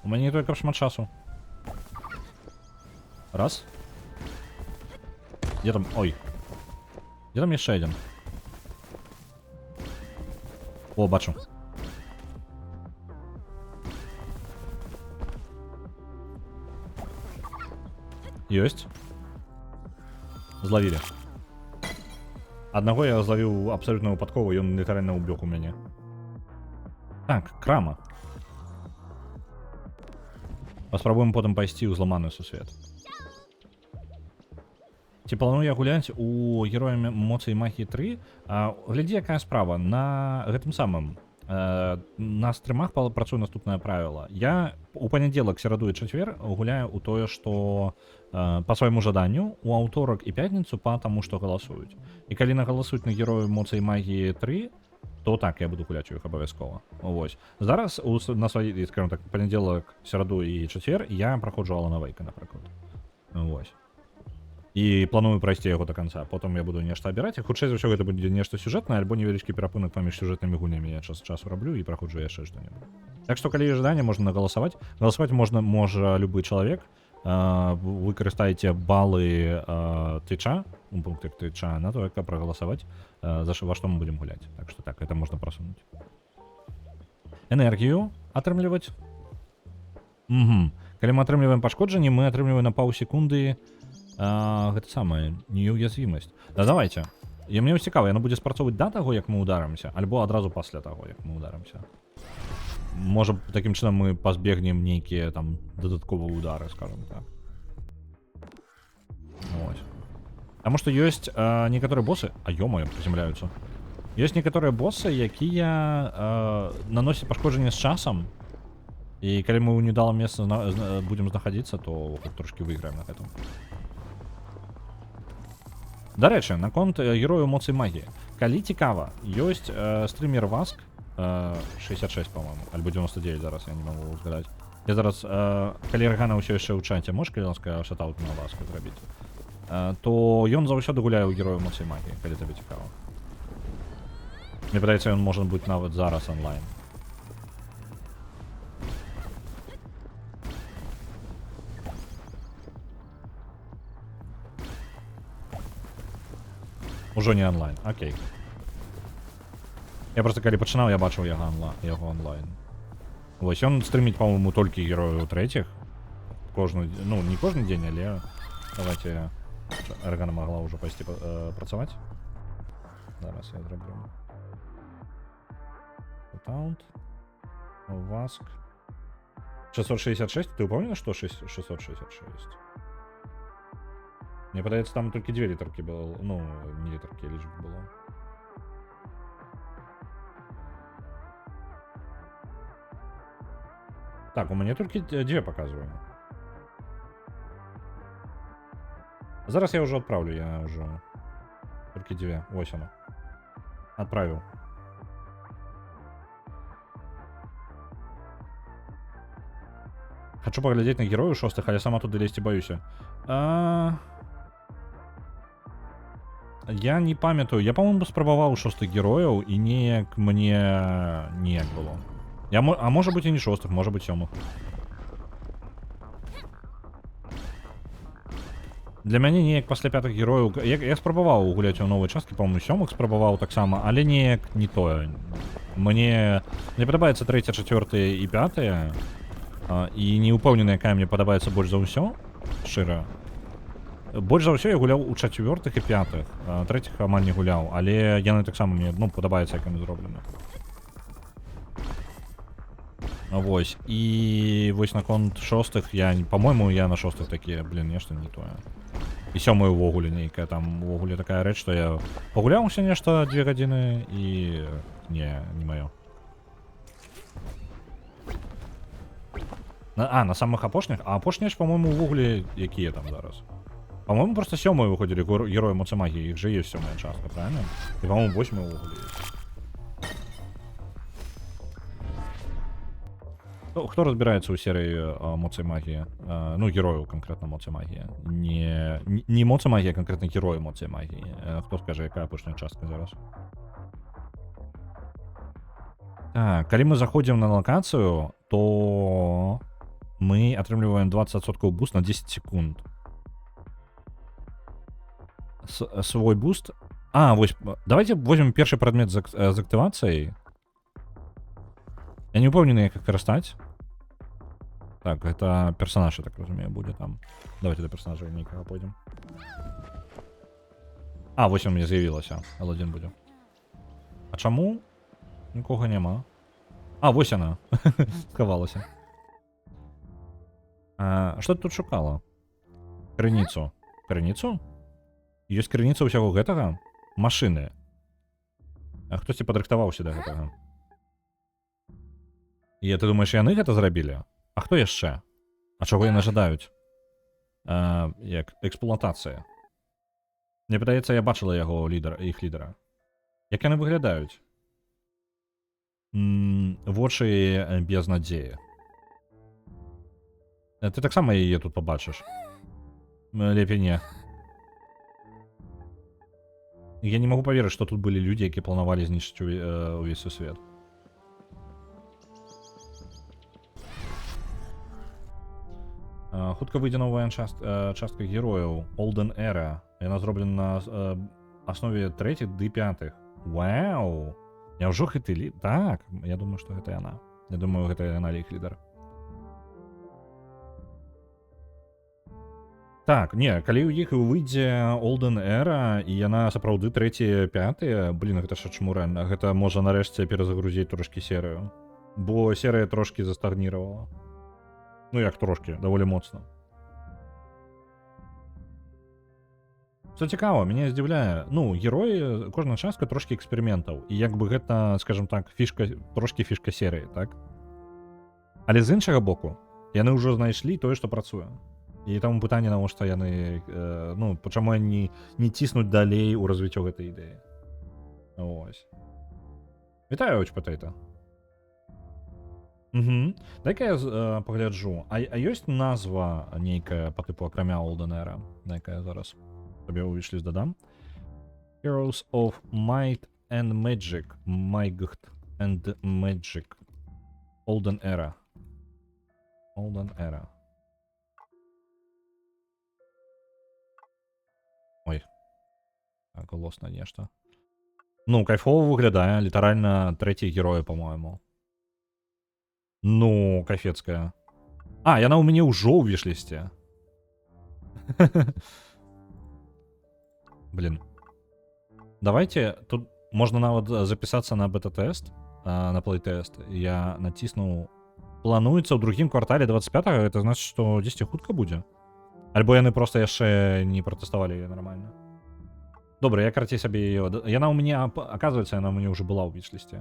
У мяне не только шмат часу. Раз. Где там? Ой. Где там еще один? О, бачу. Есть. Зловили. Одного я зловил абсолютно выпадково, и он литерально убег у меня. Так, крама. Паспрабуем потым пайсці ў зламаны сусвет. Ці планую я гуляць у героя моцы і магіі 3? Глядзі, якая справа. На гэтым самым. На стрымах працую наступнае правіла. Я у панядзелак, сераду і чацвер гуляю ў тое, што па свайму жаданню, у аўторак і пятніцу па таму, што галасуюць. І калі нагаласуюць на герою моцы і магіі 3, то так, я буду гуляць у іх абавязкова. Вось. Зараз на сваі, скажем так, панядзелак, сераду і чацвер я праходжу Алана Вейка, напрыклад. Вось. І планую прайсці яго до канца. Потым я буду нешта абіраць. Хутчэй за ўсё гэта будзе нешта сюжэтнае, альбо невялічкі перапынак паміж сюжэтнымі гульнямі. Я час часу раблю і праходжу яшчэ што-небудзь. Так што, калі ёсць жаданне, можна нагаласаваць. Галасаваць можа любы чалавек. Вы карыстаеце балы тыча, у пунктах тыча, на то, каб прагаласаваць, во што мы будзем гуляць. Так што так, гэта можна прасунуць. Энергію атрымліваць. Калі мы атрымліваем пашкоджанні, мы атрымліваем на паўсекунды гэта самае, неуязвімасць. Да давайте. І мне цікава, яно будзе спрацоўваць да таго, як мы ударымся, альбо адразу пасля таго, як мы ударымся. Можа, такім чынам мы пазбегнем нейкія там дадатковыя удары, скажем так. Ось. Таму што ёсць некаторыя боссы, ё-моё, прыземляюцца. Ёсць некаторыя боссы, якія наносяць пашкоджанне з часам. І калі мы ў недалым месцы будзем знаходзіцца, то трошки выйграем на гэтым. Дарэчы, наконт герою моцы магіі. Калі цікава, ёсць стрімер Васк, 66, по-моему, альбо 99 зараз, я не могу згадаць. Я зараз, калі Рагана ўсё яшчэ ў чаце, можеш, калі ласка, шатаут на Васка зрабіць, то ён заўсёды гуляе ў герою моцы магіі, калі табе цікава. Мне падаецца, ён можа быць нават зараз онлайн. Ужо не онлайн, окей. Я просто калі пачынаў, я бачыў яго онлайн. Вось, ён стрыміць, по-моему, толькі герою трэціх. Кожны, ну, не кожны дзень, але давайте Рагана могла ўжо пайсці працаваць. Зараз я зраблю. Таунт. Васк. 666, ты упомнил, что 666? Мне падаецца, там толькі 2 літаркі было, ну, не літаркі, лічб было. Так, у мяне толькі 2 показываю. Зараз я уже отправлю, я уже... Толькі 2, ось оно. Отправил. Хочу поглядеть на героев шостых, а я сама туды лезть боюся. Я не памятаю. Я, по-моему, спрабаваў шостых герояў, і неяк мне неяк было. А можа быць і не шостых, можа быць сёмых. Для мяне неяк пасля пятых герояў... Я спрабаваў гуляць у новай часткі, по-моему, сёмых спрабаваў таксама, але неяк не тое. Мне падабаецца 3, 4 і 5, і не ўпэўнены, якая мне падабаецца больш за ўсё, шчыра. Больш за ўсё я гуляў у 4-х і 5-х, 3-х амаль не гуляў, але яны таксама мне, ну, падабаецца, як яны зроблены. Вось. І вось наконт шостых, по-моему, я на шостых такі, блін, нешта не тое. І сёмая ўвогуле нейкая, там увогуле такая рэч, што я пагуляўся нешта 2 гадзіны і... не маё. На самых апошніх? А апошнія ж, по-моему, увогуле якія там зараз? По-моему, просто сёмыя выходзілі героі Моцамагіі, іх же ёсць сёмая частка, правильно? І, по-моему, 8 увогуле ёсць. Хто разбираецца ў серыі Моцы магіі? Ну, герояў канкрэтна Моцы магіі. Не Моцы магія, канкрэтна героі Моцы магіі. Хто скажа, якая апошняя частка зараз? Так, калі мы заходзім на лакацыю, то мы атрымліваем 20% буст на 10 секунд. Свой буст... вось, давайте возьмем першы прадмет з актывацыяй. Я не упэўнены, як іх карыстаць. Так, гэта персонаж, я так разумею, будзе там. Давайте да персонажа нейкага пойдзем. Вось он мне з'явілася. L1 будзе. А чаму? Нікога няма. Вось яна. Схавалася. Што ты тут шукала? Крыніцу. Крыніцу? Ёсць крыніца ўсяго гэтага? Машыны. Хтосьці падрыхтаваўся да гэтага. І ты думаеш, яны гэта зрабілі? А хто яшчэ? А чаго яны жадаюць? Як эксплуатацыя. Мне падаецца, я бачыла яго іх лідара. Як яны выглядаюць? Вочы без надзеі. Ты таксама яе тут пабачыш. Лепей не. Я не магу паверыць, што тут былі людзі, якія планавалі знішчыць увесь свет. Хутка выйдзе новая частка герояў Olden Era. Яна зроблена на аснове 3 ды 5. Вау! Няўжо гэты лід? Так, я думаю, што гэта яна. Я думаю, гэта яна іх лідар. Так, не, калі ў іх выйдзе Olden Era і яна сапраўды 3 5, блін, гэта ж чмурэн. Гэта можа нарэшце перазагрузіць трошкі серыю. Бо серыя трошкі застагніравала. Ну як трошки, даволі моцна. Что цікаво, мяне здзіўляе, ну, героі, кожная частка трошки эксперыментаў. І як бы гэта, скажем так, трошки фішка серыі, так? Але з іншага боку, яны ўжо знайшлі тое, што працуе. І таму пытанне, навошта яны, ну, чаму яны не ціснуць далей у развіццё гэтай ідэі. Ось. Вітаю, Оч Патейта. Дай-ка я пагляджу. А ёсць назва нейкая па тыпу акрамя Olden Era, якая зараз табе ў вішліст дадам? Heroes of Might and Magic. Might and Magic. Olden Era. Olden Era. Ой. Так, голосна нешта. Ну, кайфово выглядае. Літаральна 3 героя, по-моему. Ну, кафецкая. Яна ў мяне ўжо ў вішлісце. Блин. Давайте, тут можна нават запісацца на бета-тест, на плей-тест. Я націснуў. Плануецца ў другім квартале 25-го, это значыць, што 10 хутка будзе. Альбо яны проста яшчэ не пратэставалі яе нармальна. Добра, я карацей сабе яе... Яна ў мяне, аказваецца, яна ў мяне ўжо была ў вішлісце.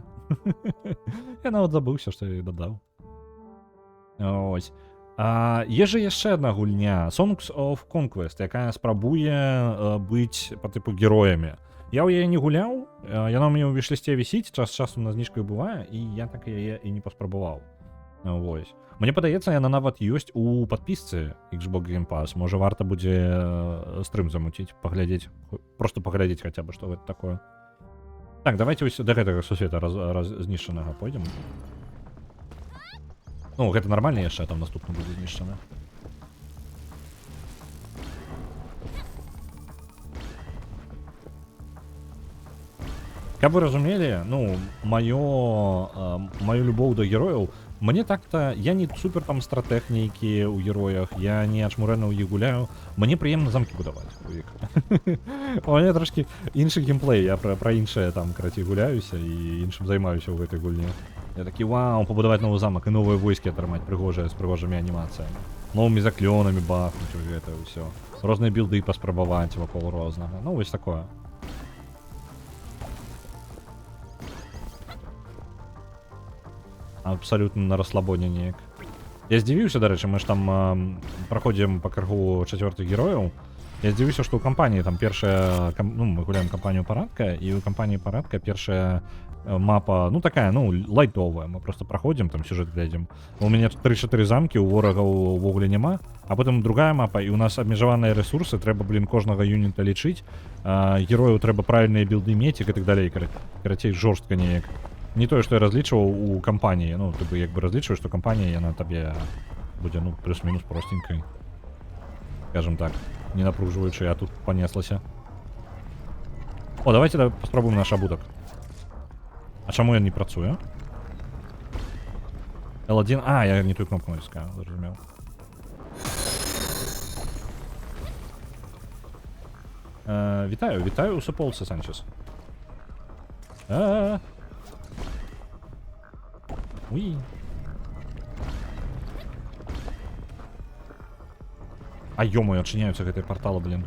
Я нават забыўся, што я яе дадаў. Ось. Є же яшчэ адна гульня Songs of Conquest, якая спрабуе быць па тыпу героямі. Я ў яе не гуляў, яна ў мяне ў вішлісце вісіць, час часу на зніжках бывае, і я так яе і не паспрабаваў. Вось. Мне падаецца, яна нават ёсць у падпісцы Xbox Game Pass. Можа, варта будзе стрым замуціць, паглядзець, просто паглядзець хаця бы, што гэта такое. Так, давайте вось да гэтага сусвета знішчанага пойдзем. Ну, гэта нармальна яшчэ, там наступны будзе знішчаны. Каб вы разумелі, ну, маю любоў да герояў, мне так-то, я не супер там стратег нейкі ў героях, я не ачмурэна ў іх гуляю, мне прыемна замкі будаваць у іх. У мяне трошкі іншы геймплей, я пра іншае там, карацей, гуляюся і іншым займаюся ў гэтай гульні. Я такі, вау, побудаваць новы замак і новыя войскі атрымаць прыгожыя з прыгожымі анімацыямі. Новымі заклёнамі бахнуць гэта ўсё. Розныя білды паспрабаваць вакол рознага. Ну, вось такое. Абсалютна на расслабоне неяк. Я здзівіўся, дарэчы, мы ж там праходзім па крыгу 4 герояў. Я здзівіўся, што ў кампаніі там першая, ну, мы гуляем кампанію парадка, і ў кампаніі парадка першая мапа, ну, такая, ну, лайтовая. Мы просто праходзім, там сюжэт глядзім. У мяне 3-4 замкі, у ворагаў увогуле няма, а потым другая мапа, і у нас абмежаваныя ресурсы, трэба, блін, кожнага юніта лічыць, герояў трэба правільныя білды мець і так далей, карацей, жорстка неяк. Не тое, што я разлічваў у кампаніі, ну, ты бы як бы разлічваеш, што кампанія, яна табе будзе, ну, плюс-мінус простенькай. Скажем так, не напружваючы, а тут понеслася. О, давайте паспрабуем наш абутак. А чаму я не працую? L1... А, я не тую кнопку натискаю, зразумеў. Вітаю у суполцы, Санчес. Уи. А ё-моё, адчыняюцца гэтыя парталы, блин.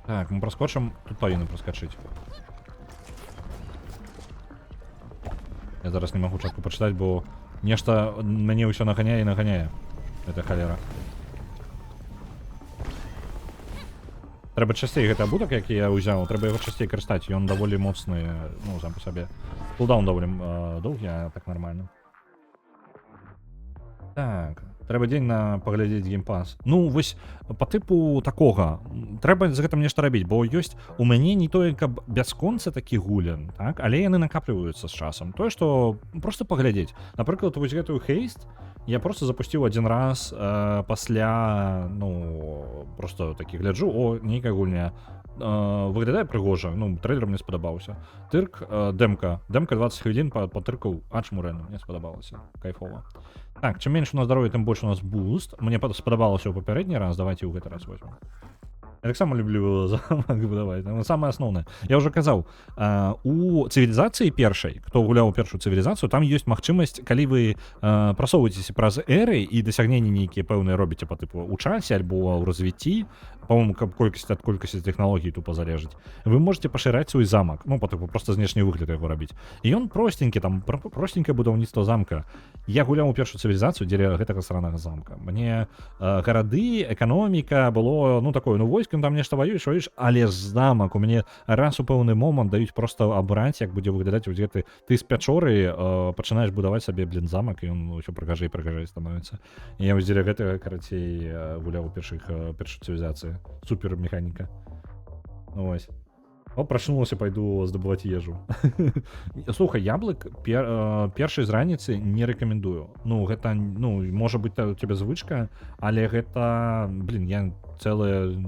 Так, мы праскочым, тут павінны праскачыць. Я зараз не магу чатку пачытаць, бо нешта мяне ўсё наганяе і наганяе. Гэта халера. Трэба часцей гэты абутак, які я ўзяў, трэба яго часцей карыстаць, ён даволі моцны, ну, сам па сабе. Кулдаун даволі доўгі, а так нармальна. Так, трэба дзень на паглядзець геймпас. Ну, вось, па тыпу такога, трэба з гэтым нешта рабіць, бо ёсць у мяне не тое, каб бясконца такі гулян, так, але яны накапліваюцца з часам. Тое, што проста паглядзець. Напрыклад, вось гэтую хейст я просто запусціў адзін раз пасля, ну, просто такі гляджу, о, нейкая гульня. Выглядае прыгожа, ну, трэйлер мне спадабаўся. Тырк, дэмка 20 хвілін патыркаў Ачмурэну, мне спадабалася, кайфова. Так, чым менш у нас здароўя, тым больш у нас буст. Мне спадабалася ў папярэдні раз, давайте ў гэты раз возьмем. Я таксама люблю замак будаваць, самае асноўнае. Я ўжо казаў, у цывілізацыі першай, хто гуляў першую цывілізацыю, там ёсць магчымасць, калі вы прасоўваецеся праз эры і дасягненні нейкія пэўныя робіце па тыпу ў часе альбо ў развіцці, по-моему, колькасць ад колькасці тэхналогій тупа залежыць. Вы можете пашыраць свой замак, ну, па тыпу, просто знешні выгляд яго рабіць. І ён простенькі, там, простенькае будаўніцтва замка. Я гуляў у першую цывілізацыю дзеля гэтага сранага замка. Мне гарады, эканоміка было, ну, такое, ну, войскам там нешта ваюеш, але замак у мяне раз у пэўны момант даюць просто абраць, як будзе выглядаць вось гэты, ты з пячоры пачынаеш будаваць сабе, блин, замак, і ён ўсё прыгажэй становіцца. І я вось дзеля гэтага, карацей, гуляў у першай цывілізацыі. Супер механіка. Ну, вось. О, прачнулася, пайду здабываць ежу. Слухай, яблык першай з раніцы не рэкамендую. Ну, гэта, ну, можа быць у цябе звычка, але гэта, блин, я цэлы,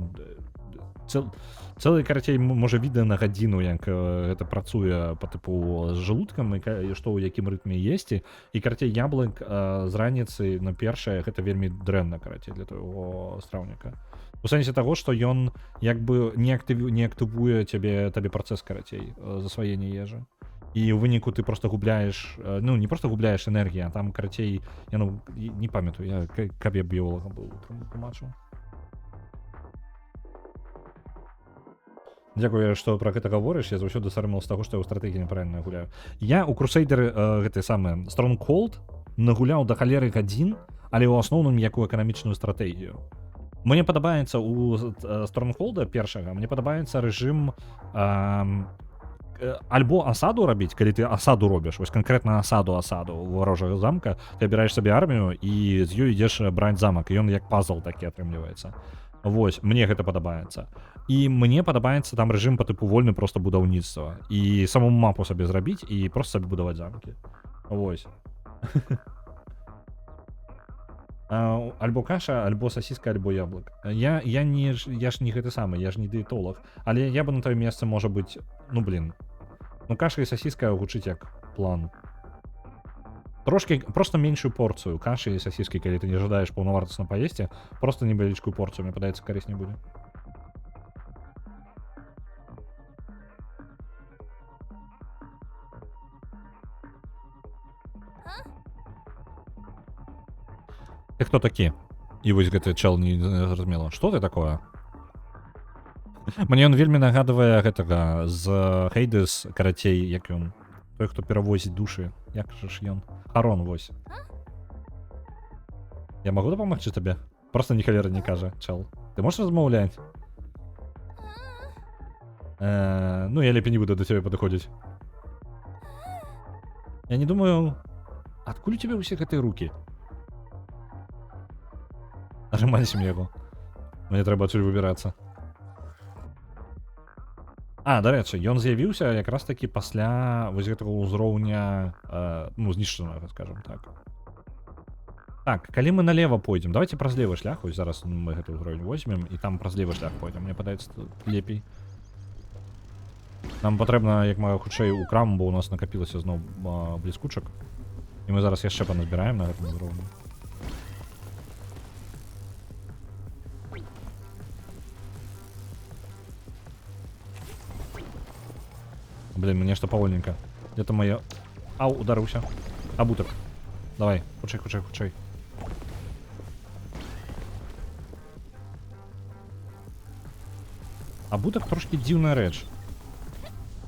карацей, можа, відэа на гадзіну, як гэта працуе па тыпу з жалудкам, і што ў якім рытме есці. І, карацей, яблык з раніцы на першае, гэта вельмі дрэнна, карацей, для твайго страўніка. У сэнсе таго, што ён як бы не актывуе табе працэс, карацей, засваення ежы. І ў выніку ты просто губляеш, ну, не просто губляеш энергію, а там, карацей, я, ну, не памятаю, каб я біолагам быў, тлумачыў. Дзякую, што пра гэта гаворыш, я заўсёды саромеў з таго, што я ў стратэгіі няправільна гуляю. Я ў Crusader, гэты самы, Stronghold нагуляў да халеры гадзін, але ў асноўным якую эканамічную стратэгію. Мне падабаецца у Stronghold першага, мне падабаецца рэжым альбо асаду рабіць, калі ты асаду робіш, вось канкрэтна асаду варожага замка, ты абіраеш сабе армію і з ёй ідзеш браць замак, і ён як пазл такі атрымліваецца. Вось, мне гэта падабаецца. І мне падабаецца там рэжым па тыпу вольны проста будаўніцтва. І саму мапу сабе зрабіць і проста сабе будаваць замкі. Вось. Альбо каша, альбо сасіска, альбо яблык. Я ж не гэты самы, я ж не дыетолог. Але я бы на твоё месца, можа быць, ну, блин. Ну, каша і сасіска гучыць як план. Трошки, просто меншую порцыю кашы і сасіскі, калі ты не жадаеш паўнавартасна паесці, просто невялічкую порцыю, мне падаецца, карысней будзе. Ты хто такі? І вось гэты чел не зразумела. Што ты такое? Мне ён вельмі нагадвае гэтага з Хейдес, карацей, як ён. Той, хто перавозіць душы. Як жа ж ён? Харон, вось. Я магу дапамагчы табе? Просто ні халеры не кажа, чел. Ты можаш размаўляць? Ну, я лепей не буду до цябе падыходзіць. Я не думаю... Адкуль у цябе ўсе гэтыя рукі? Нажимайся яго. Мне трэба адсюль выбірацца. А, дарэчы, ён з'явіўся якраз такі пасля вось гэтага ўзроўня, ну, знішчанага, скажем так. Так, калі мы налево пойдзем, давайте праз левы шлях, вось зараз мы гэты ўзровень возьмем, і там праз левы шлях пойдзем, мне падаецца лепей. Нам патрэбна, як мага хутчэй у краму, бо у нас накапілася зноў бліскучак. І мы зараз яшчэ паназбіраем на гэтым узроўні. Блин, мне что повольненько. Где-то моя... Ау, ударился. Абуток. Давай, хутчэй, хутчэй, хутчэй. Абутак трошки дзіўная рэч.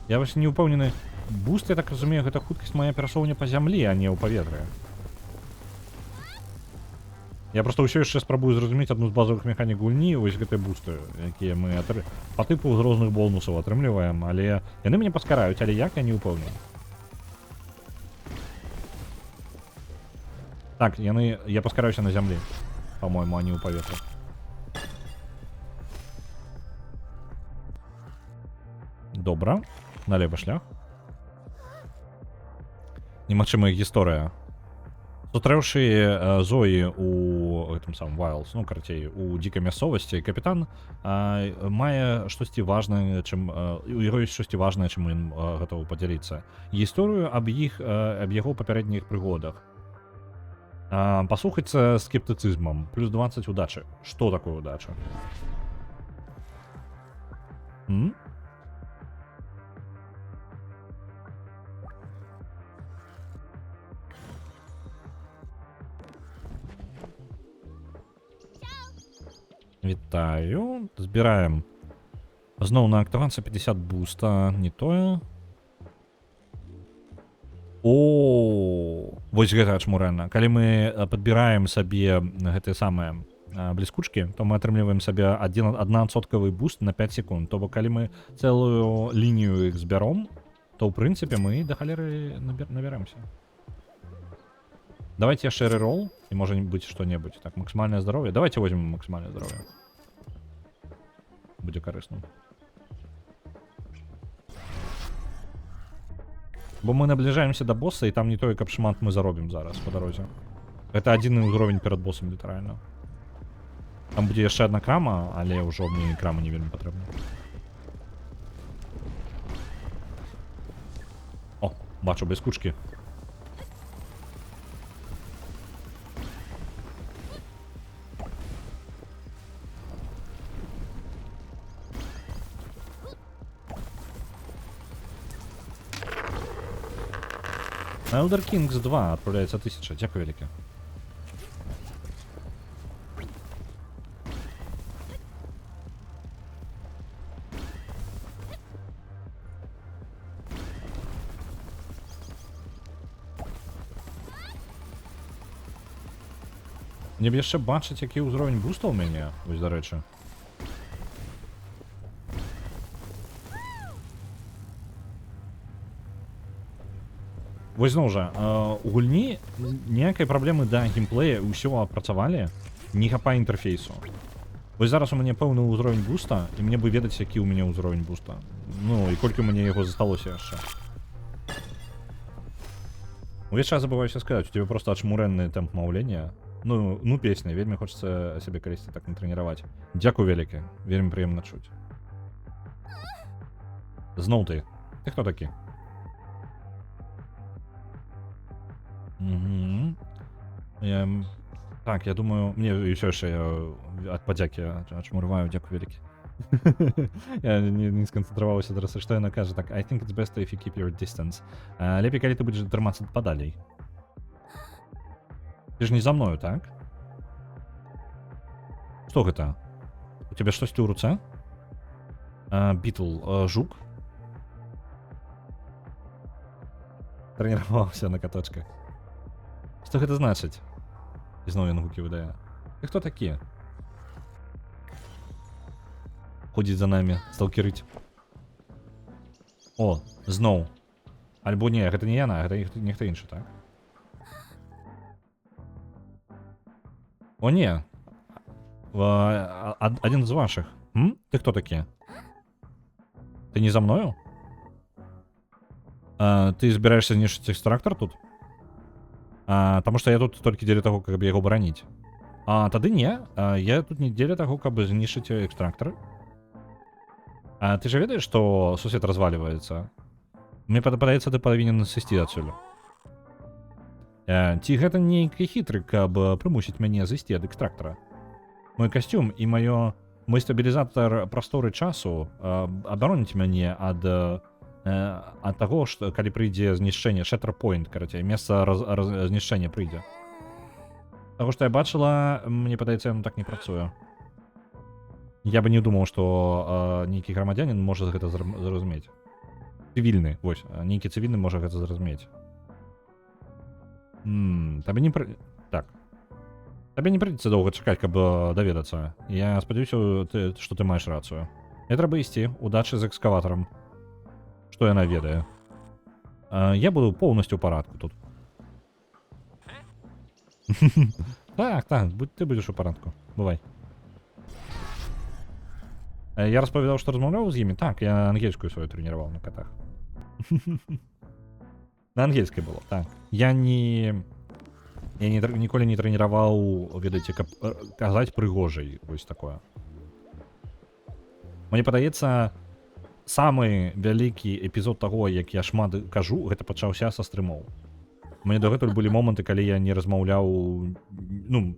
Я вось не ўпэўнены. Буст, я так разумею, гэта хуткасць мая перасоўвання па зямлі, а не ў паветры. Я просто ўсё яшчэ спрабую зразумець адну з базовых механік гульні, вось гэтыя бусты, якія мы па тыпу з розных бонусаў атрымліваем, але яны мяне паскараюць, але як я не ўпэўнены. Так, яны... Я паскараюся на зямлі, па-мойму, а не ў паветры. Добра, налево шлях. Немагчымая гісторыя. Сустрэўшы Зоі у гэтым самым Вайлз, ну, карацей, у дзікай мясцовасці, капітан мае штосьці важнае, чым... У яго ёсць штосьці важнае, чым ён гатовы падзяліцца. Гісторыю аб іх, аб яго папярэдніх прыгодах. Паслухаць скептыцызмам. Плюс 20 удачы. Што такое удача? Вітаю. Збіраем. Зноў на актывацыю 50 буста. Не тое. О, вось гэта ачмуральна. Калі мы падбіраем сабе гэтыя самыя бліскучкі, то мы атрымліваем сабе 1% буст на 5 секунд. То бок, калі мы цэлую лінію іх збяром, то ў прынцыпе мы да халеры набяремся. Давайте яшчэ рерол, і можа быць што-небудзь. Так, максімальнае здароўе. Давайте возьмем максімальнае здароўе. Будзе карысным. Бо мы набліжаемся да босса, і там не тое, каб шмат мы заробім зараз па дарозе. Гэта адзіны ўзровень перад боссам, літаральна. Там будзе яшчэ адна крама, але ўжо мне крама не вельмі патрэбна. О, бачу бліскучкі. Elder Kings 2 отправляется 1000. Дякую велике. Мне б яшчэ бачыць, які ўзровень буста ў мяне, вось дарэчы. Вось зноў жа, у гульні ніякай праблемы да геймплея, ўсё апрацавалі, не хапае інтэрфейсу. Вось зараз у мяне пэўны ўзровень буста, і мне бы ведаць, які ў мяне ўзровень буста. Ну, і колькі ў мяне яго засталося яшчэ. Увесь час забываюся сказаць, у тебе просто ачмурэнны тэмп маўлення. Ну, песня, вельмі хочацца сябе калісьці так натрэніраваць. Дзякую вялікі, вельмі прыемна чуць. Зноў ты. Ты хто такі? Так, я думаю, мне ўсё яшчэ ад падзякі ачмурваю, дзякую вялікі. Я не сканцэнтраваўся зараз, што яна кажа. Так, I think it's best if you keep your distance. Лепей, калі ты будзеш трымацца падалей. Ты ж не за мною, так? Што гэта? У цябе штосьці ў руцэ? Бітл, жук? Трэніраваўся на каточках. Што гэта значыць? Ізноў ён гукі выдае. Ты хто такі? Ходзіць за намі, сталкерыць. О, зноў. Альбо не, гэта не яна, гэта нехто іншы, так? О, не. Адзін з вашых. Ты хто такі? Ты не за мною? Ты збіраешся знішчыць экстрактор тут? Таму што я тут толькі дзеля таго, каб яго бараніць. Тады не, я тут не дзеля таго, каб знішчыць экстрактор. Ты же ведаеш, што сусед разваліваецца? Мне падаецца, ты павінен сысці адсюль. Ці гэта нейкі хітры, каб прымусіць мяне зайсці ад экстрактора? Мой касцюм і мой стабілізатар прасторы часу абароніць мяне ад таго, што калі прыйдзе знішчэнне, Shatter Point, карацей, месца знішчэння прыйдзе. Таго, што я бачыла, мне падаецца, яно так не працуе. Я бы не думаў, што нейкі грамадзянін можа гэта зразумець. Цывільны, вось, нейкі цывільны можа гэта зразумець. Табе не так. Табе не прыйдзецца доўга чакаць, каб даведацца. Я спадзяюся, што ты маеш рацыю. Мне трэба ісці, удачы з экскаватарам. Што яна ведае? Я буду поўнасцю ў парадку тут. Так, ты будзеш у парадку. Бывай. Я распавядаў, што размаўляў з імі. Так, я ангельскую сваю трэніраваў на катах. На ангельскай было, так. Я ніколі не трэніраваў, ведаеце, каб казаць прыгожай. Вось такое. Мне падаецца, самы вялікі эпізод таго, як я шмат кажу, гэта пачаўся са стрымоў. Мне дагэтуль былі моманты, калі я не размаўляў, ну,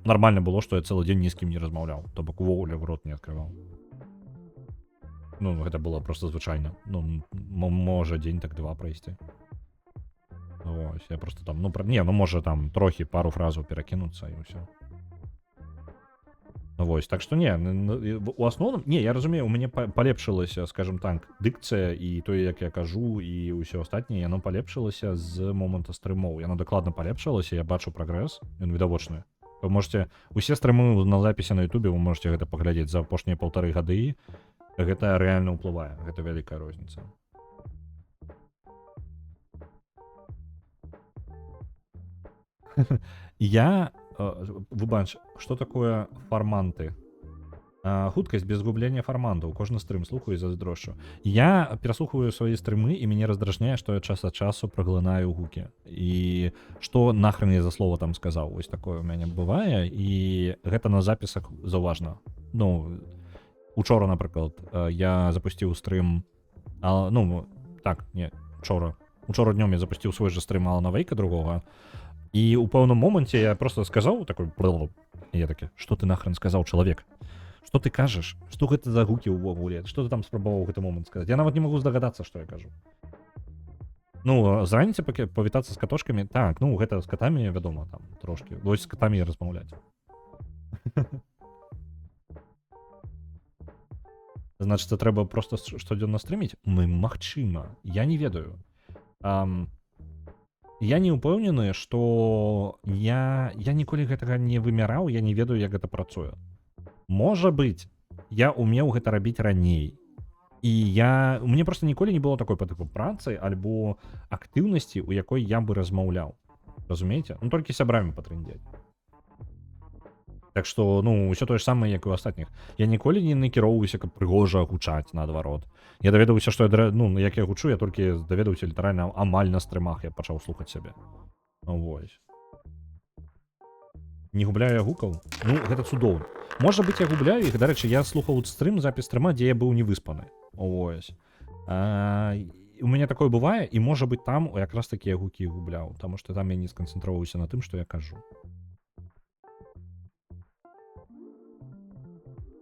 нармальна было, што я цэлы дзень ні з кім не размаўляў, то бок увогуле в рот не адкрываў. Ну, гэта было проста звычайна. Ну, можа дзень так два прайсці. Вось, я просто там, можа там трохі пару фразаў перакінуцца і ўсё. Вось, так што не, у асноўным, не, я разумею, у мяне палепшылася, скажем так, дыкцыя і тое, як я кажу, і ўсё астатняе, яно палепшылася з моманта стрымоў. Яно дакладна палепшылася, я бачу прагрэс, ён відавочны. Вы можете, усе стрымы на запісе на ютубе, вы можете гэта паглядзець за апошнія 1,5 гады, гэта рэальна ўплывае, гэта вялікая розніца. Я, выбач, што такое фарманты? Хуткасць без гублення фармантаў. Кожны стрым слухаю і заздрошчу. Я пераслухаю свае стрымы, і мяне раздражняе, што я час ад часу праглынаю гукі. І што нахрен я за слова там сказаў. Вось такое ў мяне бывае, і гэта на запісах заўважна. Ну, учора, напрыклад, я запусціў стрым, учора днём я запусціў свой жа стрым Алана Вейка другога, і ў пэўным моманце я просто сказаў такой, і я такі, што ты нахрен сказаў, чалавек? Што ты кажаш? Што гэта за гукі ўвогуле? Што ты там спрабаваў гэты момант сказаць? Я нават не магу здагадацца, што я кажу. Ну, з раніцы павітацца з катошкамі, так, ну, гэта з катамі, вядома, там, трошкі. Вось з катамі размаўляць. Значыцца, трэба проста штодзённа стрыміць? Магчыма, я не ведаю. Я не ўпэўнены, што я ніколі гэтага не вымяраў, я не ведаю, як гэта працуе. Можа быць, я умеў гэта рабіць раней. І мне проста ніколі не было такой па тыпу працы альбо актыўнасці, у якой я бы размаўляў. Разумееце? Ну, толькі сябрамі патрындзяць. Так што, ну, ўсё тое ж самае, як і ў астатніх. Я ніколі не накіроўваюся, каб прыгожа гучаць, наадварот. Я даведаўся, што як я гучу, я толькі даведаўся літаральна амаль на стрымах, я пачаў слухаць сябе. Вось. Не губляю я гукаў? Ну, гэта цудоўна. Можа быць, я губляю іх. Дарэчы, я слухаў запіс стрыма, дзе я быў невыспаны. Вось. У мяне такое бывае, і можа быць там якраз такі я гукі губляў, таму што там я не сканцэнтроўваюся на тым, што я кажу.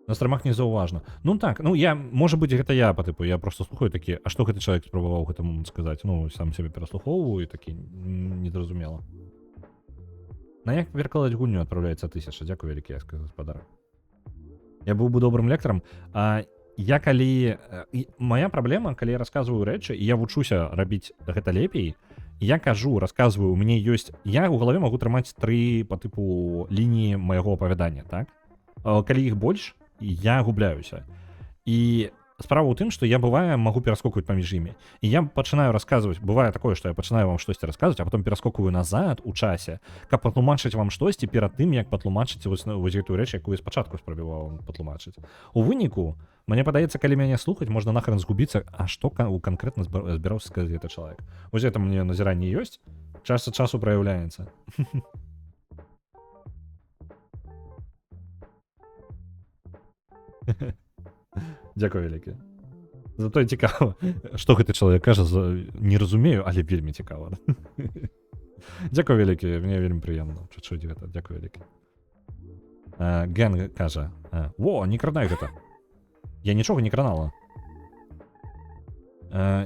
На стрымах не заўважна. Ну так, ну можа быць, гэта я я просто слухаю такі, а што гэты чалавек спрабаваў гэты момант сказаць? Ну, сам сябе пераслухоўваю, такі незразумела. На як перакладаць гульню адпраўляецца 1000? Дзякую вялікі, гаспадар. Я быў бы добрым лектарам. Я калі... Мая праблема, калі я расказваю рэчы, і я вучуся рабіць гэта лепей, я кажу, расказваю, у мяне ёсць... Я ў галаве магу трымаць 3 па тыпу лініі майго апавядання, так? Калі іх больш, я губляюся. І справа ў тым, што я, бывае, магу пераскокваць паміж імі. І я пачынаю расказваць, бывае такое, што я пачынаю вам штосьці расказваць, а потом пераскокваю назад у часе, каб патлумачыць вам штосьці перад тым, як патлумачыць вось гэтую рэч, якую я спачатку спрабаваў вам патлумачыць. У выніку, мне падаецца, калі мяне слухаць, можна нахрен згубіцца, а што канкрэтна збіраўся сказаць гэты чалавек. Вось гэта мне назіранне ёсць, час ад часу праяўляецца. Дзякую вялікі. Зато цікава, што гэты чалавек кажа, не разумею, але вельмі цікава. Дзякую вялікі, мне вельмі прыемна чуць гэта. Дзякую вялікі. Ген кажа: во, не кранай гэта. Я нічога не кранала.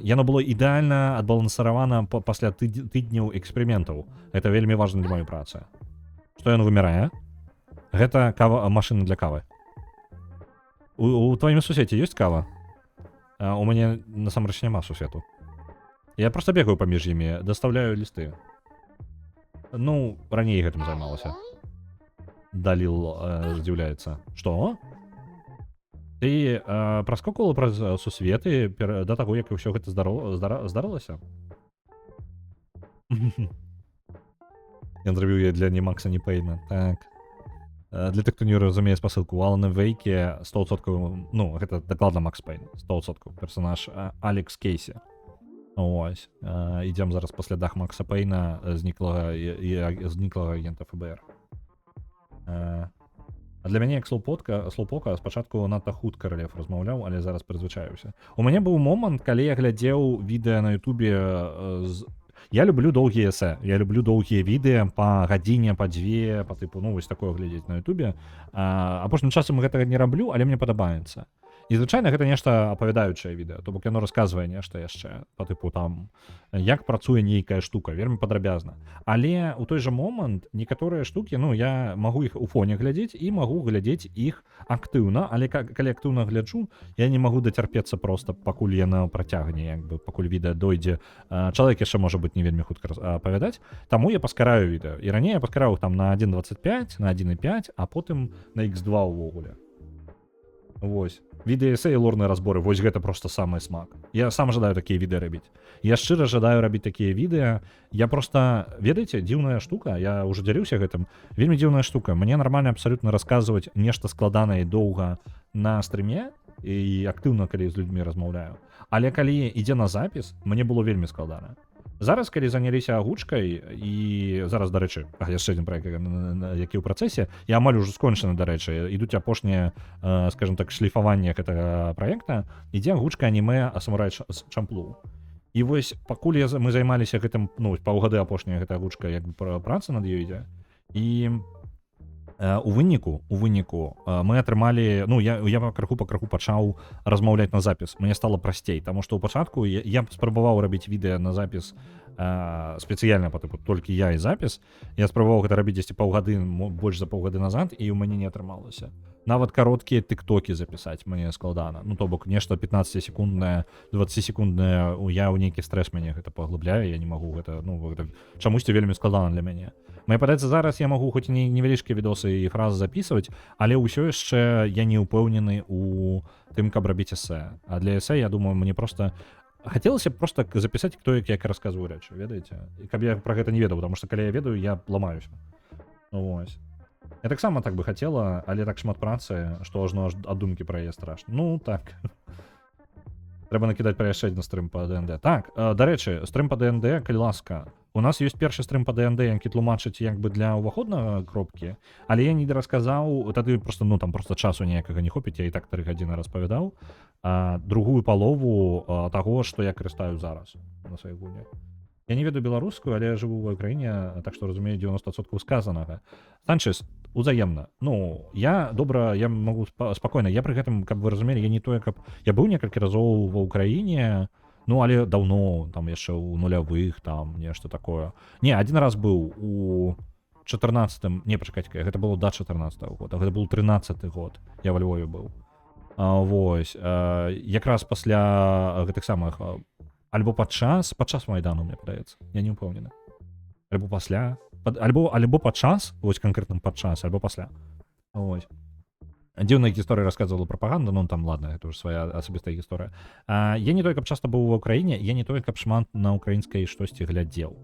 Яно было ідэальна адбалансавана пасля тыдняў эксперыментаў. Гэта вельмі важна для маёй працы. Што яно вымярае? Гэта кава, машына для кавы. У твоім сусвеце ёсць кава? У мяне насамрэч няма сусвету. Я проста бегаю паміж імі, дастаўляю лісты. Ну, раней гэтым займалася. Даліл здзіўляецца. Што? Ты праскокувала праз сусветы да таго, як ўсё гэта здарылася? Я зрабіў я для ні Макса, ні Пейна. Так. Для тых, хто не разумее спасылку, у Алана Вейке 100%, ну, гэта дакладна Макс Пейн, 100% персонаж Алекс Кейсі. Ось. Ідзем зараз па слядах Макса Пейна, зніклага агента ФБР. А для мяне як слоупока спачатку надта хутка рэлеф размаўляў, але зараз прызвычаюся. У мяне быў момант, калі я глядзеў відэа на Ютубе з... Я люблю доўгія эсэ, я люблю доўгія відэа па гадзіне, па 2, па тыпу, ну, вось такое глядзець на Ютубе. Апошнім часам гэтага не раблю, але мне падабаецца. І звычайна гэта нешта апавядаючае відэа, то бок яно расказвае нешта яшчэ, па тыпу там, як працуе нейкая штука, вельмі падрабязна. Але ў той жа момант некаторыя штукі, ну, я магу іх у фоне глядзець і магу глядзець іх актыўна, але калі актыўна гляджу, я не магу дацярпецца проста, пакуль яна працягне, як бы, пакуль відэа дойдзе. Чалавек яшчэ можа быць не вельмі хутка апавядаць, таму я паскараю відэа. І раней я паскараў там на 1.25, на 1.5, а потым на X2 увогуле. Вось. Відэа-эсэ і лорныя разборы, вось гэта проста самы смак. Я сам жадаю такія відэа рабіць. Я шчыра жадаю рабіць такія відэа. Я проста, ведаеце, дзіўная штука, я ўжо дзяліўся гэтым, вельмі дзіўная штука. Мне нармальна абсалютна расказваць нешта складанае і доўга на стрыме, і актыўна, калі з людзьмі размаўляю. Але калі ідзе на запіс, мне было вельмі складана. Зараз, калі заняліся агучкай, і зараз, дарэчы, яшчэ адзін праект, які ў працэсе, і амаль ужо скончаны, дарэчы, ідуць апошнія, скажем так, шліфаванне гэтага праекта, ідзе агучка анімэ «Самурай Чамплу». І вось, пакуль мы займаліся гэтым, ну, паўгады апошняя гэта агучка, як бы праца над ёй ідзе, і у выніку мы атрымалі, ну, я крыху пачаў размаўляць на запіс. Мне стало прасцей, таму што ў пачатку я спрабаваў рабіць відэа на запіс спецыяльна, толькі я і запіс. Я спрабаваў гэта рабіць дзесьці паўгады, больш за паўгады назад, і ў мяне не атрымалася. Нават кароткія тыктокі запісаць мне складана. Ну, то бок, нешта 15-секунднае, 20-секунднае, я ў нейкі стрэс мяне гэта паглыбляе, я не магу гэта, ну, гэта чамусьці вельмі складана для мяне. Мне падаецца, зараз я магу хоць і невялічкія відосы і фразы запісваць, але ўсё яшчэ я не ўпэўнены у тым, каб рабіць эсэ. А для эсэ, я думаю, мне проста... Хацелася б проста запісаць то, як я расказваю рэчы, ведаеце? І каб я пра гэта не ведаў, потому што калі я ведаю, я ламаюся. Ну, вось. Я таксама так бы хацела, але так шмат працы, што ажно ад думкі пра яе страшна. Ну, так. Трэба накідаць пра яшчэ адзін стрым па ДНД. Так, дарэчы, стрым па ДНД, калі ласка. У нас ёсць першы стрым па ДНД, які тлумачыць як бы для ўваходнага кропкі, але я не расказаў, тады проста, ну, там проста часу ніякага не хопіць, я і так 3 гадзіны распавядаў, другую палову таго, што я карыстаю зараз на сваёй гульні. Я не ведаю беларускую, але я жыву ва ўкраіне, так што разумею 90% сказанага. Санчес, узаемна. Ну, я магу спакойна, я пры гэтым, каб вы разумелі, я не тое, каб... Я быў некалькі разоў ва ўкраіне, ну, але даўно, там яшчэ ў нулявых, там нешта такое. Не, адзін раз быў у 14-м, не, пачакайце, гэта было да 14-го года, гэта быў 13-й год, я во Львове быў. Вось, якраз пасля гэтых самых, альбо падчас Майдану, мне падаецца, я не ўпэўнены. Альбо пасля, альбо падчас, вось канкрэтна падчас, альбо пасля. Вось. Дзіўная гісторыя расказвала прапаганду, ну там ладно, это ўжо свая асабістая гісторыя. Я не той, каб часта быў ва ўкраіне, я не той, каб шмат на украінскай штосьці глядзеў.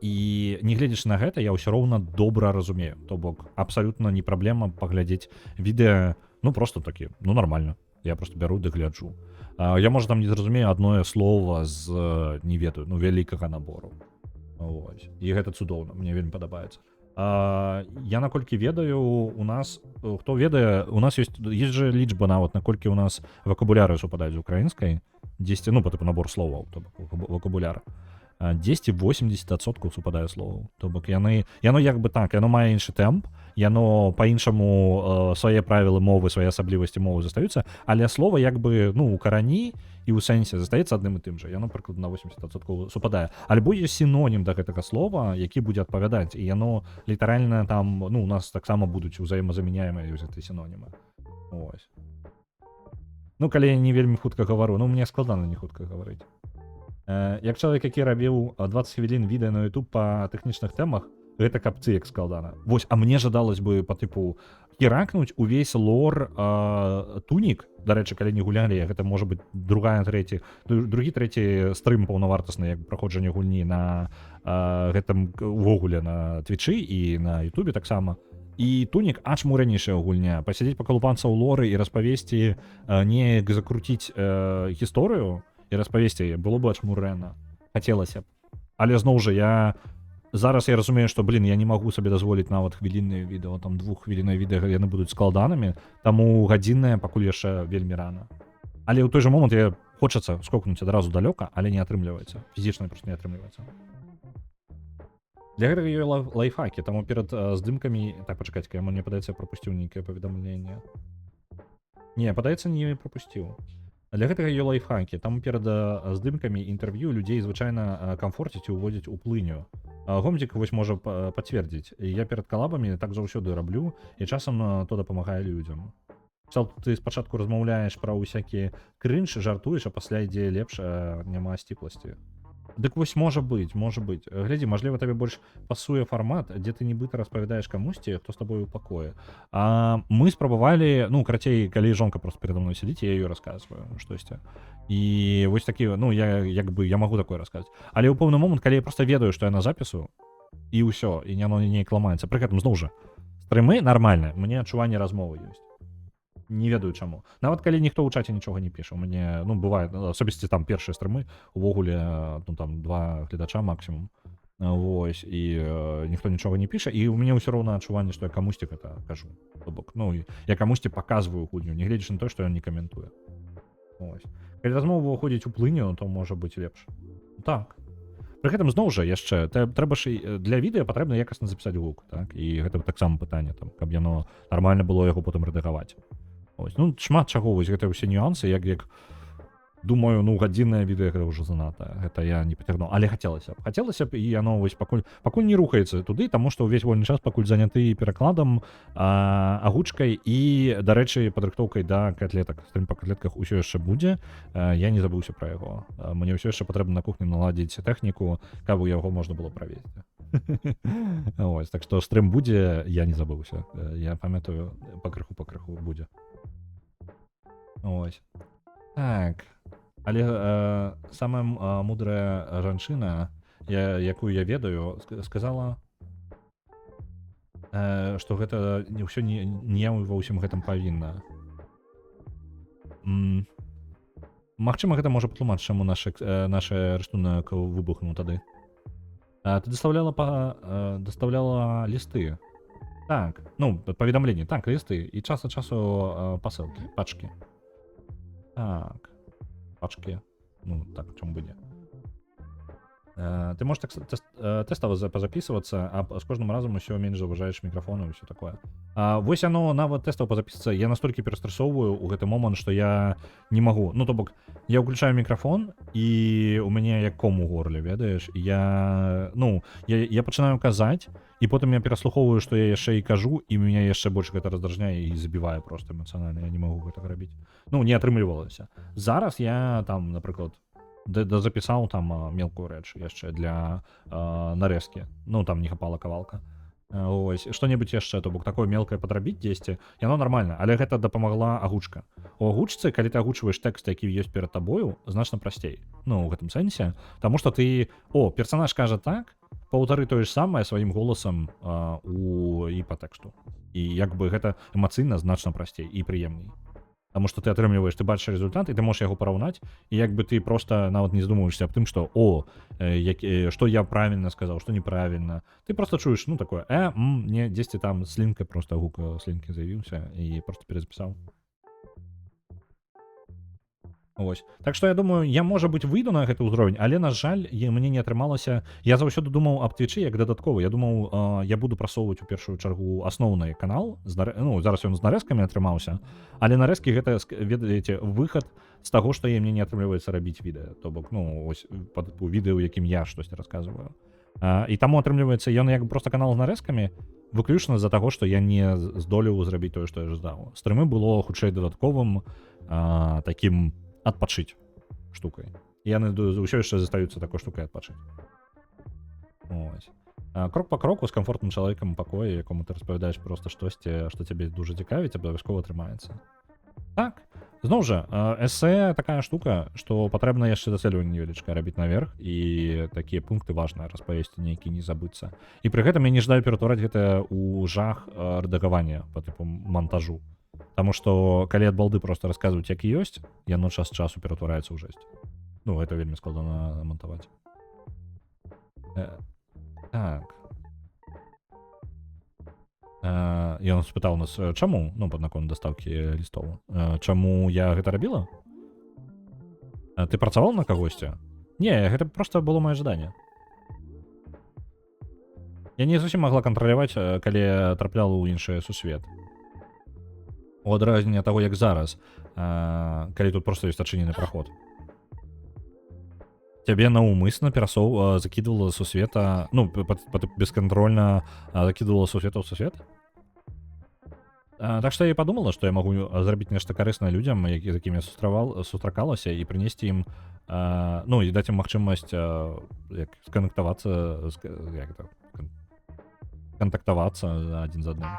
І не гледзячы на гэта, я ўсё роўна добра разумею. То бок абсалютна не праблема паглядзець відэа, ну просто такі, ну нормально. Я просто бяру ды гляджу. Я, можа, там не зразумею адное слова з, не ведаю, ну вялікага набору. Вось. І гэта цудоўна, мне вельмі падабаецца. Я наколькі ведаю, у нас, хто ведае, у нас есть же лічба нават, наколькі у нас вакабуляры супадаюць з украінскай, 10, ну, по типу набор словаў, то бок вакабуляр. 10-80% супадае словаў. То бок яно як бы так, яно мае іншы тэмп, яно па-іншаму свае правілы мовы, свае асаблівасці мовы застаюцца, але слова як бы, ну, у карані і ў сэнсе застаецца адным і тым жа. Яно прыкладна на 80% супадае. Альбо ёсць сінонім да гэтага слова, які будзе адпавядаць, і яно літаральна там, ну, у нас таксама будуць узаемазамяняемыя гэтыя сінонімы. Ось. Ну, калі я не вельмі хутка гавару, ну, мне складана не хутка гаварыць. Як чалавек, які рабіў 20 хвілін відэа на YouTube па тэхнічных тэмах, гэта капцы як складана. Вось, а мне жадалось бы па тыпу херакнуць увесь лор Тунік. Дарэчы, калі не гулялі, гэта можа быць другі, трэці стрым паўнавартасны, як праходжанне гульні на гэтым увогуле на Твічы і на Ютубе таксама. І Тунік ачму ранейшая гульня. Пасядзець пакалупацца ў лоры і распавесці, неяк закруціць гісторыю, і распавесці было бы ачмурэнна. Хацелася б. Але зноў жа, зараз я разумею, што, я не магу сабе дазволіць нават хвілінныя відэо, там 2-хвілінныя відэо, яны будуць складанымі, таму гадзінныя пакуль яшчэ вельмі рана. Але ў той жа момант хочацца скокнуць адразу далёка, але не атрымліваецца. Фізічна проста не атрымліваецца. Для гэтага ёсць лайфхакі, таму перад здымкамі... Так, пачакайце, мне падаецца, я прапусціў нейкае паведамленне. Не, падаецца, не прапусціў. Для гэтага ёсць лайфхакі. Там перад здымкамі інтэрв'ю людзей звычайна камфорціць і ўводзіць у плыню. Гомдзік вось можа пацвердзіць. Я перад калабамі так заўсёды раблю, і часам то дапамагае людзям. Ты спачатку размаўляеш пра ўсякі крынж, жартуеш, а пасля ідзе лепш, няма сціпласці. Дык вось можа быць. Глядзі, мажліва, табе больш пасуе фармат, дзе ты нібыта распавядаеш камусьці, хто з табою ў пакоі. Мы спрабавалі, ну, карацей, калі жонка просто передо мной сядзіць, я ёй расказваю штосьці. І вось такі, ну, я магу такое расказаць. Але ў пэўны момант, калі я проста ведаю, што я на запісу, і ўсё, і яно неяк ламаецца. Пры гэтым, зноў жа, стрымы нармальна, мне адчуванне размовы ёсць. Не ведаю чаму. Нават калі ніхто ў чаце нічога не піша. У мяне, ну, бывае, асобісці там першыя стрымы, увогуле, ну, там 2 гледача максімум. Вось, і ніхто нічога не піша, і у мяне ўсё роўна адчуванне, што я камусьці гэта кажу. То бок, ну, я камусьці паказваю гульню, не гледзячы на то, што ён не каментуе. Вось. Калі размова ўходзіць у плыню, то можа быць лепш. Так. Пры гэтым зноў жа яшчэ, трэба ж для відэа патрэбна якасна запісаць гук, так? І гэта таксама пытанне, там, каб яно нармальна было яго потым рэдагаваць. Ось, ну, шмат чаго, вось гэта ўсе нюансы, як думаю, ну, гадзіннае відэа гэта ўжо занадта, гэта я не пацягнуў, але хацелася б, і яно вось пакуль не рухаецца туды, таму што ўвесь вольны час пакуль заняты перакладам, агучкай і, дарэчы, падрыхтоўкай да котлетак. Стрым па котлетках усё яшчэ будзе, я не забыўся пра яго. Мне ўсё яшчэ патрэбна на кухні наладзіць тэхніку, каб яго можна было правесці. Ось, так што стрым будзе, я не забыўся. Я памятаю, пакрыху будзе. Ось. Так. Але самая мудрая жанчына, якую я ведаю, сказала, што гэта ўсё не ва ўсім гэтым павінна. Магчыма, гэта можа патлумачыць, чаму наш арыштунак выбухнуў тады. Ты даставляла лісты. Так, ну, паведамленні, так, лісты, і час ад часу пасылкі, пачкі. Так, пачкі, ну, так, чому бы не. Ты можешь тестово позаписываться, а с кожным разом усё менш заўважаеш мікрафон і ўсё такое. Вось яно нават тэстава позапісвацца, я настолькі перастрасоўваю ў гэты момант, што я не магу. Ну, то бок, я ўключаю мікрафон, і у мяне як ком у горле, ведаеш, я пачынаю казаць, і потым я пераслухоўваю, што я яшчэ і кажу, і мяне яшчэ больш гэта раздражняе і забівае проста эмацыянальна, я не магу гэтага рабіць. Ну, не атрымлівалася. Зараз я там, напрыклад, запісаў там мелкую рэч яшчэ для нарэзкі. Ну, там не хапала кавалка. Ось, што-небудзь яшчэ, то бок такое мелкае падрабіць дзесьці, яно нармальна, але гэта дапамагла агучка. У агучцы, калі ты агучваеш тэкст, які ёсць перад табою, значна прасцей. Ну, у гэтым сэнсе, таму што ты, персанаж кажа так, паўтары тое ж самае сваім голасам і па тэксту. І як бы гэта эмацыйна значна прасцей і прыемней. Таму што ты атрымліваеш, ты бачыш результат, і ты можаш яго параўнаць, і як бы ты проста нават не здумваешся аб тым, што што я правільна сказаў, што неправільна. Ты проста чуеш, ну, такое, не, дзесьці там слінка, проста гук слінкі з'явіўся, і проста перазапісаў. Ось. Так што я думаю, я, можа быць, выйду на гэты ўзровень, але, на жаль, мне не атрымалася. Я заўсёды думаў аб Твічы як дадатковы. Я думаў, я буду прасоўваць у першую чаргу асноўны канал. Зараз ён з нарэзкамі атрымаўся, але нарэзкі гэта, ведаеце, выхад з таго, што мне не атрымліваецца рабіць відэа. То бок, ось, відэа, у якім я штосьці расказваю. І таму атрымліваецца, ён як проста канал з нарэзкамі, выключна з-за таго, што я не здолеў зрабіць тое, што я жадаў. Стрымы было хутчэй дадатковым такім адпачыць штукай. Яны ўсё яшчэ застаюцца такой штукай адпачыць. Ось. Крок па кроку з камфортным чалавекам у пакоі, якому ты распавядаеш проста штосьці, што цябе дужа цікавіць, абавязкова атрымаецца. Так, зноў жа, эсэ такая штука, што патрэбна яшчэ дацэльванне невялічкае рабіць наверх, і такія пункты важныя распавесці нейкі, не забыцца. І пры гэтым я не жадаю ператвараць гэта ў жах рэдагавання па тыпу монтажу. Таму што, калі ад балды проста расказваць, як і ёсць, яно час часу ператвараецца ў жэсць. Ну, гэта вельмі складана монтаваць. Так. Ён спытаў нас, чаму, наконт дастаўкі лістоў, чаму я гэта рабіла? Ты працаваў на кагосьці? Не, гэта проста было маё жаданне. Я не зусім магла кантраляваць, калі трапляла ў іншы сусвет. У адрозненне ад таго, як зараз, калі тут проста ёсць адчынены праход. Цябе наўмысна закідвала сусвета, бескантрольна закідвала сусвета ў сусвет? Так што я і падумала, што я магу зрабіць нешта карыснае людзям, з якімі сустракалася, і прынесці ім, і даць ім магчымасць кантактавацца адзін з адным.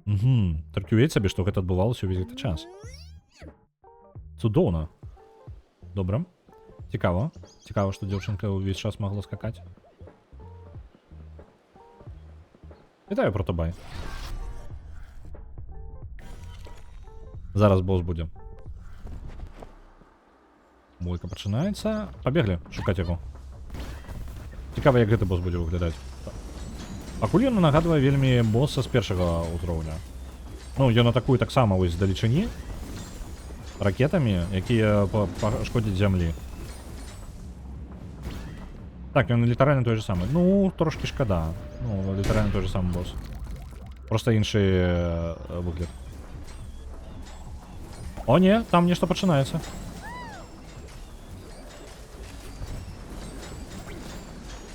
Толькі уявіць сабе, што гэта адбывалася ўвесь гэты час. Цудоўна. Добра. Цікава. Цікава, што дзяўчынка ўвесь час магла скакаць. Вітаю, Протобай. Зараз босс будзе. Бойка пачынаецца. Пабеглі шукаць яго. Цікава, як гэты босс будзе выглядаць. Пакуль ён нагадвае вельмі босса з першага ўзроўня. Ён атакуе таксама вось здалечыні ракетамі, якія пашкодзяць зямлі. Так, ён літаральна той же самы. Трошкі шкада. Літаральна той же самы босс. Проста іншы выгляд. О, не, там нешта пачынаецца.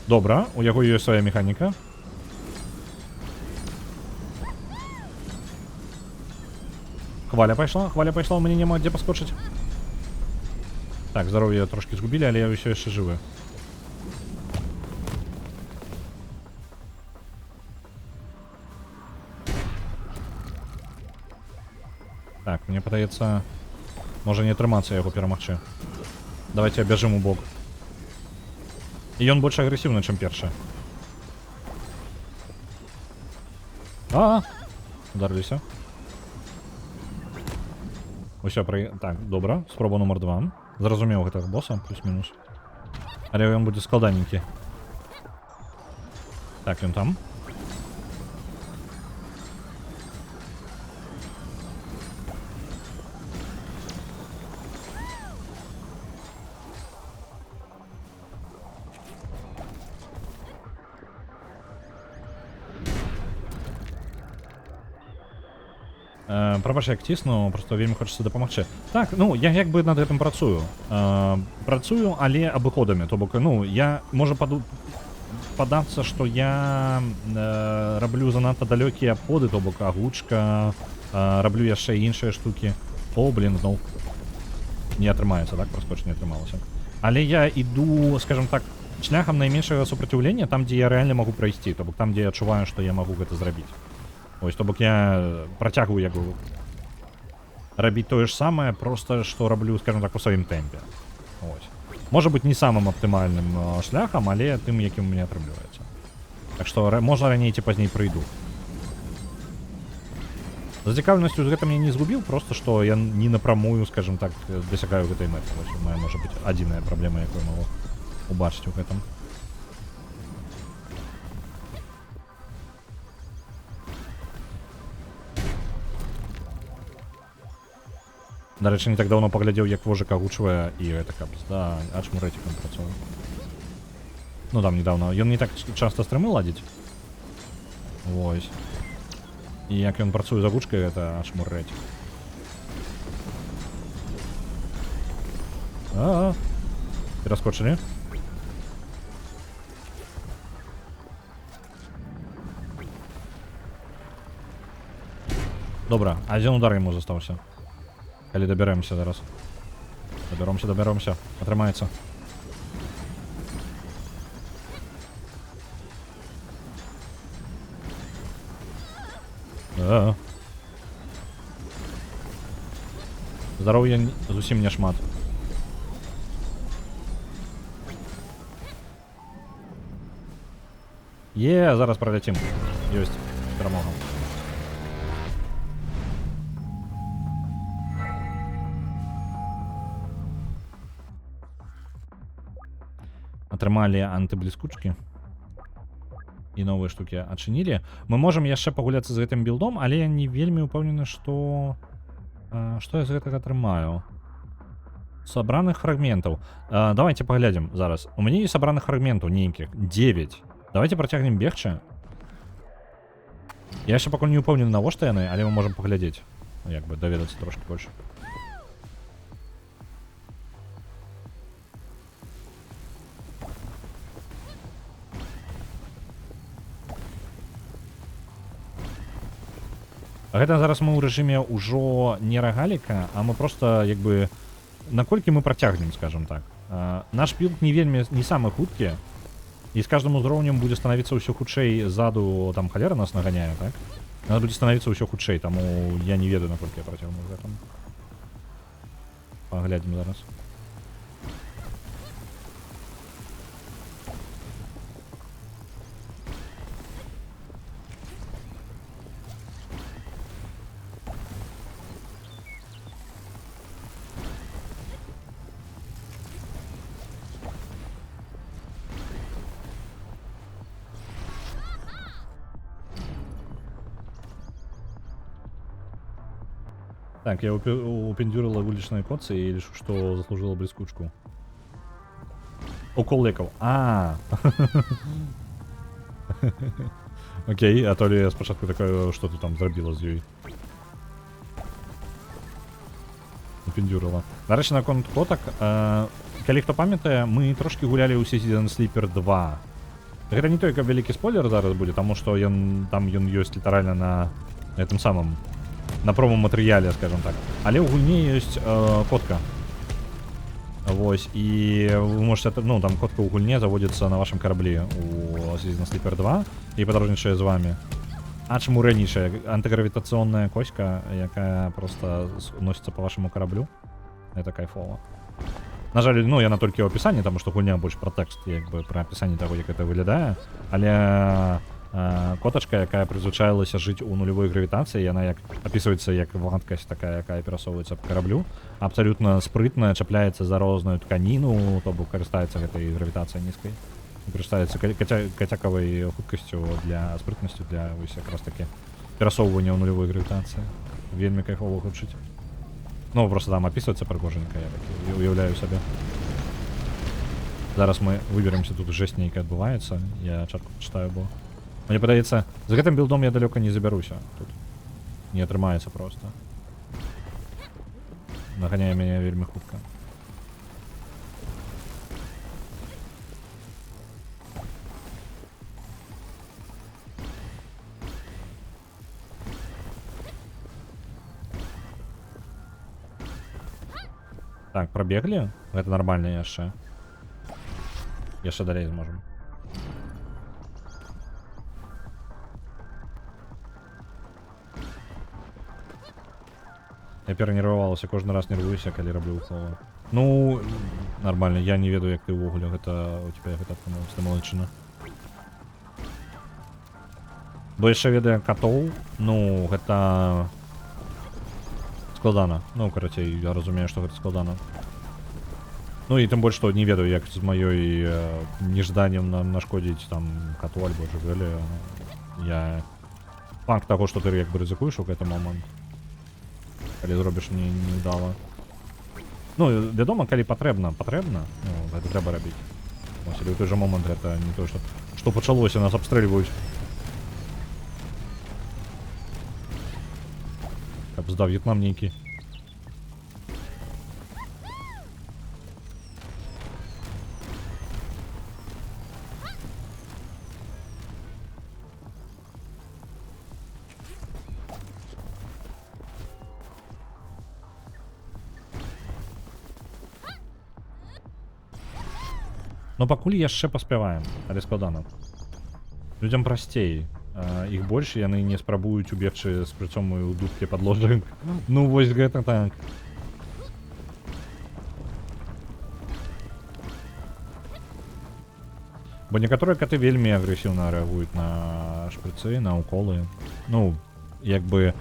Добра, у яго ёсць свая механіка. Хваля пайшла, у мяне няма дзе паскочыць. Так, здароўе трошкі згубілі, але я ўсё яшчэ жывы. Так, мне падаецца, можа не атрымацца яго перамагчы. Давайте бяжым у бок. І ён больш агрэсіўны, чым першы. Ударыліся. Усё, так, добра, спроба нумар 2. Зразумеў гэтага босса, плюс-мінус. Але ён будзе складаненькі. Так, ён там. Прабач, як цісну, просто вельмі хочацца дапамагчы. Так, ну, я як бы над гэтым працую. Працую, але абыходамі. То бок, ну, я, можа падацца, што я раблю занадта далёкія абходы, то бок агучка, раблю яшчэ іншыя штукі. О, блін, зноў. Не атрымаецца, так? Праскоч не атрымалася. Але я іду, скажем так, шляхам найменшага супраціўлення, там, дзе я рэальна магу прайсці, то бок там, дзе я адчуваю, што я магу гэта зрабіць. Ось, то бок я працягваю, як бы, рабіць тое ж самае, просто што раблю, скажем так, у сваім тэмпе. Ось. Можа быць, не самым аптымальным шляхам, але тым, якім у мяне атрымліваецца. Так што, можа, раней ці пазней прыйду. Зацікаўленасцю з гэтым я не згубіў, просто што я не напрамую, скажем так, дасягаю гэтай мэты. Вось, у мая, можа быць, адзіная праблема, якую магу убачыць у гэтым. Дарэчы, не так даўно паглядзеў, як вожык агучвае, і гэта капец, да, ачмурэцікам працуе. Ну там недавно. Ён не так часта стрымы ладзіць. Вось. І як ён працуе з агучкай, гэта ачмурэцік. Пераскочылі. Добра, адзін удар яму застаўся. Калі дабярэмся зараз. Дабяромся. Атрымаецца. Здароўя зусім не шмат. Зараз праляцім. Ёсць перамога. Атрымалі антыбліскучкі. І новыя штукі адчынілі. Мы можам яшчэ пагуляцца з гэтым білдом, але я не вельмі ўпэўнены, што я з гэтага атрымаю. Сабраных фрагментаў. Давайте паглядзім зараз. У мяне ёсць сабраных фрагментаў нейкіх. 9. Давайте працягнем бегчы. Я яшчэ пакуль не ўпэўнены, навошта яны, але мы можам паглядзець. Як бы даведацца трошки больш. Гэта зараз мы ў рэжыме ўжо не рагаліка, а мы просто, як бы, наколькі мы працягнем, скажем так. Наш білд не вельмі, не самы хуткі, і з кожным узроўнем будзе становіцца ўсё хутчэй ззаду, там халера нас наганяе, так? Она будзе становіцца ўсё хутчэй, таму я не ведаю, наколькі я працягну з гэтым. Паглядзім зараз. Так, я упендюрила уличной коце и решу, что заслужила блескучку. Укол леков. Окей, а то ли я спочатку такое, что ты там зробила з ёй. Упендюрила. Нарешті на конт коток. Калі хто пам'ятає, ми трошки гуляли у Season Sleeper 2. Гэта не той, как великий спойлер зараз буде, тому що там ён ёсць літаральна на этом самом, на промо-матэрыяле, скажем так. Але ў гульні ёсць котка. Вось, і вы можете, ну, там котка ў гульне заводится на вашем кораблі у Season Sleeper 2 і падарожнічае з вами. Ачмурэнейшая антигравітацыйная коська, якая просто носится по вашему кораблю. Это кайфово. На жаль, ну, яна толькі ў апісанні, таму што гульня больш пра тэкст, як бы пра апісанне таго, як гэта выглядае. Але котачка, якая прызвычаілася жыць у нулевой гравітацыі, яна як апісваецца як вадкасць такая, якая перасоўваецца па караблю, абсалютна спрытна чапляецца за розную тканіну, то бок карыстаецца гэтай гравітацыяй нізкай, карыстаецца кацякавай хуткасцю для спрытнасцю для вось якраз такі перасоўвання ў нулевой гравітацыі. Вельмі кайфова гучыць. Ну, просто там апісваецца прыгожанька, я такі уяўляю сабе. Зараз мы выберемся, тут жесть нейкая адбываецца, я чатку пачытаю, бо мне падаецца, з гэтым білдом я далёка не забяруся тут. Не атрымаецца просто. Наганяе мяне вельмі хутка. Так, пробеглі? Гэта нармальна яшчэ. Яшчэ далей зможам. Я перанервавалася, кожны раз нервуюся, калі раблю уколы. Ну, нормально, я не ведаю, як ты ўвогуле гэта у тебя гэта атрымалася, малайчына. Бо яшчэ ведае катоў, ну, гэта складана. Ну, карацей, я разумею, што гэта складана. Ну і тым больш, што не ведаю, як з маёй нежданнем нашкодзіць там кату альбо жывёле. Я факт таго, што ты як бы рызыкуеш у гэты момант. Калі зробіш не ўдала. Ну, вядома, калі патрэбна, ну, гэта трэба рабіць. Ось, але ў той жа момант гэта не то, што пачалося, нас абстрэльваюць. Каб здаў В'етнам нейкі. Но пакуль яшчэ паспяваем, але складана. Людзям прасцей. Іх больш, яны не спрабуюць убегчы з прыцом у дубке пад ложак. Ну вось гэта так. Бо некаторыя каты вельмі агрэсіўна рэагуюць на шпрыцы, на уколы. Ну, як бы,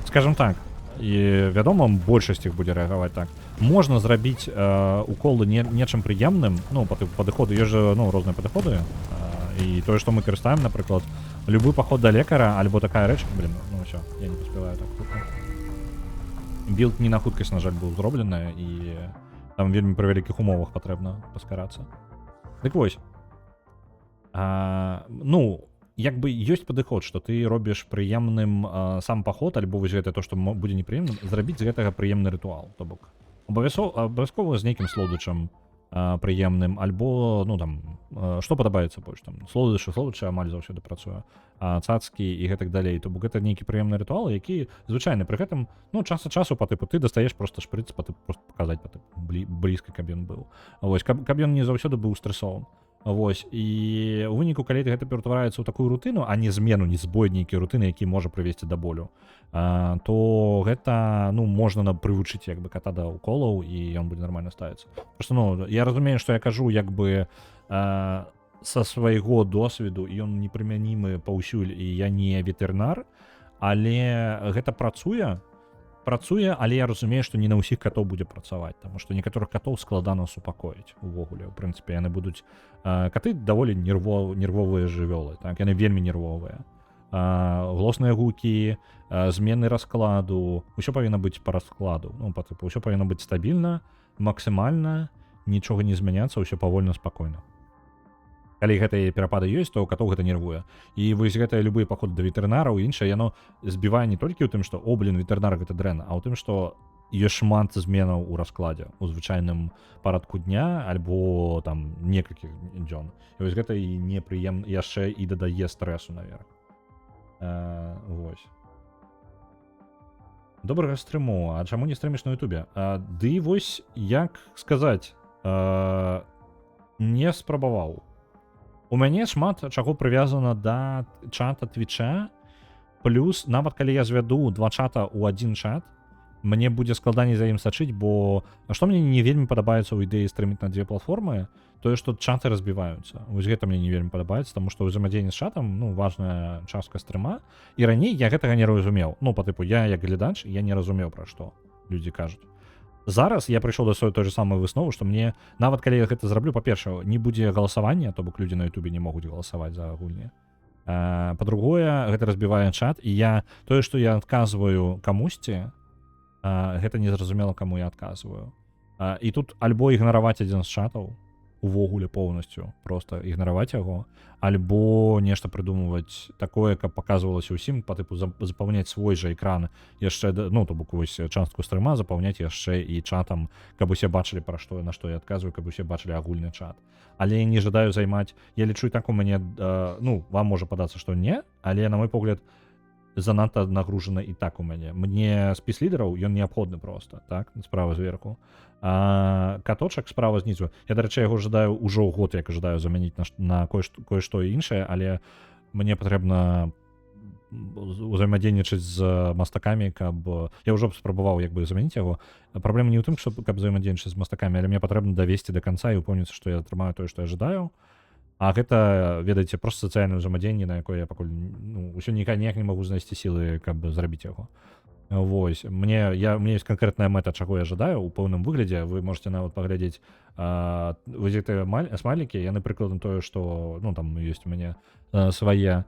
скажем так, і вядома, большасць іх будзе рэагаваць так. Можна зрабіць уколы нечым прыемным, ну, па тыпу падыходу, ёсць жа, ну, розныя падыходы. І тое, што мы карыстаем, напрыклад, любы паход да лекара, альбо такая рэч, блин, ну ўсё, я не паспяваю так хутка. Білд не на хуткасць, на жаль, быў зробленая, і там вельмі пры вялікіх умовах патрэбна паскарацца. Дык вось. Ну, як бы ёсць падыход, што ты робіш прыемным сам паход, альбо вось гэта то, што будзе непрыемным, зрабіць з гэтага прыемны рытуал, то бок. Абавязкова з нейкім слодычам прыемным, альбо, ну там, што падабаецца больш, там, слодычы амаль заўсёды працуе, цацкі і гэтак далей, то бок гэта нейкі прыемны рытуал, які звычайны, пры гэтым, ну, час ад часу па тыпу ты дастаеш просто шпрыц, па тыпу просто паказаць, па тыпу блізка, каб ён быў. Вось, каб ён не заўсёды быў стрэсовым. Вось, і ў выніку, калі гэта ператвараецца ў такую рутыну, а не змену, не збой нейкай рутыны, які можа прывесці да болю, то гэта, ну, можна прывучыць як бы ката да уколаў, і ён будзе нармальна ставіцца. Просто, ну, я разумею, што я кажу як бы са свайго досведу, і ён непрымянімы паўсюль, і я не ветэрынар, але гэта працуе, але я разумею, што не на ўсіх катоў будзе працаваць, таму што некаторых катоў складана супакоіць увогуле. У прынцыпе, яны будуць... Каты даволі нервовыя жывёлы, так? Яны вельмі нервовыя. Глосныя гукі, змены раскладу, усё павінна быць па раскладу. Ну, па тыпу, усё павінна быць стабільна, максімальна, нічога не змяняцца, усё павольна, спакойна. Калі гэтыя перапады ёсць, то катоў гэта нервуе. І вось гэтыя любыя паходы да ветэрынараў і іншае, яно збівае не толькі ў тым, што, о, блин, ветэрынар гэта дрэнна, а ў тым, што ёсць шмат зменаў у раскладзе, у звычайным парадку дня, альбо там некалькіх дзён. І вось гэта і непрыемна, яшчэ і дадае стрэсу наверх. Вось. Добрага стрыму, а чаму не стрыміш на ютубе? Ды вось, як сказаць, не спрабаваў. У мяне шмат чаго прывязана да чата Твіча, плюс нават калі я звяду два чата ў адзін чат, мне будзе складаней за ім сачыць, бо што мне не вельмі падабаецца ў ідэі стрыміць на дзве платформы, тое, што чаты разбіваюцца. Вось гэта мне не вельмі падабаецца, таму што ўзаемадзеянне з чатам, ну, важная частка стрыма, і раней я гэтага не разумеў. Ну, па тыпу, я як глядач, я не разумеў, пра што людзі кажуць. Зараз я прыйшоў да сваёй той же самой высновы, што мне, нават калі я гэта зраблю, па-першае, не будзе галасавання, то бок людзі на ютубе не могуць галасаваць за гульні. Па-другое, гэта разбівае чат, і я тое, што я адказваю камусьці, гэта незразумела, каму я адказваю. І тут альбо ігнараваць адзін з чатаў, увогуле поўнасцю просто ігнараваць яго, альбо нешта прыдумваць такое, каб паказвалася ўсім па тыпу запаўняць свой жа экран яшчэ, ну то бок вось частку стрыма запаўняць яшчэ і чатам, каб усе бачылі пра што, на што я адказваю, каб усе бачылі агульны чат. Але я не жадаю займаць, я лічу і так у мяне, ну вам можа падацца, што не, але на мой погляд занадта нагружана і так у мяне. Мне спіс лідараў, ён неабходны просто, так, справа зверху. А каточак справа знізу. Я, дарэчы, яго жадаю ўжо год, як жадаю замяніць на кое-што іншае, але мне патрэбна узаемадзейнічаць з мастакамі, каб... Я ўжо спрабаваў як бы замяніць яго. Праблема не ў тым, каб взаемадзейнічаць з мастакамі, але мне патрэбна давесці да канца і ўпэўніцца, што я атрымаю тое, што я жадаю. А гэта, ведаеце, проста сацыяльнае ўзаемадзеянне, на якое я пакуль ўсё ніяк не магу знайсці сілы, каб зрабіць яго. Вось, мне ёсць канкрэтная мэта, чаго я жадаю ў пэўным выглядзе. Вы можете нават паглядзець вось гэтыя смайлікі, яны прыкладна тое, што, ну, там ёсць у мяне свае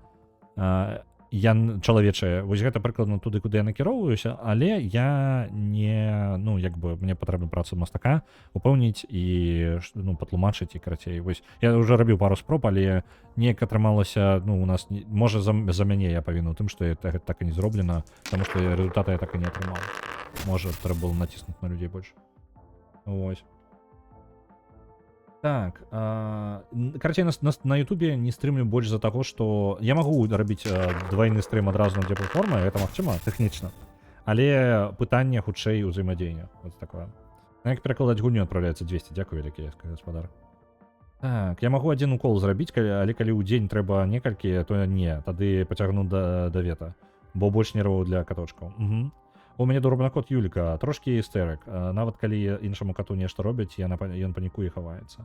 чалавечыя. Вось гэта прыкладна туды, куды я накіроўваюся, але я не, ну, як бы, мне патрэбна працу мастака упэўніць і, ну, патлумачыць і карацей. Вось, я ўжо рабіў пару спроб, але неяк атрымалася, ну, у нас, можа, за мяне я павінен у тым, што гэта так і не зроблена, таму што рэзультата я так і не атрымаў. Можа, трэба было націснуць на людзей больш. Вось. Так, карацей, на ютубе не стрымлю больш за таго, што я магу рабіць двайны стрым адразу на дзве платформы, гэта магчыма тэхнічна, але пытанне хутчэй узаемадзеяння, вот такое. Як перакладаць гульню адпраўляецца 200, дзякую вялікі, гаспадар. Так, я магу адзін укол зрабіць, але калі ў дзень трэба некалькі, то не, тады пацягну да вета, бо больш нерваў для каточкаў. У мяне дурбна кот Юліка, трошкі істэрык. Нават калі іншаму кату нешта робяць, ён панікуе і хаваецца.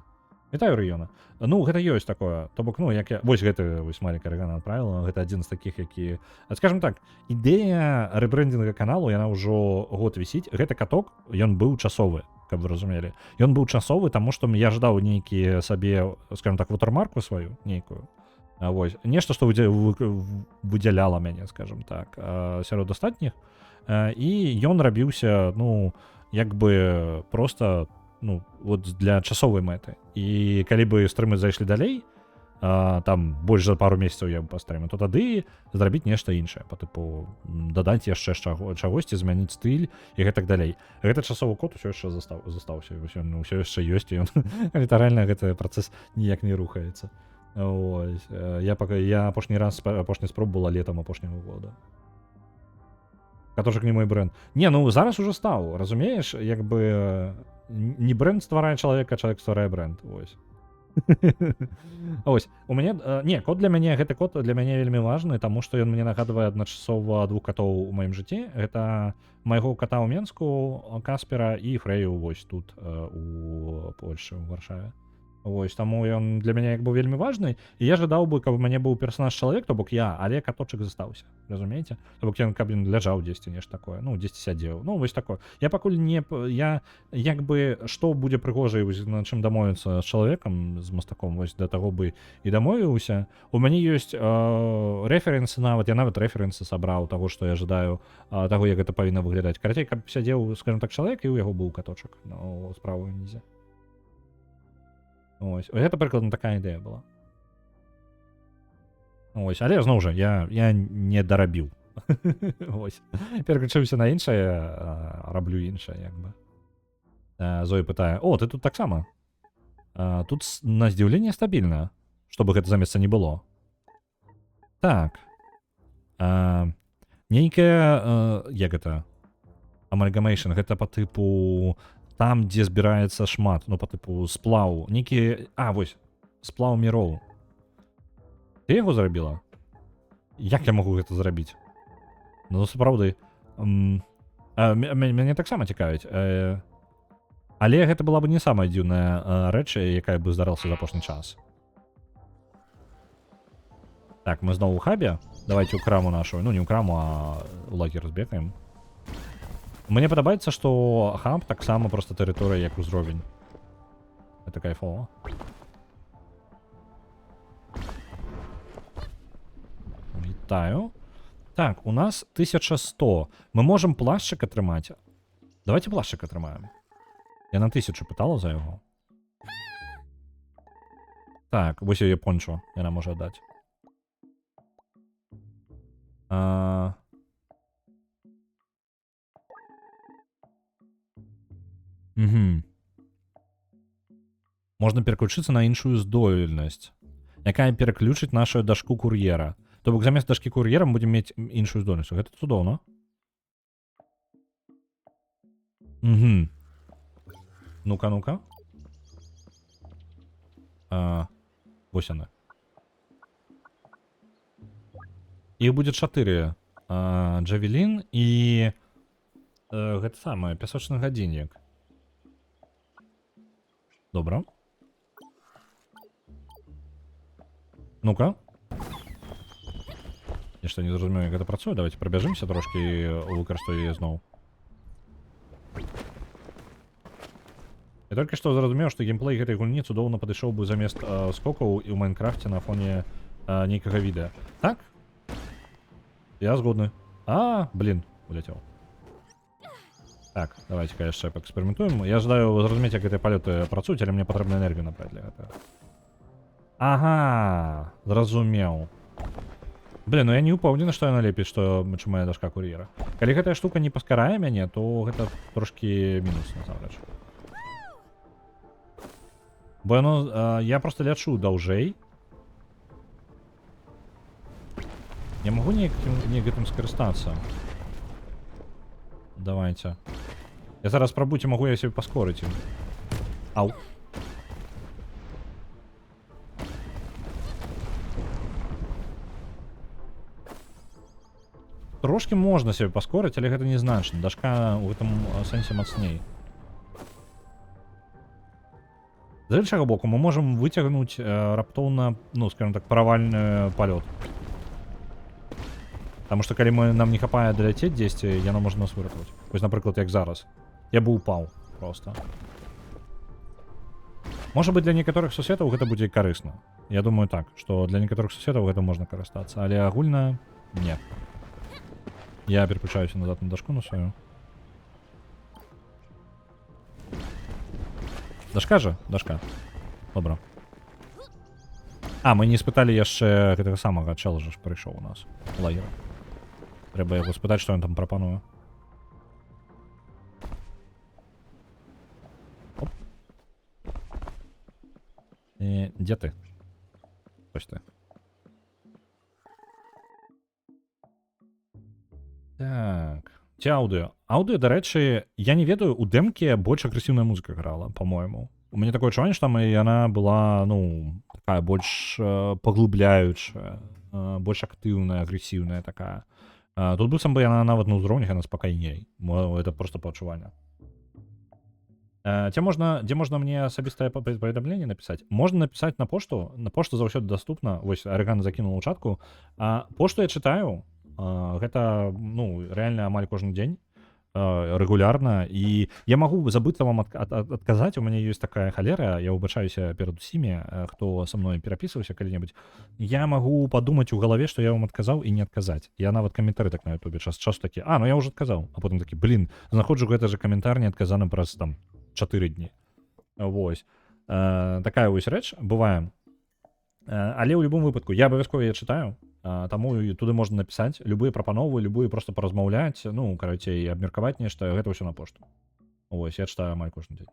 Вітаю, Рыёна. Ну, гэта ёсць такое. То бок, ну, як я... Вось гэты вось Маріка Рэгана адправіла. Гэта адзін з такіх, які... Скажем так, ідэя рэбрэндінга каналу, яна ўжо год вісіць. Гэты каток, ён быў часовы, каб вы разумелі. Ён быў часовы, таму што я ждаў нейкі сабе, скажем так, ватармарку сваю, нейкую. Вось. Нешта, што выдзяляла мяне, скажем так, сярод астатніх. І ён рабіўся, ну, як бы просто, ну, вот для часовай мэты. І калі бы стрымы зайшлі далей, там больш за пару месяцаў я бы пастрымы, то тады зрабіць нешта іншае, па тыпу дадаць яшчэ чагосьці, змяніць стыль і гэтак далей. Гэты часовы код усё яшчэ застаўся, усё яшчэ ёсць, і ён літаральна гэты працэс ніяк не рухаецца. Ось. Я апошні спроб была летам апошняга года. Каточак не мой бренд. Не, ну зараз уже стаў, разумееш, як бы не бренд стварае чалавека, чалавек стварае бренд. Ось. Ось, у мяне, не, кот для мяне, гэты кот для мяне вельмі важны, таму што ён мне нагадвае адначасова двух катоў у маім жыцці. Гэта майго ката ў Менску, Каспера і Фрэю вось тут у Польшы, у Варшаве. Вось, таму ён для мяне як бы вельмі важны, і я жадаў бы, каб у мяне быў персанаж чалавек, то бок я, але каточак застаўся, разумееце? То бок ён, каб ён ляжаў дзесьці, нешта такое, ну, дзесьці сядзеў, ну, вось такое. Я пакуль не, я, як бы, што будзе прыгожа, на чым дамовіцца з чалавекам, з мастаком, вось, да таго бы і дамовіўся. У мяне ёсць рэферэнсы нават, я нават рэферэнсы сабраў таго, што я жадаю, таго, як гэта павінна выглядаць. Карацей, каб сядзеў, скажем так, чалавек, і ў яго быў каточак, ну, справа ўнізе. Ось, гэта прыкладна такая ідэя была. Ось, але зноў жа, я не дарабіў. Ось. Пераключыўся на іншае, раблю іншае, як бы. Зоя пытае: "О, ты тут таксама?" Тут на здзіўленне стабільна, чтобы гэта за месца не было. Так. Нейкая, як гэта? Amalgamation, гэта па тыпу там, дзе збіраецца шмат, ну, па тыпу сплаў, нейкі... вось, сплаў міроў. Ты яго зрабіла? Як я магу гэта зрабіць? Ну, сапраўды. Мяне таксама цікавіць. Але гэта была бы не самая дзіўная рэч, якая бы здарылася за апошні час. Так, мы зноў у хабе. Давайте ў краму нашу. Ну, не ў краму, а ў лагер збегаем. Мне падабаецца, што хаб таксама проста тэрыторыя як узровень. Это кайфово. Вітаю. Так, у нас 1100. Мы можам плашчык атрымаць. Давайте плашчык атрымаем. Я на 1000 пытала за яго. Так, вось яе пончо, яна можа даць. Угу. Можна пераключыцца на іншую здольнасць, якая пераключыць нашу дашку кур'ера. То бок замест дашкі кур'ера мы будзем мець іншую здольнасць. Гэта цудоўна. Угу. Ну-ка, ну-ка. Вось яны. Іх будзе 4. Джавелін і гэта самае, пясочны гадзіннік. Добра. Ну-ка. Нешта не зразумею, як гэта працуе. Давайте прабяжымся трошкі і выкарыстаю яе зноў. Я толькі што зразумеў, што геймплей гэтай гульні цудоўна падышоў бы замест скокаў і ў Майнкрафце на фоне нейкага відэа. Так? Я згодны. Блін, уляцеў. Так, давайте-ка яшчэ паэксперыментуем. Я жадаю зразумець, як гэтыя палёты працуюць, але мне патрэбна энергію набраць для гэтага. Ага, зразумеў. Блин, ну я не упэўнены, што яна лепей, што чым моя дашка кур'ера. Калі гэтая штука не паскарае мяне, то гэта трошкі мінус, насамрэч. Бо яно, я просто лячу даўжэй. Я магу неяк гэтым скарыстацца. Давайте. Я зараз спрабую, ці магу я сябе паскорыць. Ау. Трошки можна сябе паскорыць, але гэта незначна. Дашка ў гэтым сэнсе мацней. З іншага боку, мы можам выцягнуць раптоўна, ну, скажем так, правальны палёт. Таму што калі нам не хапае даляцець дзесьці, яно можа нас выратаваць. Вось, напрыклад, як зараз. Я бы упаў просто. Можа быць, для некаторых суседаў гэта будзе карысна. Я думаю так, што для некаторых суседаў гэта можна карыстацца, але агульна не. Я переключаюся назад на дашку на сваю. Дашка же? Дашка. Добра. Мы не спыталі яшчэ гэтага самага чела ж прыйшоў у нас. Лагера. Трэба яго спытаць, што ён там прапануе. Оп. Дзе ты? Ось ты. Так. Ці аўдыо? Аўдыо, дарэчы, я не ведаю, у дэмке больш агрэсіўная музыка грала, по-моему. У мяне такое адчуванне, што там яна была, ну, такая больш паглыбляючая, больш актыўная, агрэсіўная такая. Тут быццам бы яна нават на ўзроўнях, яна спакайней. Это просто па адчуванню. Дзе можна мне асабістае паведамленне напісаць? Можна напісаць на пошту. На пошту заўсёды даступна. Вось Арыган закінуў у чатку. Пошту я чытаю. Гэта, ну, рэальна амаль кожны дзень, рэгулярна, і я магу забыцца вам адказаць. У мяне ёсць такая халера, я выбачаюся перад усімі, хто са мной перапісваўся калі-небудзь. Я магу падумаць у галаве, што я вам адказаў і не адказаць. Я нават каментары так на ютубе часу такі, ну я ўжо адказаў, а потым такі, блін, знаходжу гэта же каментар не адказаны праз там 4 дні. Вось. Такая вось рэч бывае. Але ў любым выпадку я абавязкова я чытаю. Таму туды можна напісаць любыя прапановы, любыя просто паразмаўляць, ну, карацей, абмеркаваць нешта, гэта ўсё на пошту. Вось, я чытаю амаль кожны дзень.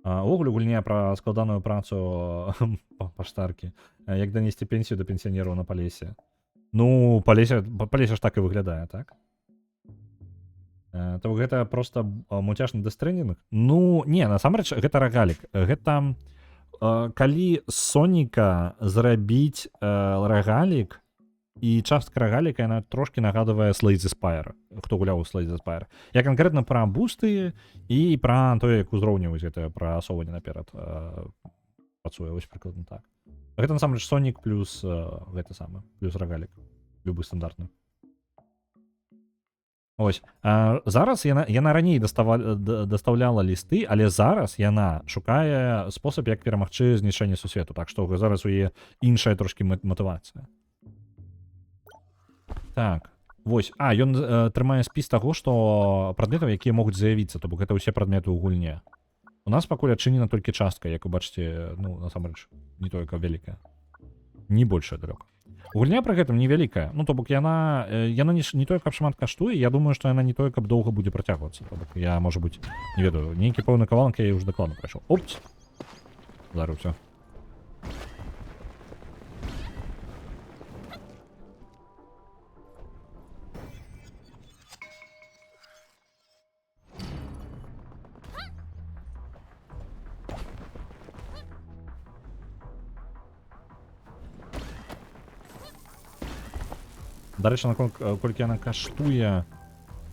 Увогуле гульня пра складаную працу паштаркі, як данесці пенсію да пенсіянераў на Палесе. Ну, Палесе ж так і выглядае, так? То гэта просто муцяшны дэстрэнінг? Ну, не, насамрэч, гэта рагалік. Гэта калі з Соніка зрабіць рагалік, і частка рагаліка, яна трошки нагадывае Slay the Spire. Хто гуляў у Slay the Spire. Я канкрэтна пра бусты і пра тое, як узроўніваюць гэта праасоўванне наперад працуе. Вось прыкладна так. Гэта насамрэч Сонік плюс гэта самы, плюс рагалік. Любы стандартны. Ось. Зараз яна раней дастаўляла лісты, але зараз яна шукае спосаб, як перамагчы знішчэнне сусвету. Так што зараз у яе іншая трошки матывацыя. Так, вось. Ён трымае спіс таго, што прадметаў, якія могуць заявіцца, то бок гэта ўсе прадметы ў гульне. У нас пакуль адчынена толькі частка, як вы бачыце, ну, насамрэч, не толькі вялікая. Не большая далёка. Гульня пры гэтым невялікая. Ну, то бок яна не тое, каб шмат каштуе, я думаю, што яна не тое, каб доўга будзе працягвацца. То бок я, можа быць, не ведаю, нейкі пэўны кавалак я ўжо дакладна прайшоў. Опс! Зараз усё. Дарэчы, колькі яна каштуе,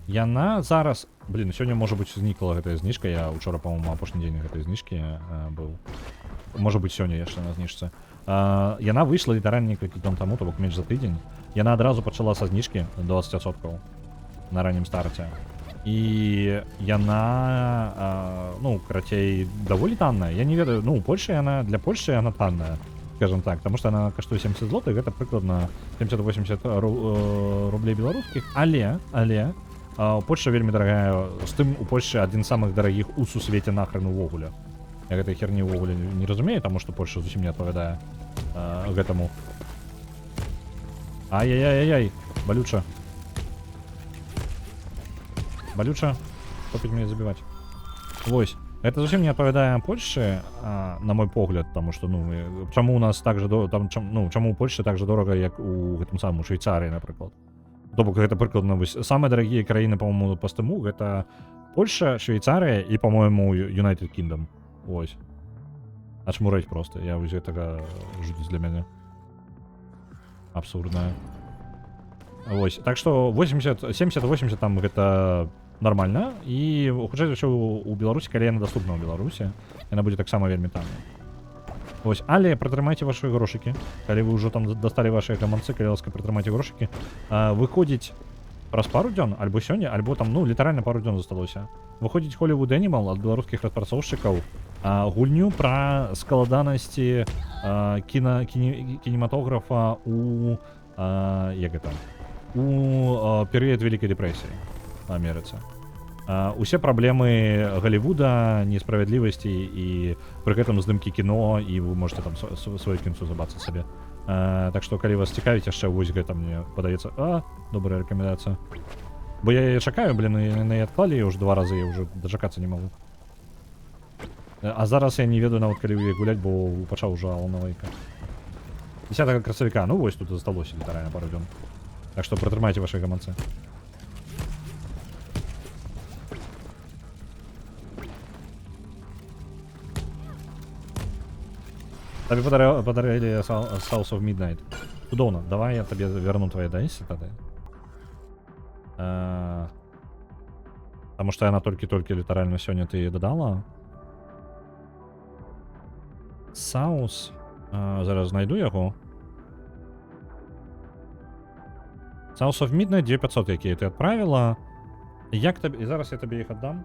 яна зараз... Блін, сёння, можа быць, знікла гэтая зніжка. Я учора, па-моему, апошні дзень гэтай зніжкі быў. Можа быць, сёння яшчэ на зніжцы. Яна выйшла літаральна некалькі дзён таму, то бок менш за тыдзень. Яна адразу пачала са зніжкі 20% на раннім старце. І яна, ну, карацей, даволі танная. Я не ведаю, ну, для Польшчы яна танная. Скажем так, потому что она каштуе 70 злотых, гэта прыкладна 70-80 рублей беларускіх, але Польша вельмі дарагая, з тым у Польшчы адзін з самых дарагіх у сусвеце нахрен увогуле. Я гэтай херні ўвогуле не разумею, таму што Польша зусім не адпавядае гэтаму. Ай-яй-яй-яй, балюча. Балюча, топіць мяне забіваць. Вось. Это зусім не адпавядае Польшчы, на мой погляд, таму што, ну, чаму у нас так жа чаму у Польшчы так жа дорага, як у гэтым самым Швейцарыі, напрыклад. То бок гэта прыкладна вось самыя дарагія краіны, па-моему, па стыму, гэта Польша, Швейцарыя і, па-моему, United Kingdom. Вось. Ачмурэць проста. Я вось гэтага жудіць для мяне. Абсурдная. Вось. Так што 70-80 там гэта нормально. І хутчэй за ўсё у Беларусі, калі яна даступна ў Беларусі, яна будзе таксама вельмі танная. Вось, але прытрымайце вашы грошыкі. Калі вы ўжо там дасталі вашыя гаманцы, калі ласка, прытрымайце грошыкі. Выходзіць праз пару дзён, альбо сёння, альбо там, ну, літаральна пару дзён засталося. Выходзіць Hollywood Animal ад беларускіх распрацоўшчыкаў гульню пра складанасці кінематографа у перыяд Вялікай дэпрэсіі в Амерыцы. Усе праблемы Голлівуда, несправядлівасці і пры гэтым здымкі кіно, і вы можете там свой кінцу забацца сабе. Так што, калі вас цікавіць яшчэ, вось гэта мне падаецца, добрая рэкамендацыя. Бо я яе чакаю, блін, і на адклалі ўжо 2 разы, я ўжо дачакацца не магу. А зараз я не ведаю нават, калі ў яе гуляць, бо пачаў ўжо Алана Вейка. 10 красавіка, ну вось тут засталося літаральна пару дзён. Так што прытрымайце вашы гаманцы. Табе подарили South of Midnight. Цудоўна, давай я табе верну твои дайсы тады. Таму што яна толькі літаральна сёння ты дадала. South, зараз знайду яго. South of Midnight 2500, якія ты адправіла. Як табе, і зараз я табе іх аддам.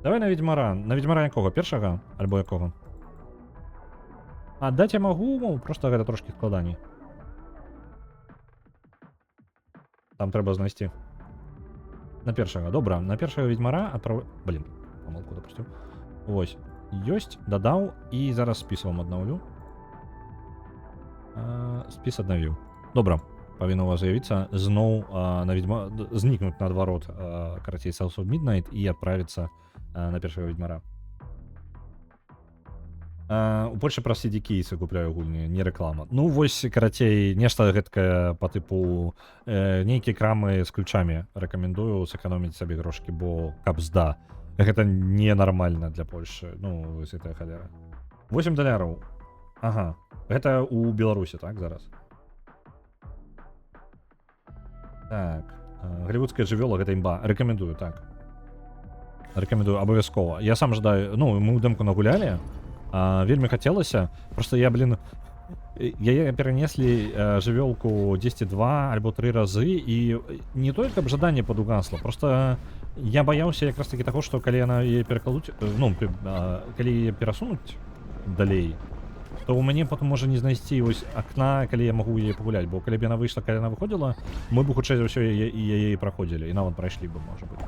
Давай на Ведьмара. На Ведьмара якога? Першага? Альбо якога? Даць я магу, просто гэта трошки складаней. Там трэба знайсці. На першага. Добра, на першага Ведьмара адправ... Блин, памылку допусціў. Вось. Ёсць, дадаў, і зараз спіс вам аднаўлю. Спіс аднавіў. Добра, павінна у вас з'явіцца зноў на Ведьма... знікнуць наадварот, карацей, South of Midnight і адправіцца на першага Ведьмара. У Польшчы праз CD-кейсы купляю гульні, не рэклама. Ну вось, карацей, нешта гэткае па тыпу нейкія крамы з ключамі рэкамендую сэканоміць сабе грошкі, бо капзда. Гэта ненармальна для Польшчы. Ну, вось гэтая халера. $8. Ага. Гэта у Беларусі, так, зараз? Так. Голлівудская жывёла, гэта імба. Рэкамендую, так. Рэкамендую абавязкова. Я сам жадаю, ну, мы ў дэмку нагулялі, вельмі хацелася, просто я, блин, яе перанеслі жывёлку 10-2 альбо 3 разы, і не тое, каб жаданне падугасла, просто я баяўся якраз таки таго, што калі яна яе перакладуць, ну, калі яе перасунуць далей, то ў мяне потым можа не знайсці вось акна, калі я магу яе пагуляць, бо калі б яна выйшла, калі яна выходзіла, мы б хутчэй за ўсё яе і праходзілі, і нават прайшлі бы, можа быць.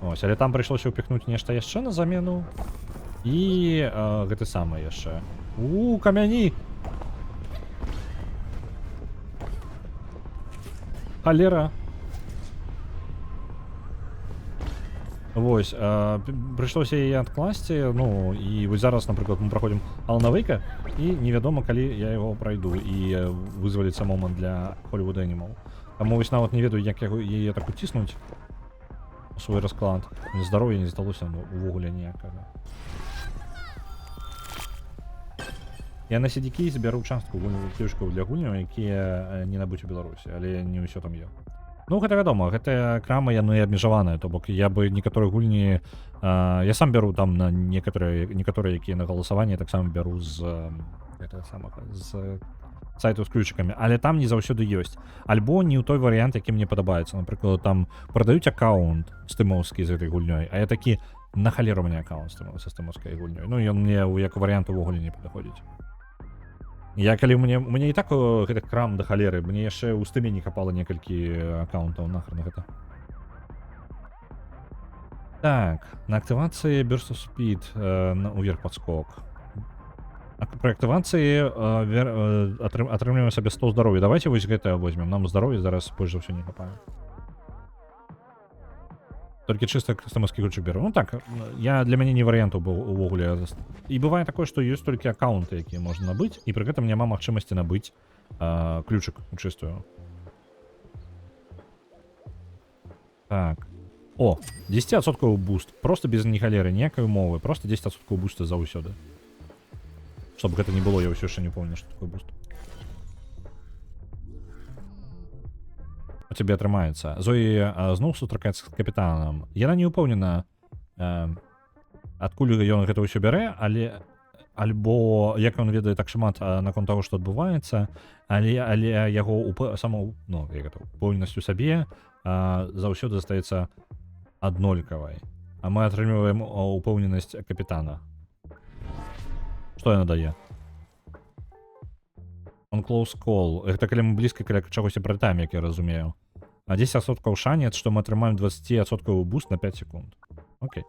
Ось, але там прыйшлося ўпіхнуць нешта яшчэ на замену, і гэты самы яшчэ. Камяні! Халера! Вось, прыйшлося яе адкласці, ну, і вось зараз, напрыклад, мы праходзім Алана Вейка, і невядома, калі я яго прайду, і вызваліцца момант для Hollywood Animal. Таму вось нават не ведаю, як яе так уціснуць у свой расклад. Мне здароўя не здалося, ну, увогуле ніякага. Я на CDK збяру частку ключкаў для гульняў, якія не набыць у Беларусі, але не ўсё там є. Ну, гэта вядома, гэтыя крамы яны абмежаваныя, то бок я бы некаторыя гульні... я сам бяру там на некаторыя, якія на галасаванне, таксама бяру з гэтага самага, з сайту з ключикамі, але там не заўсёды ёсць. Альбо не ў той варыянт, які мне падабаецца. Напрыклад, там прадаюць аккаунт стымаўскі з гэтай гульнёй, а я такі, на халеру мне аккаунт са стымаўскай гульнёй. Ну, ён мне як варыянт увогуле не падаходзіць. Я калі у мяне і так гэтых крам да халеры, мне яшчэ ў стыме не хапала некалькі аккаунтаў, нахрен гэта. Так, на актывацыі Burst of Speed уверх падскок. Пры актывацыі атрымліваем сабе 100 здароўя. Давайте вось гэта возьмем, нам здароўя зараз больш за ўсё не хапае. Толькі чыста стымаўскі ключик беру. Ну так, для мяне не варыянтаў быў увогуле. І бывае такое, што ёсць толькі аккаунты, якія можна набыць, і пры гэтым няма магчымасці набыць ключик у чыстую. Так. О, 10% буст. Просто без ніхалеры, ніякай умовы. Просто 10% буста заўсёды. Чтоб гэта не было, я ўсё яшчэ не помню, што такое буст. У тебе атрымаецца. Зоі зноў сустракаецца з капітанам. Яна не ўпэўнена, адкуль ён гэта ўсё бярэ, але альбо як ён ведае так шмат наконт таго, што адбываецца, але яго упэўненасць у сабе заўсёды застаецца аднолькавай. А мы атрымліваем упэўненасць капітана. Што яна дае? On close call. Гэта калі мы блізка каля чагосьці прылетаем, як я разумею. А 10% шанец, што мы атрымаем 20% буст на 5 секунд. Окей.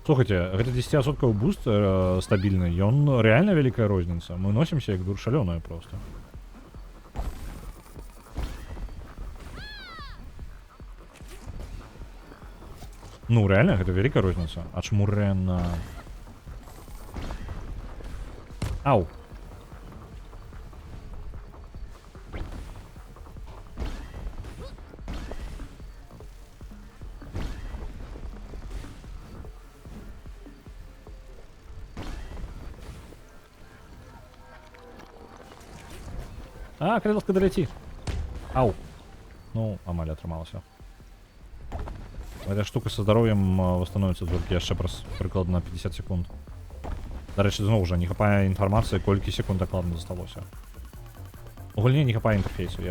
Слухайте, гэта 10% буст стабільны, ён рэальна вялікая розніца. Мы носімся як дур шалёная просто. Ну, реально, гэта вялікая розніца. А чаму Рен... Ау! Крылышко долети. Ау! Ну, амаль атрымалася. Эта штука со здоровьем восстановится только яшчэ прыкладна 50 секунд. Дарэчы, зноў жа не хапае інфармацыі, колькі секунд дакладна засталося. У гульні не хапае інтэрфейсу.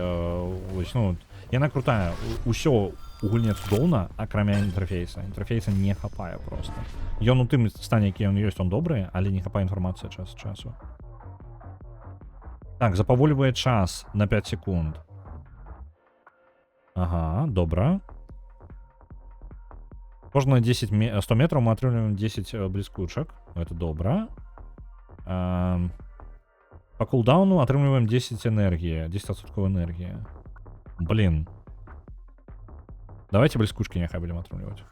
Яна крутая. Усё у гульне цудоўна, акрамя інтэрфейса. Інтэрфейса не хапае просто. Ён у тым стане, які ён ёсць, он добры, але не хапае інфармацыі час ад часу. Так, запаволівае час на 5 секунд. Ага, добра. Кожныя 100 метраў мы атрымліваем 10 бліскучак. Это добра. По кулдауну атрымліваем 10 энергии. 10% энергии. Блин. Давайте бліскучкі няхай будем атрымліваць.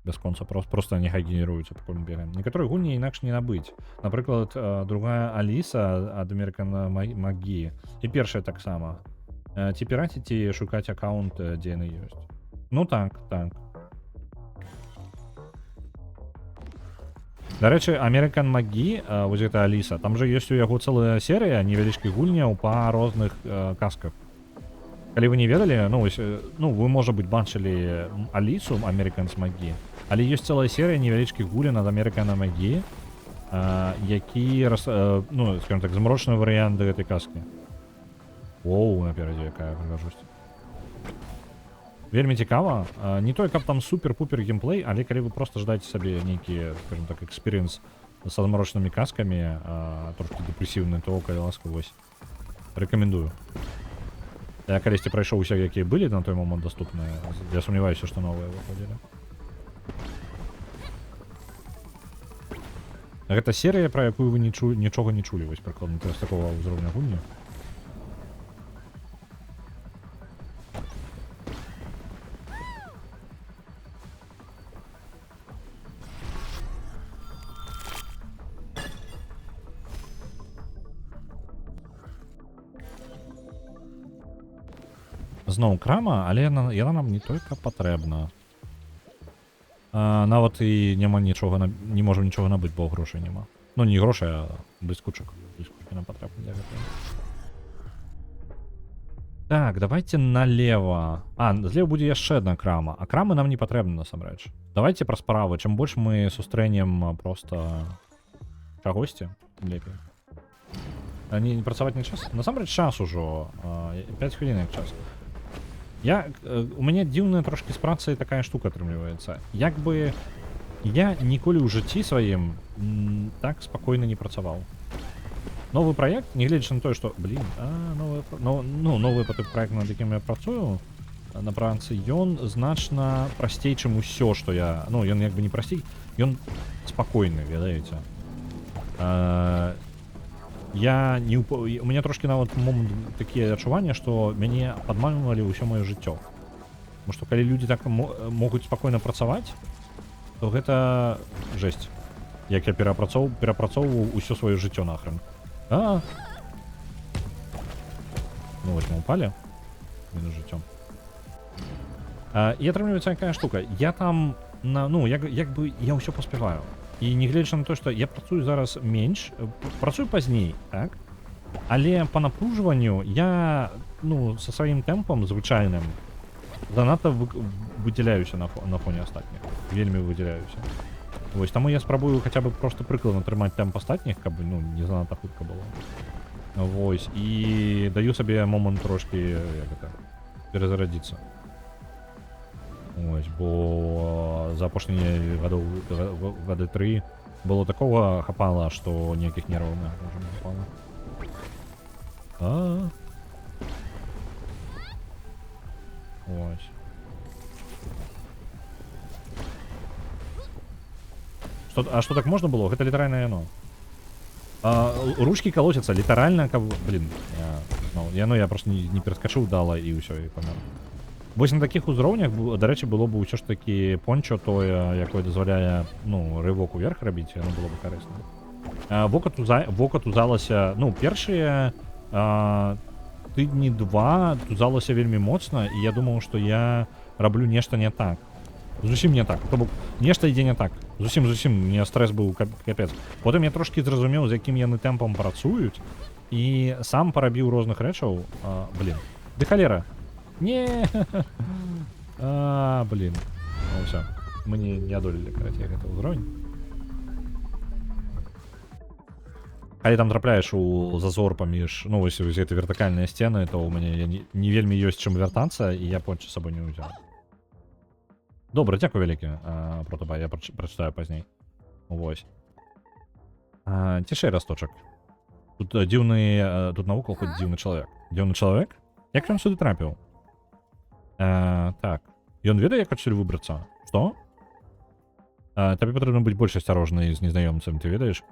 Без конца. Просто няхай генеруюцца, пакуль мы бегаем. Некаторыя гульні інакш не набыць. Напрыклад, другая Аліса ад American Magii. І першая таксама. Ці піраціць, ці шукаць аккаунт, дзе яны ёсць. Ну так, так. Дарэчы, American Magii, вось гэта Аліса, там жа ёсць у яго цэлая серыя невялічкіх гульняў па розных казках. Калі вы не ведалі, вы, можа быць, бачылі Алісу American Magii, але ёсць цэлая серыя невялічкіх гульняў ад American Magii, які, скажем так, змрочны варыянт гэтай казкі. Оу, наперадзе, якая прыгажосць. Вельмі цікава. Не той, каб там супер-пупер геймплей, але калі вы просто ждаеце сабе нейкі, скажем так, экспірыенс з адмарочнымі каскамі, трошки дэпрэсіўны, то, калі ласка, вось. Рэкамендую. Я калісьці прайшоў усе, якія былі на той момант даступныя. Я сумняваюся, што новыя выходзілі. Гэта серія, пра якую вы нічога не чулі, вось прыкладна, з такога ўзроўня гульні. Зноў крама, але яна нам не толькі патрэбна. Нават і няма нічога, не можам нічога набыць, бо грошай няма. Ну, не грошай, а бліскучак. Бліскучкі нам патрэбны для гэтага. Так, давайте налево. Злева будзе яшчэ адна крама. А крамы нам не патрэбны, насамрэч. Давайте пра справы. Чым больш мы сустрэнем просто чагосьці, лепей. Не працаваць не час? Насамрэч час ужо. 5 хвілін як час. У мяне дзіўная трошкі з працай такая штука атрымліваецца. Як бы я ніколі ў жыцці сваім так спакойна не працаваў. Новы праект, нягледзячы на тое, што, новы праект, над якім я працую на працы, ён значна прасцей, чым усё, што я... Ну, ён як бы не прасцей, ён спакойны, ведаеце. У меня трошки нават момент такія адчуванні, што мяне падманвалі ўсё маё жыццё. Таму што калі людзі так могуць спакойна працаваць, то гэта жэсць. Як я перапрацоўваў усё сваё жыццё нахрен. Ну вось мы упалі. Мінус жыццё. І атрымліваецца якая штука. Я там, як бы я ўсё паспяваю. І нягледзячы на то, што я працую зараз менш, працую пазней, так? Але па напружванню я, са сваім тэмпам звычайным занадта выдзяляюся на фоне астатніх. Вельмі выдзяляюся. Вось, таму я спрабую хаця бы проста прыкладна трымаць тэмп астатніх, каб, не занадта хутка было. Вось, і даю сабе момант трошкі, перазарадзіцца. Ось, бо за апошнія гады 3 было такого хапала, што ніякіх нерваў на ўжо не хапала. Ось. Што так можна было? Гэта літаральна яно. Ручкі колотяцца літаральна, каб... Я просто не пераскачыў дала і ўсё, і памёр. Вось на такіх узроўнях, дарэчы, было б ўсё ж такі пончо тое, якое дазваляе, рывок уверх рабіць, яно было б карысна. Вока тузалася, першыя тыдні 2 тузалася вельмі моцна, і я думаў, што я раблю нешта не так. Зусім не так. То бок, нешта ідзе не так. Зусім, мне стрэс быў капец. Потым я трошкі зразумеў, з якім яны тэмпам працуюць, і сам парабіў розных рэчаў. Ды халера. Не. Всё. Мы не адолелі, карацей, гэта ўзровень. Калі там трапляеш у зазор паміж, вось гэты вертыкальныя сцены, то ў мяне не вельмі ёсць чым вяртацца, і я понча з сабой не ўзяў. Добра, дзякуй вялікі, Протабай, я прачытаю пазней. Вось. Цішэй, расточак. Тут навокал ходзіць дзіўны чалавек. Дзіўны чалавек? Як ён сюды трапіў? Так. Ён ведае, як адсюль выбрацца? Што? Табе патрэбна быць больш асцярожны з незнаёмцам, ты ведаеш?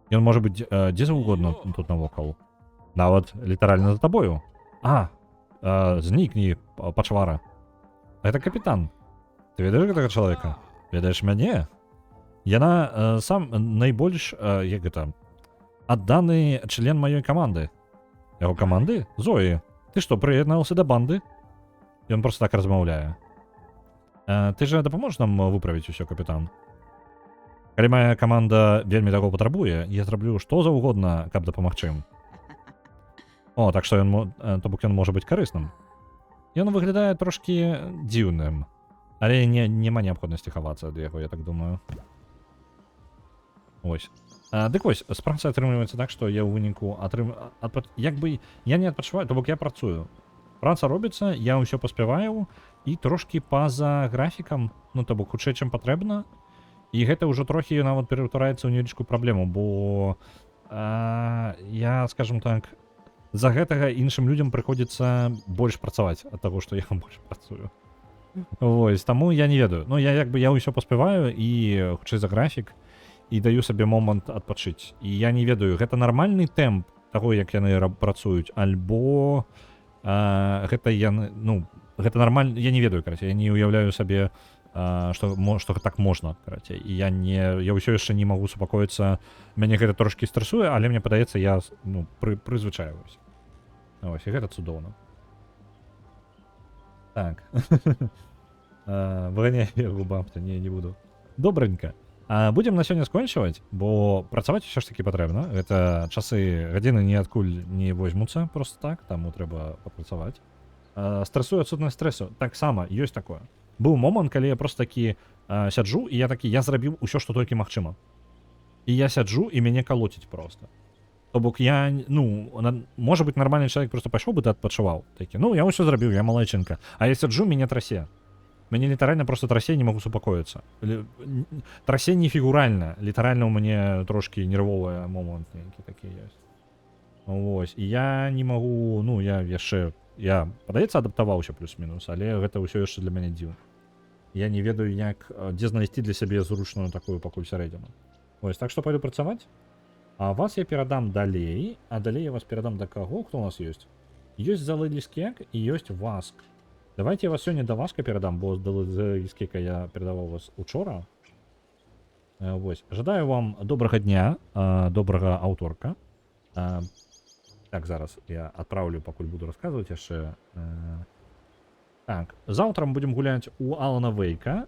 Ён можа быць дзе заўгодна тут навокал. Нават літаральна за табою. Знікні, пачвара. Гэта капітан. Ты ведаеш гэтага чалавека? Ведаеш мяне? Яна сам найбольш, адданы член маёй каманды. Яго каманды? Зоі. Ты што, прыяднаўся да банды? Ён просто так размаўляе. Ты жа дапаможаш нам выправіць усё, капітан? Калі моя каманда вельмі таго патрабуе, я зраблю што заўгодна, каб дапамагчы ім. Так што то бок ён можа быць карысным. Ён выглядае трошкі дзіўным, але няма неабходнасці хавацца ад яго, я так думаю. Ось. Дык вось, з працы атрымліваецца так, што я ў выніку як бы я не адпачываю, то бок я працую. Праца робіцца, я ўсё паспяваю і трошкі па-за графікам, ну то бок хутчэй, чым патрэбна. І гэта ўжо трохі нават пераўтвараецца ў невялічкую праблему, бо я, скажем так, за гэтага іншым людзям прыходзіцца больш працаваць ад таго, што я больш працую. Вось, таму я не ведаю. Ну, я ўсё паспяваю і хутчэй за графік, і даю сабе момант адпачыць. І я не ведаю, гэта нармальны тэмп таго, як яны працуюць, альбо гэта яны, ну, гэта нармальна, я не ведаю, карацей, я не уяўляю сабе, што так можна, карацей. І я ўсё яшчэ не магу супакоіцца, мяне гэта трошкі стрэсуе, але мне падаецца, я, ну, прызвычаюся. Вось, і гэта цудоўна. Так. Выганяй яго бабця, не буду. Добренька. Будем на сёння скончваць, бо працаваць усё ж такі патрэбна. Гэта часы, гадзіны ніадкуль не возьмуцца проста так, таму трэба папрацаваць. Стрэсуе адсутнасць стрэсу. Таксама ёсць такое. Быў момант, калі я проста такі сяджу, і я зрабіў усё, што толькі магчыма. І я сяджу, і мяне калоціць проста. То бок я, ну, можа быць, нармальны чалавек проста пайшоў бы, ты адпачываў. Такі, ну, я ўсё зрабіў, я малайчынка. А я сяджу, мяне трасе. Мяне літаральна просто трасе, не магу супакоіцца. Трасе не фігуральна. Літаральна ў мяне трошкі нервовыя момант нейкі такі ёсць. Вось. І я не магу, ну, я падаецца, адаптаваўся плюс-мінус, але гэта ўсё яшчэ для мяне дзіўна. Я не ведаю, як, дзе знайсці для сябе зручную такую пакуль сярэдзіну. Вось, так што пойду працаваць. А вас я перадам далей, а далей я вас перадам да каго? Хто у нас ёсць? Ёсць залы Ліскек і ёсць Васк. Давайте я вас сёння да Васка перадам, бо з Ліскека я перадаваў вас учора. Вось. Жадаю вам добрага дня, добрага аўторка. Так, зараз я адпраўлю, пакуль буду расказваць яшчэ. Так, заўтра мы будзем гуляць у Алана Вейка.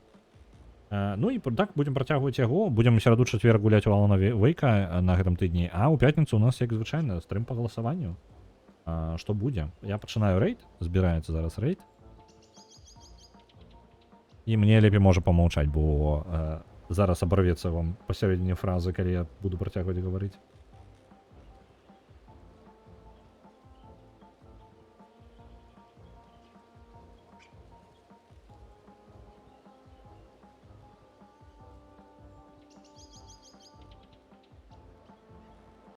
Ну і так будзем працягваць яго. Будзем сераду чацвер гуляць у Алана Вейка на гэтым тыдні. А ў пятніцу у нас, як звычайна, стрым па галасаванню. Што будзе? Я пачынаю рэйд, збіраецца зараз рэйд. І мне лепей можа памаўчаць, бо зараз абарвецца вам пасярэдзіне фразы, калі я буду працягваць гаварыць.